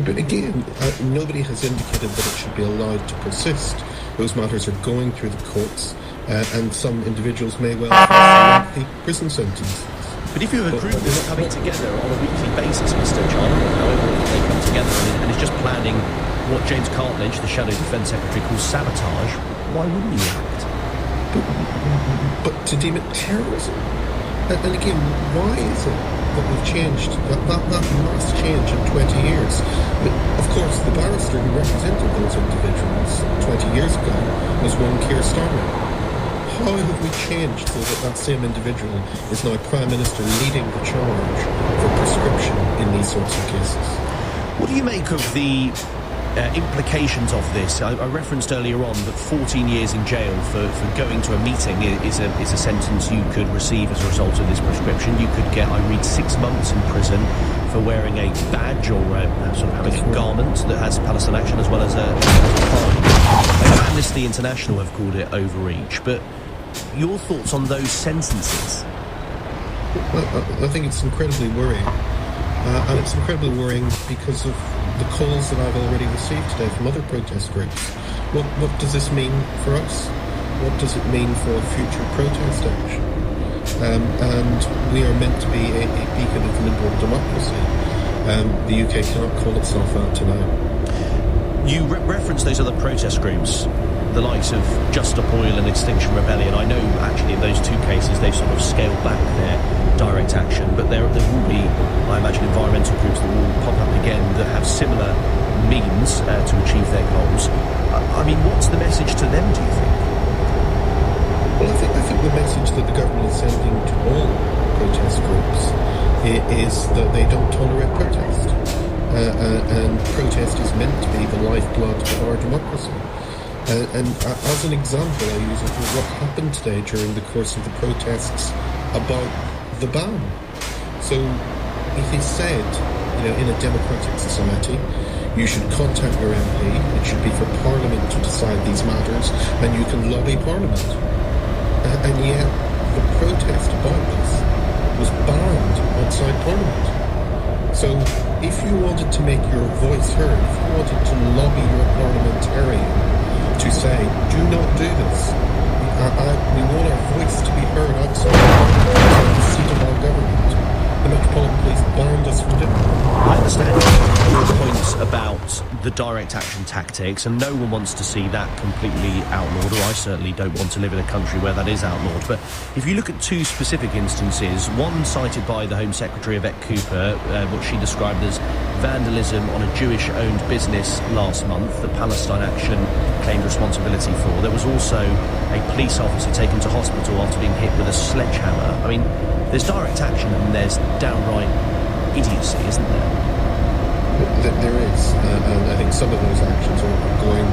But again, nobody has indicated that it should be allowed to persist. Those matters are going through the courts, and some individuals may well face lengthy prison sentences. But if you have a group that's coming together on a weekly basis, Mr. John, however they come together and it's just planning what James Cartledge, the Shadow Defence Secretary, calls sabotage, why wouldn't you act? But to deem it terrorism? And again, why is it that we've changed, that mass change in 20 years. But of course, the barrister who represented those individuals 20 years ago was one Keir Starmer. How have we changed so that same individual is now Prime Minister leading the charge for prescription in these sorts of cases? What do you make of the implications of this? I referenced earlier on that 14 years in jail for going to a meeting is a sentence you could receive as a result of this prescription. You could get, I read, 6 months in prison for wearing a badge or sort of having a garment that has Palestine Action as well as a fine. Amnesty International have called it overreach, but your thoughts on those sentences? I think it's incredibly worrying. And it's incredibly worrying because of the calls that I've already received today from other protest groups. What does this mean for us? What does it mean for future protest action? And we are meant to be a beacon of liberal democracy. The UK cannot call itself out tonight. You referenced those other protest groups, the likes of Just Stop Oil and Extinction Rebellion. I know actually in those two cases they've sort of scaled back their direct action, but there will be, I imagine, environmental groups that will pop up again that have similar means to achieve their goals. I mean, what's the message to them, do you think? Well, I think the message that the government is sending to all protest groups is that they don't tolerate protest. And protest is meant to be the lifeblood of our democracy. And as an example, I use what happened today during the course of the protests about the ban. So it is said, in a democratic society, you should contact your MP, it should be for Parliament to decide these matters, and you can lobby Parliament. And yet, the protest about this was banned outside Parliament. So if you wanted to make your voice heard, if you wanted to lobby your parliamentarian to say, do not do this, we want our voice to be heard outside the seat of our government, the Metropolitan Police banned us from doing it. I understand your points about the direct action tactics, and no one wants to see that completely outlawed, or I certainly don't want to live in a country where that is outlawed. But if you look at two specific instances, one cited by the Home Secretary, Yvette Cooper, what she described as vandalism on a Jewish-owned business last month that Palestine Action claimed responsibility for. There was also a police officer taken to hospital after being hit with a sledgehammer. I mean, there's direct action and there's downright idiocy, isn't there? There is, and I think some of those actions are going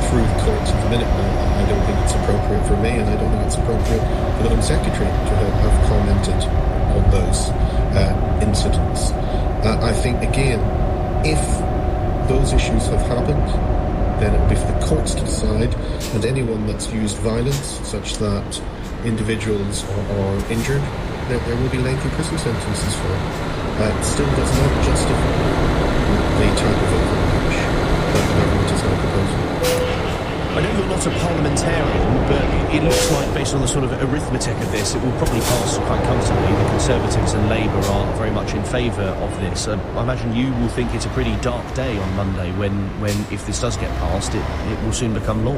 through the courts at the minute. I don't think it's appropriate for me, and I don't think it's appropriate for the Home Secretary to have commented on those incidents. I think, again, if those issues have happened, then it will be for the courts to decide, and anyone that's used violence, such that individuals are injured, there will be lengthy prison sentences for it. It still does not justify the type of approach that the government is now proposing. I know you're not a parliamentarian, but it looks like, based on the sort of arithmetic of this, it will probably pass quite comfortably. The Conservatives and Labour are very much in favour of this. I imagine you will think it's a pretty dark day on Monday when if this does get passed, it will soon become law.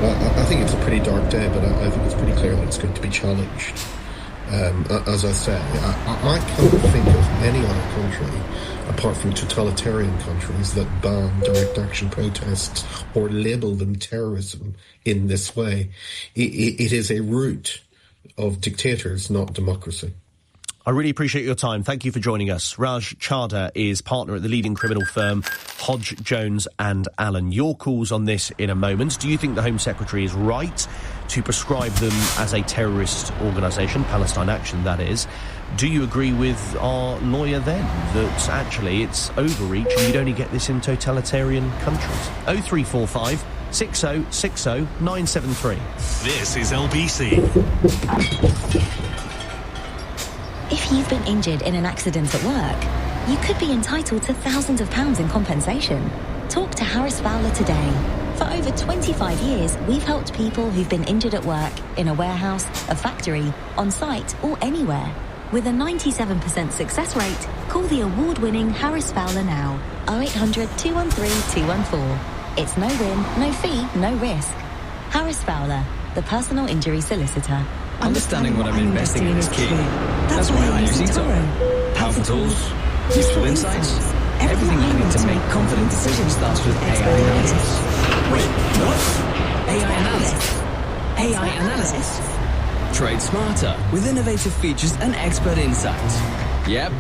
Well, I think it's a pretty dark day, but I think it's pretty clear that it's going to be challenged. As I say, I can't think of any other country, apart from totalitarian countries, that ban direct action protests or label them terrorism in this way. It is a route of dictators, not democracy. I really appreciate your time. Thank you for joining us. Raj Chadha is partner at the leading criminal firm Hodge, Jones and Allen. Your calls on this in a moment. Do you think the Home Secretary is right to prescribe them as a terrorist organisation, Palestine Action that is? Do you agree with our lawyer then, that actually it's overreach and you'd only get this in totalitarian countries? 0345 6060 973. This is LBC. If you've been injured in an accident at work, you could be entitled to thousands of pounds in compensation. Talk to Harris Fowler today. For over 25 years, we've helped people who've been injured at work, in a warehouse, a factory, on site, or anywhere. With a 97% success rate, call the award-winning Harris Fowler now. 0800 213 214. It's no win, no fee, no risk. Harris Fowler, the personal injury solicitor. Understanding what I'm investing in is key. That's why I use eToro. Powerful tools, useful insights, everything I need to make confident decisions starts with AI analysis. Wait, what? AI analysis. AI analysis. Trade smarter with innovative features and expert insights. Yep,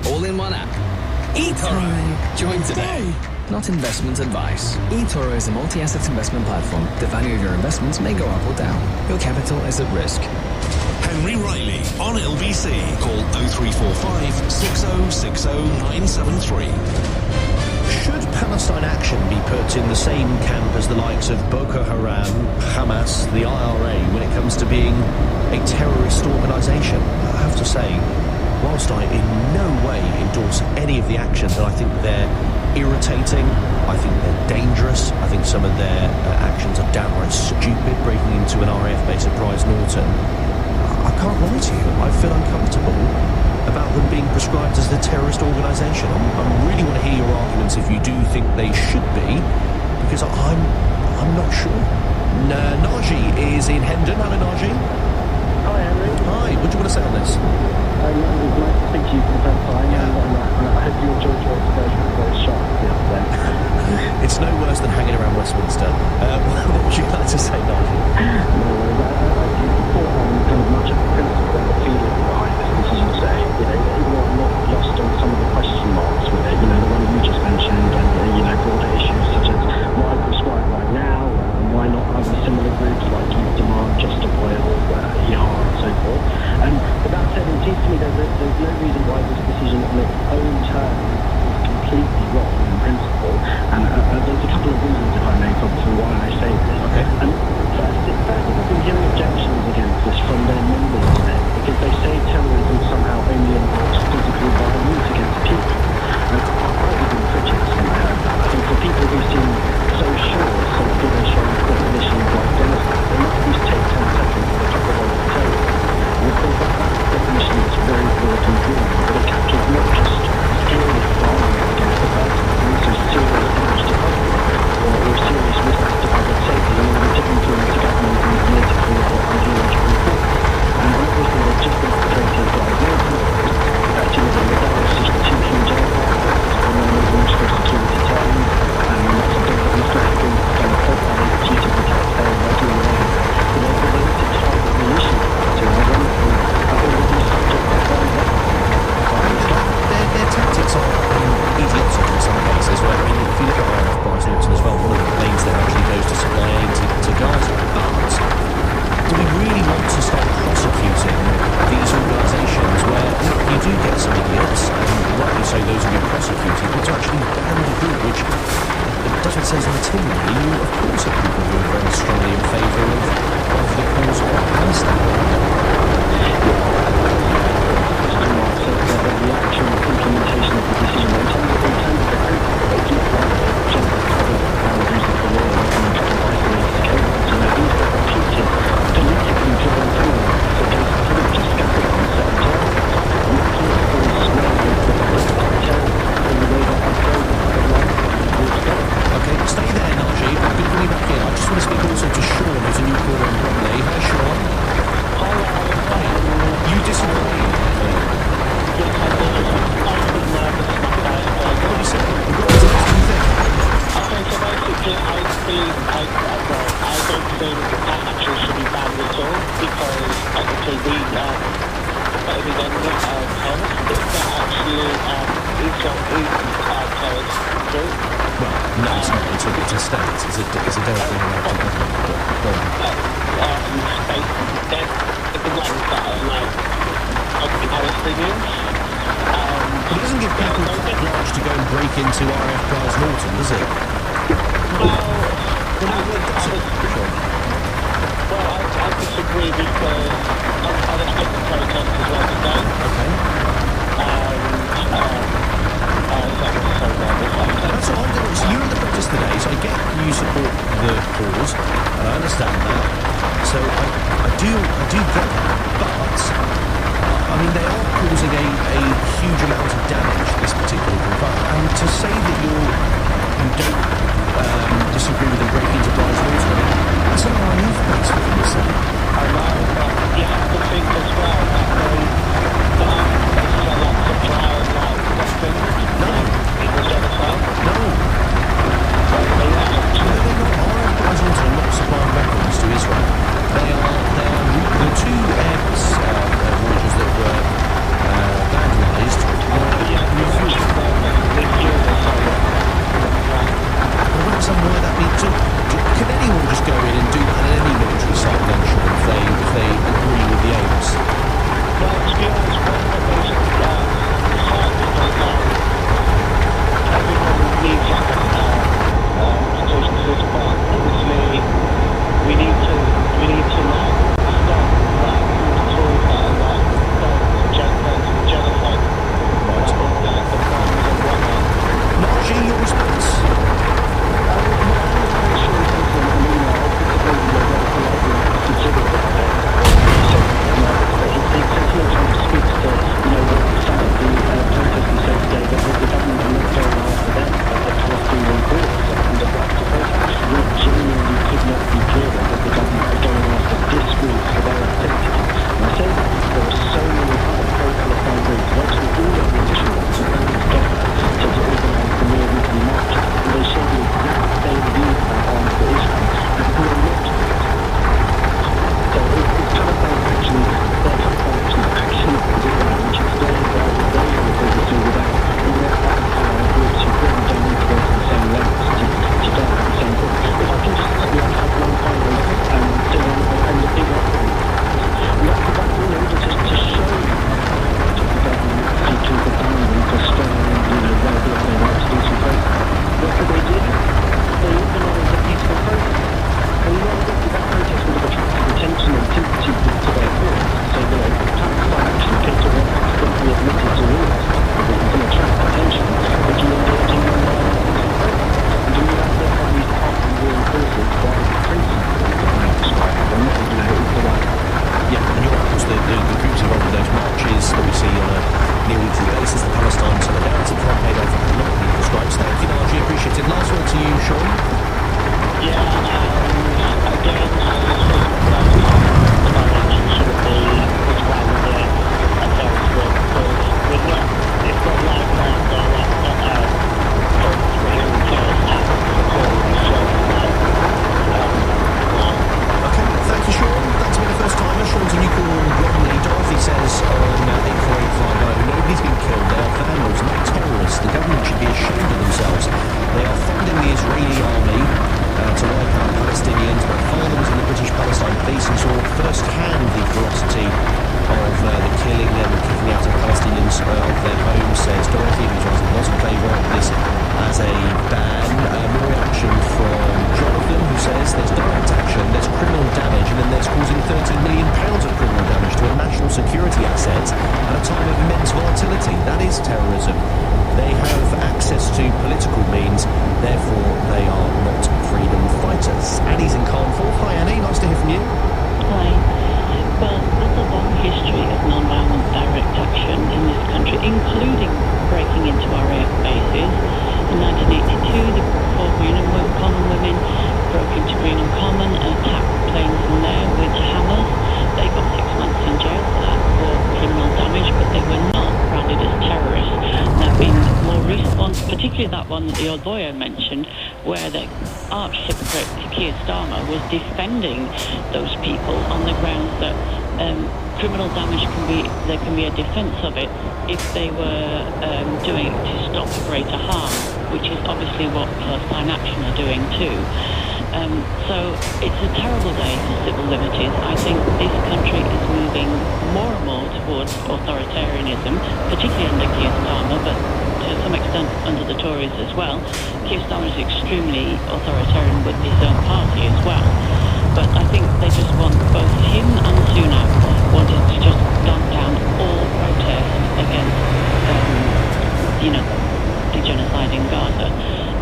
all in one app. eToro. Join today. Not investment advice. eToro is a multi-asset investment platform. The value of your investments may go up or down. Your capital is at risk. Henry Riley on LBC. Call 0345 6060 973. Should Palestine Action be put in the same camp as the likes of Boko Haram, Hamas, the IRA when it comes to being a terrorist organisation? I have to say, whilst I in no way endorse any of the actions, and I think they're irritating, I think they're dangerous, I think some of their actions are downright stupid, breaking into an RAF base at Prize Norton, I can't lie to you, I feel uncomfortable about them being prescribed as a terrorist organisation. I really want to hear your arguments if you do think they should be, because I'm not sure. Naji is in Hendon. Hello, Naji. Hi, Henry. Hi, what do you want to say on this? It was nice to speak to you for the first time, and I hope you enjoyed your excursion for those shots the other day. It's no worse than hanging around Westminster. What would you like to say, Naji? No worries. I do support kind of much of the principle and the feeling behind this decision today. You know, even though I'm not lost on some of the question marks with it, you know, the one you just mentioned, and, you know, broader issues such as why prescribe right now, why not other similar groups like Youth Demand, Just Oil, ER, and so forth. But that said, it seems to me there's no reason why this decision on its own terms is completely wrong in principle. And there's a couple of reasons, if I may, for why I say this. Okay. And first, I've been hearing objections against this from their members today, because they say terrorism somehow only involves physical violence against people. And I've been prejudiced when I heard that. I think for people who seem so sure of some traditional definitions like genocide, they must at least take 10 seconds to look up the word terrorism. And of course, that definition is very broad and broad, but it captures not just serious violence against the person, but also serious damage to property, or serious risk to public safety in order to influence a government in political or ideological thought. And obviously, they've just been cases like this, effectively the Dallas institution jail and then there's national security terms, and lots of different African kind of profiles due to the taxpayer regular way. But there's a limited target of the issue to ironically have already subject to very Their tactics are idiotic in some cases. Right? I mean, if you look at RAF Prize Norton as well, one of the planes there actually goes to supply aid to Gaza. But do we really want to start prosecuting these organisations where you do get some idiots, and rightly so those who are prosecuted, but to actually ban the group, which it doesn't say on the tin really, you of course have people who are very strongly in favour of the cause of Palestine. The actual implementation of the decision in terms of the principle, they do apply general boundaries of the law and a couple of isolated cases. You know, these are repeated politically driven criminals against pretty much scattered on certain targets. And that falls squarely with the terrorists in the way that our programs would like groups go. Okay, stay there, Naji. I'm going to bring you back in. I just want to speak also to Sean, who's a new caller in Bromley. Hi, Sean. Hi. You disagree? Yes, I do. I'm a bit nervous myself. What do you say? What do you think? Okay, so basically, I don't think that actually should be banned at all, because technically these are terrorists. If they're actually is a terrorist group. Well, no, it's not. It's a state. It's a directly elected government. The ones that are like Palestinians. But it doesn't give people carte blanche to go and break into RAF Prize Norton, does it? I disagree because I think the protest is like today. Okay. That's what I'm doing. So you're in the protest today, so I get you support the cause, and I understand that. So I do get that, but I mean, they are causing a huge amount of damage, this particular group. And to say that you don't disagree with them breaking into Prize Norton, that's a naive place for them to say. I know, but you have to Thiessen saw firsthand the ferocity of the killing and kicking out of Palestinians of their homes, says Dorothy, who's writing lots of flavour of this as a ban. More reaction from Jonathan, who says there's direct action, there's criminal damage, and then there's causing £13 million of criminal damage to a national security asset at a time of immense volatility. That is terrorism. They have access to political means, therefore they are not freedom fighters. Annie's in Cauliflower. Hi Annie, nice to hear from you. Hi. Well, there's a long history of non-violent direct action in this country, including breaking into RAF bases. In 1982, the 4 Greenham Common women broke into Greenham Common and attacked planes in there with hammers. They got 6 months in jail for that, for criminal damage, but they were not branded as terrorists. There have been more recent ones, particularly that one that the old lawyer mentioned, where the arch-hypocrite Keir Starmer was defending those people on the grounds that criminal damage there can be a defence of it if they were doing it to stop greater harm, which is obviously what Palestine Action are doing too. So it's a terrible day for civil liberties. I think this country is moving more and more towards authoritarianism, particularly under Keir Starmer, but to some extent under the Tories as well. Keir Starmer is extremely authoritarian with his own party as well. But I think they just want, both him and Sunak wanted to just dump down all protest against, the genocide in Gaza.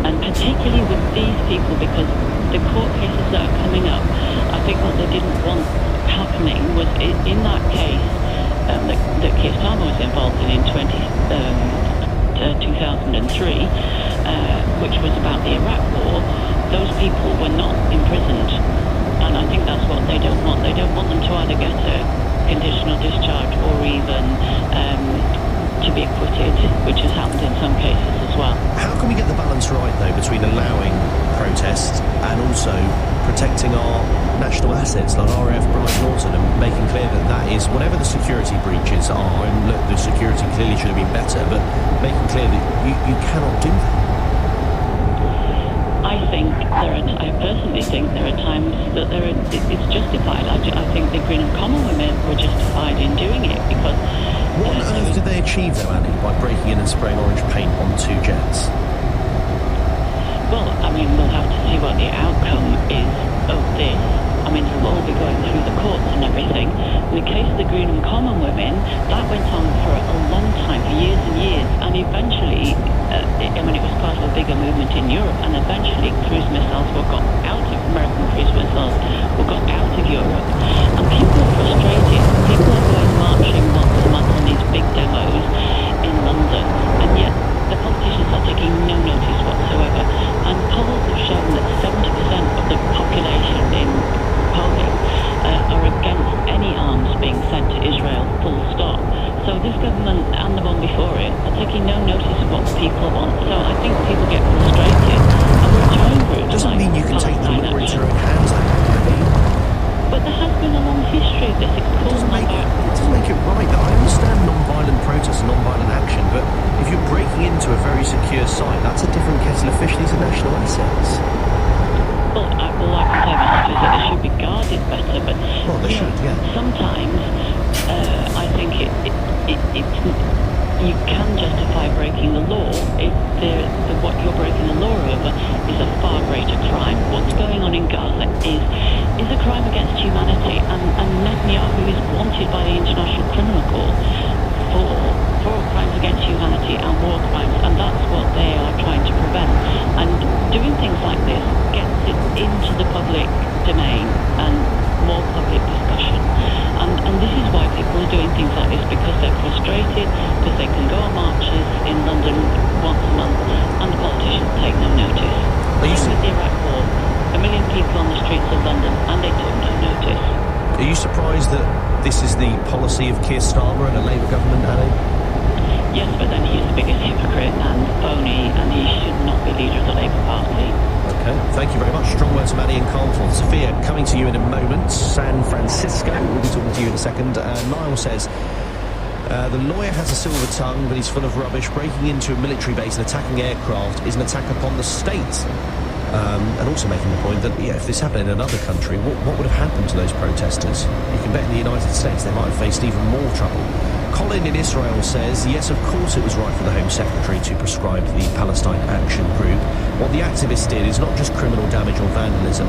And particularly with these people, because the court cases that are coming up, I think what they didn't want happening was in that case that Keir Starmer was involved in 2003, which was about the Iraq War. Those people were not imprisoned. And I think that's what they don't want. They don't want them to either get a conditional discharge or even to be acquitted, which has happened in some cases as well. How can we get the balance right, though, between allowing protests and also protecting our national assets like RAF Bright Norton and making clear that that is, whatever the security breaches are, and look, the security clearly should have been better, but making clear that you cannot do that? I personally think there are times that it's justified. I think the Greenham Common women were justified in doing it because... What on earth did they achieve, though, Annie, by breaking in and spraying orange paint on 2 jets? Well, I mean, we'll have to see what the outcome is of this. I mean, it'll all be going through the courts and everything. In the case of the Greenham Common women, that went on for a long time, for years and years, and eventually, it was part of a bigger movement in Europe, and eventually cruise missiles American cruise missiles were got out of Europe, and people are frustrated. People are going marching once a month on these big demos in London, and yet the politicians are taking no notice whatsoever. And polls have shown that 70% of the population in polling are against any arms being sent to Israel, full stop. So this government and the one before it are taking no notice of what the people want. So I think people get frustrated, and we're trying groups. Doesn't mean you can take the law into your own hands, but there has been a long history of this. It doesn't make it right. I understand non-violent protest and non-violent action, but if you're breaking into a very secure site, that's a different kettle of fish. These are national assets. Well, like I say, Masters, that they should be guarded better, but sometimes I think you can justify breaking the law if what you're breaking the law over is a far greater crime. What's going on in Gaza is a crime against humanity, and Netanyahu is wanted by the International Criminal Court for crimes against humanity and war crimes, and that's what they are trying to prevent. And doing things like this gets it into the public domain and more public discussion. And this is why people are doing things like this, because they're frustrated, because they can go on marches in London once a month, and the politicians take no notice. Same with the Iraq War. 1 million people on the streets of London, and they took no notice. Are you surprised that this is the policy of Keir Starmer and a Labour government, Annie? Yes, but then he's the biggest hypocrite and phony, and he should not be leader of the Labour Party. Okay, thank you very much. Strong words from Annie in Cauliflower. Sophia, coming to you in a moment. San Francisco, we'll be talking to you in a second. Niall says, the lawyer has a silver tongue, but he's full of rubbish. Breaking into a military base and attacking aircraft is an attack upon the state. And also making the point that, if this happened in another country, what would have happened to those protesters? You can bet in the United States they might have faced even more trouble. Colin in Israel says, yes, of course it was right for the Home Secretary to prescribe the Palestine Action Group. What the activists did is not just criminal damage or vandalism.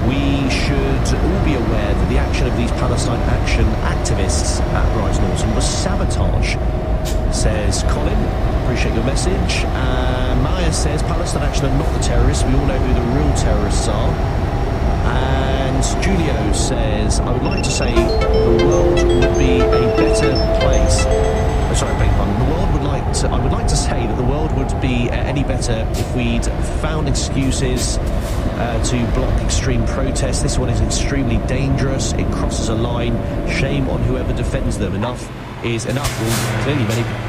We should all be aware that the action of these Palestine Action activists at Rise Norton was sabotage, says Colin. Appreciate your message. Maya says, Palestine Action are not the terrorists. We all know who the real terrorists are. And Julio says, I would like to say the world would be a better place. Sorry, I beg your pardon. I would like to say that the world would be any better if we'd found excuses to block extreme protests. This one is extremely dangerous. It crosses a line. Shame on whoever defends them. Enough is enough. Well, clearly many people.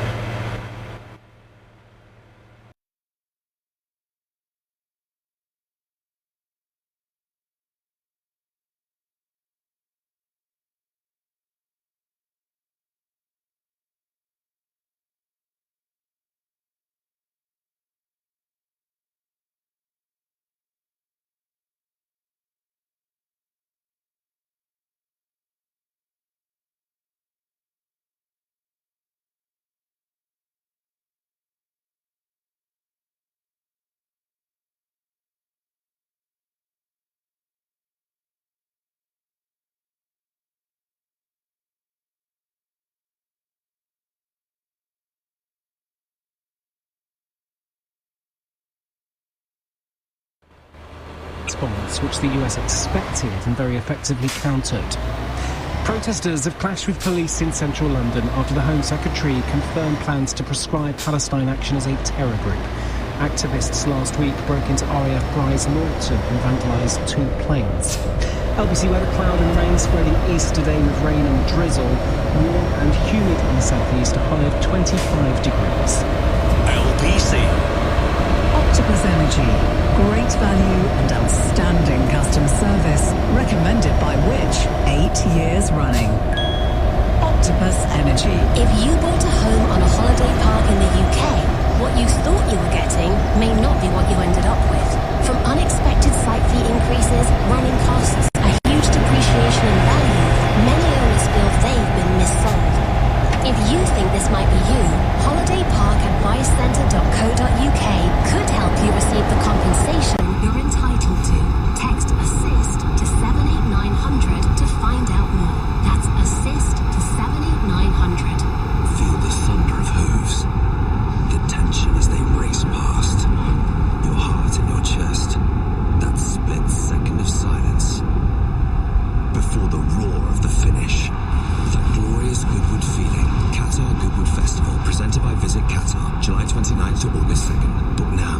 Response, which the US expected and very effectively countered. Protesters have clashed with police in central London after the Home Secretary confirmed plans to prescribe Palestine Action as a terror group. Activists last week broke into RAF Rise Norton and vandalised 2 planes. LBC weather, cloud and rain spreading east today with rain and drizzle. Warm and humid in the southeast, a high of 25 degrees. LBC. Octopus Energy. Great value and outstanding customer service. Recommended by which 8 years running. Octopus Energy. If you bought a home on a holiday park in the UK, what you thought you were getting may not be what you ended up with. From unexpected site fee increases, running costs, a huge depreciation in value, many owners feel they've been missold. If you think this might be you, holidayparkadvicecentre.co.uk could help you receive the compensation you're entitled to. Text ASSIST to 78900 to find out more. That's ASSIST to 78900. Feel the thunder of hooves, the tension as they race past, your heart in your chest, that split second of silence before the roar of the finish. That glorious Goodwood feeling. Qatar Goodwood Festival, presented by Visit Qatar, July 29th to August 2nd. Book now.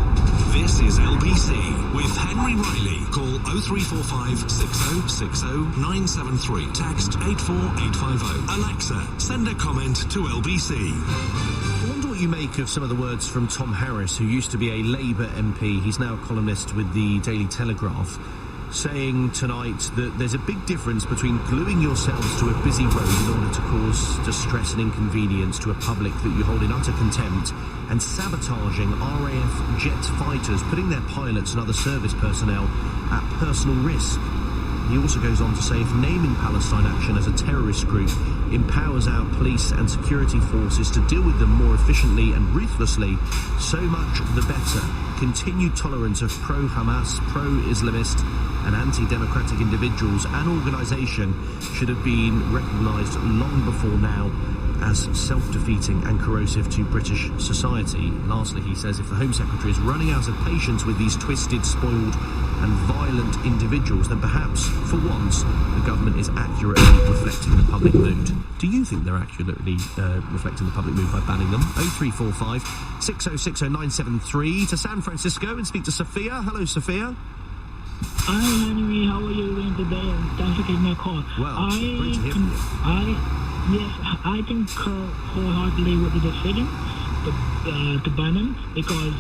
This is LBC with Henry Riley. Call 0345 6060 973. Text 84850. Alexa, send a comment to LBC. I wonder what you make of some of the words from Tom Harris, who used to be a Labour MP. He's now a columnist with the Daily Telegraph, saying tonight that there's a big difference between gluing yourselves to a busy road in order to cause distress and inconvenience to a public that you hold in utter contempt and sabotaging RAF jet fighters, putting their pilots and other service personnel at personal risk. He also goes on to say if naming Palestine Action as a terrorist group empowers our police and security forces to deal with them more efficiently and ruthlessly, so much the better. Continued tolerance of pro-Hamas, pro-Islamist and anti-democratic individuals and organisation should have been recognised long before now as self-defeating and corrosive to British society. Lastly, he says if the Home Secretary is running out of patience with these twisted, spoiled and violent individuals, then perhaps, for once, the government is accurately reflecting the public mood. Do you think they're accurately reflecting the public mood by banning them? 0345 6060 973 to San Francisco and speak to Sophia. Hello, Sophia. Hi, Henry. How are you doing today? And thanks for taking my call. Well, great to hear from you. I concur wholeheartedly with the decision to ban them because,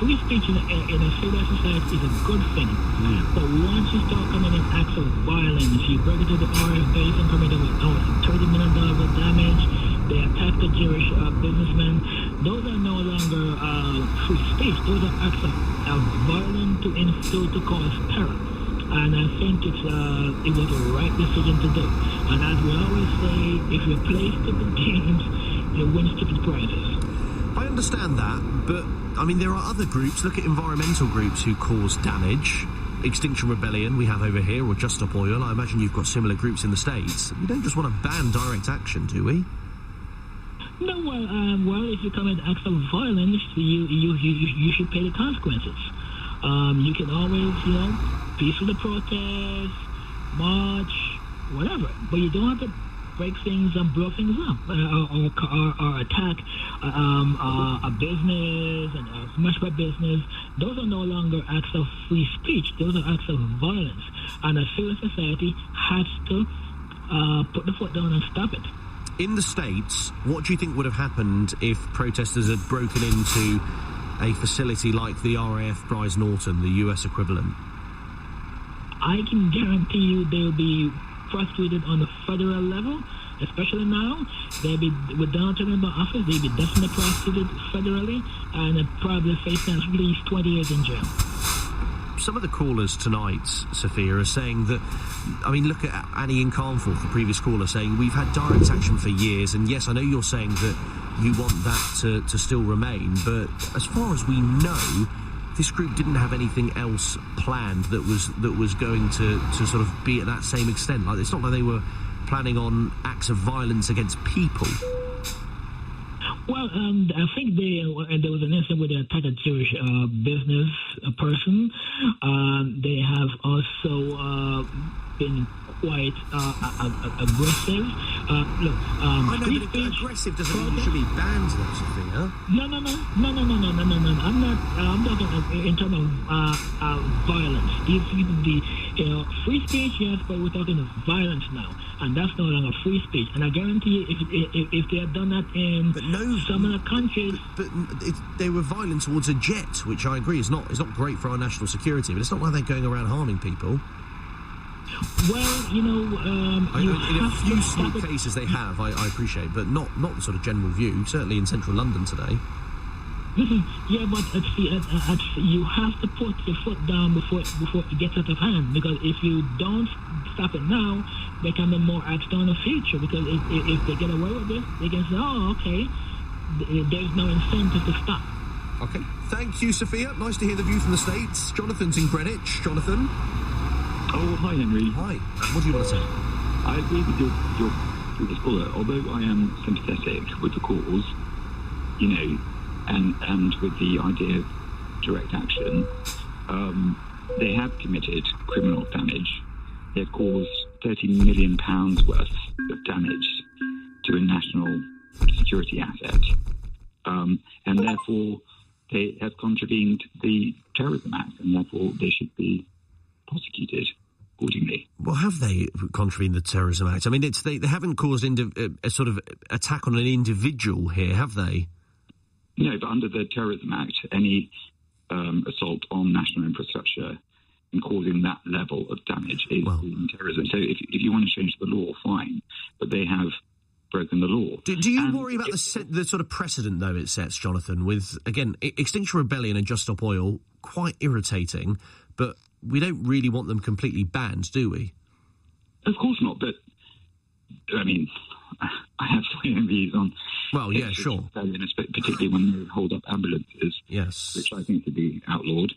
free speech in a civilized society is a good thing. But once you start committing acts of violence, you break into the RF base and commit $30 million of damage, they attack the Jewish businessmen, those are no longer free speech. Those are acts of violence to cause terror. And I think it was the right decision to do. And as we always say, if you play stupid games, you win stupid prizes. I understand that, but, I mean, there are other groups. Look at environmental groups who cause damage. Extinction Rebellion we have over here, or Just Stop Oil. I imagine you've got similar groups in the States. We don't just want to ban direct action, do we? No, well, if you commit acts of violence, you should pay the consequences. You can always, peacefully protest, march, whatever, but you don't have to break things and blow things up, or attack a business and smash a business. Those are no longer acts of free speech. Those are acts of violence, and a civil society has to put the foot down and stop it. In the States, what do you think would have happened if protesters had broken into a facility like the RAF Bryce Norton, the US equivalent? I can guarantee you they'll be prosecuted on the federal level, especially now. They'll be, with Donald Trump in the office, they'll be definitely prosecuted federally and probably facing at least 20 years in jail. Some of the callers tonight, Sophia, are saying that, I mean, look at Annie in Carnforth, the previous caller, saying we've had direct action for years, and yes, I know you're saying that you want that to still remain, but as far as we know, this group didn't have anything else planned that was going to sort of be at that same extent. Like, it's not like they were planning on acts of violence against people. Well, I think there was an incident where they attacked a Jewish business person. They have also been quite aggressive. Look, I know, but aggressive doesn't mean you should be banned, though, Sophia. No. I'm not. I'm talking in terms of violence. Free speech, yes, but we're talking of violence now, and that's no longer free speech. And I guarantee you, if they had done that in some other countries, but they were violent towards a jet, which I agree is not great for our national security. But it's not like they're going around harming people. Well, in a few small cases they have, I appreciate, but not the sort of general view. Certainly in central London today. Yeah, but you have to put your foot down before it gets out of hand. Because if you don't stop it now, there can be more acts down in the future. Because if they get away with it, they can say, "Oh, okay, there's no incentive to stop." Okay, thank you, Sophia. Nice to hear the view from the States. Jonathan's in Greenwich. Jonathan. Oh, hi, Henry. Hi. What do you want to say? I agree with your previous caller. Although I am sympathetic with the cause, and with the idea of direct action, they have committed criminal damage. They've caused £30 million worth of damage to a national security asset, and therefore they have contravened the Terrorism Act, and therefore they should be prosecuted accordingly. Well, have they contravened the Terrorism Act? I mean, they haven't caused a sort of attack on an individual here, have they? No, but under the Terrorism Act, any assault on national infrastructure and causing that level of damage is terrorism. So if you want to change the law, fine, but they have broken the law. Do you worry about the sort of precedent, though, it sets, Jonathan, with, again, Extinction Rebellion and Just Stop Oil, quite irritating, but we don't really want them completely banned, do we? Of course not, but, I mean, I have my own views on... Well, yeah, sure. Particularly when they hold up ambulances, yes, which I think should be outlawed.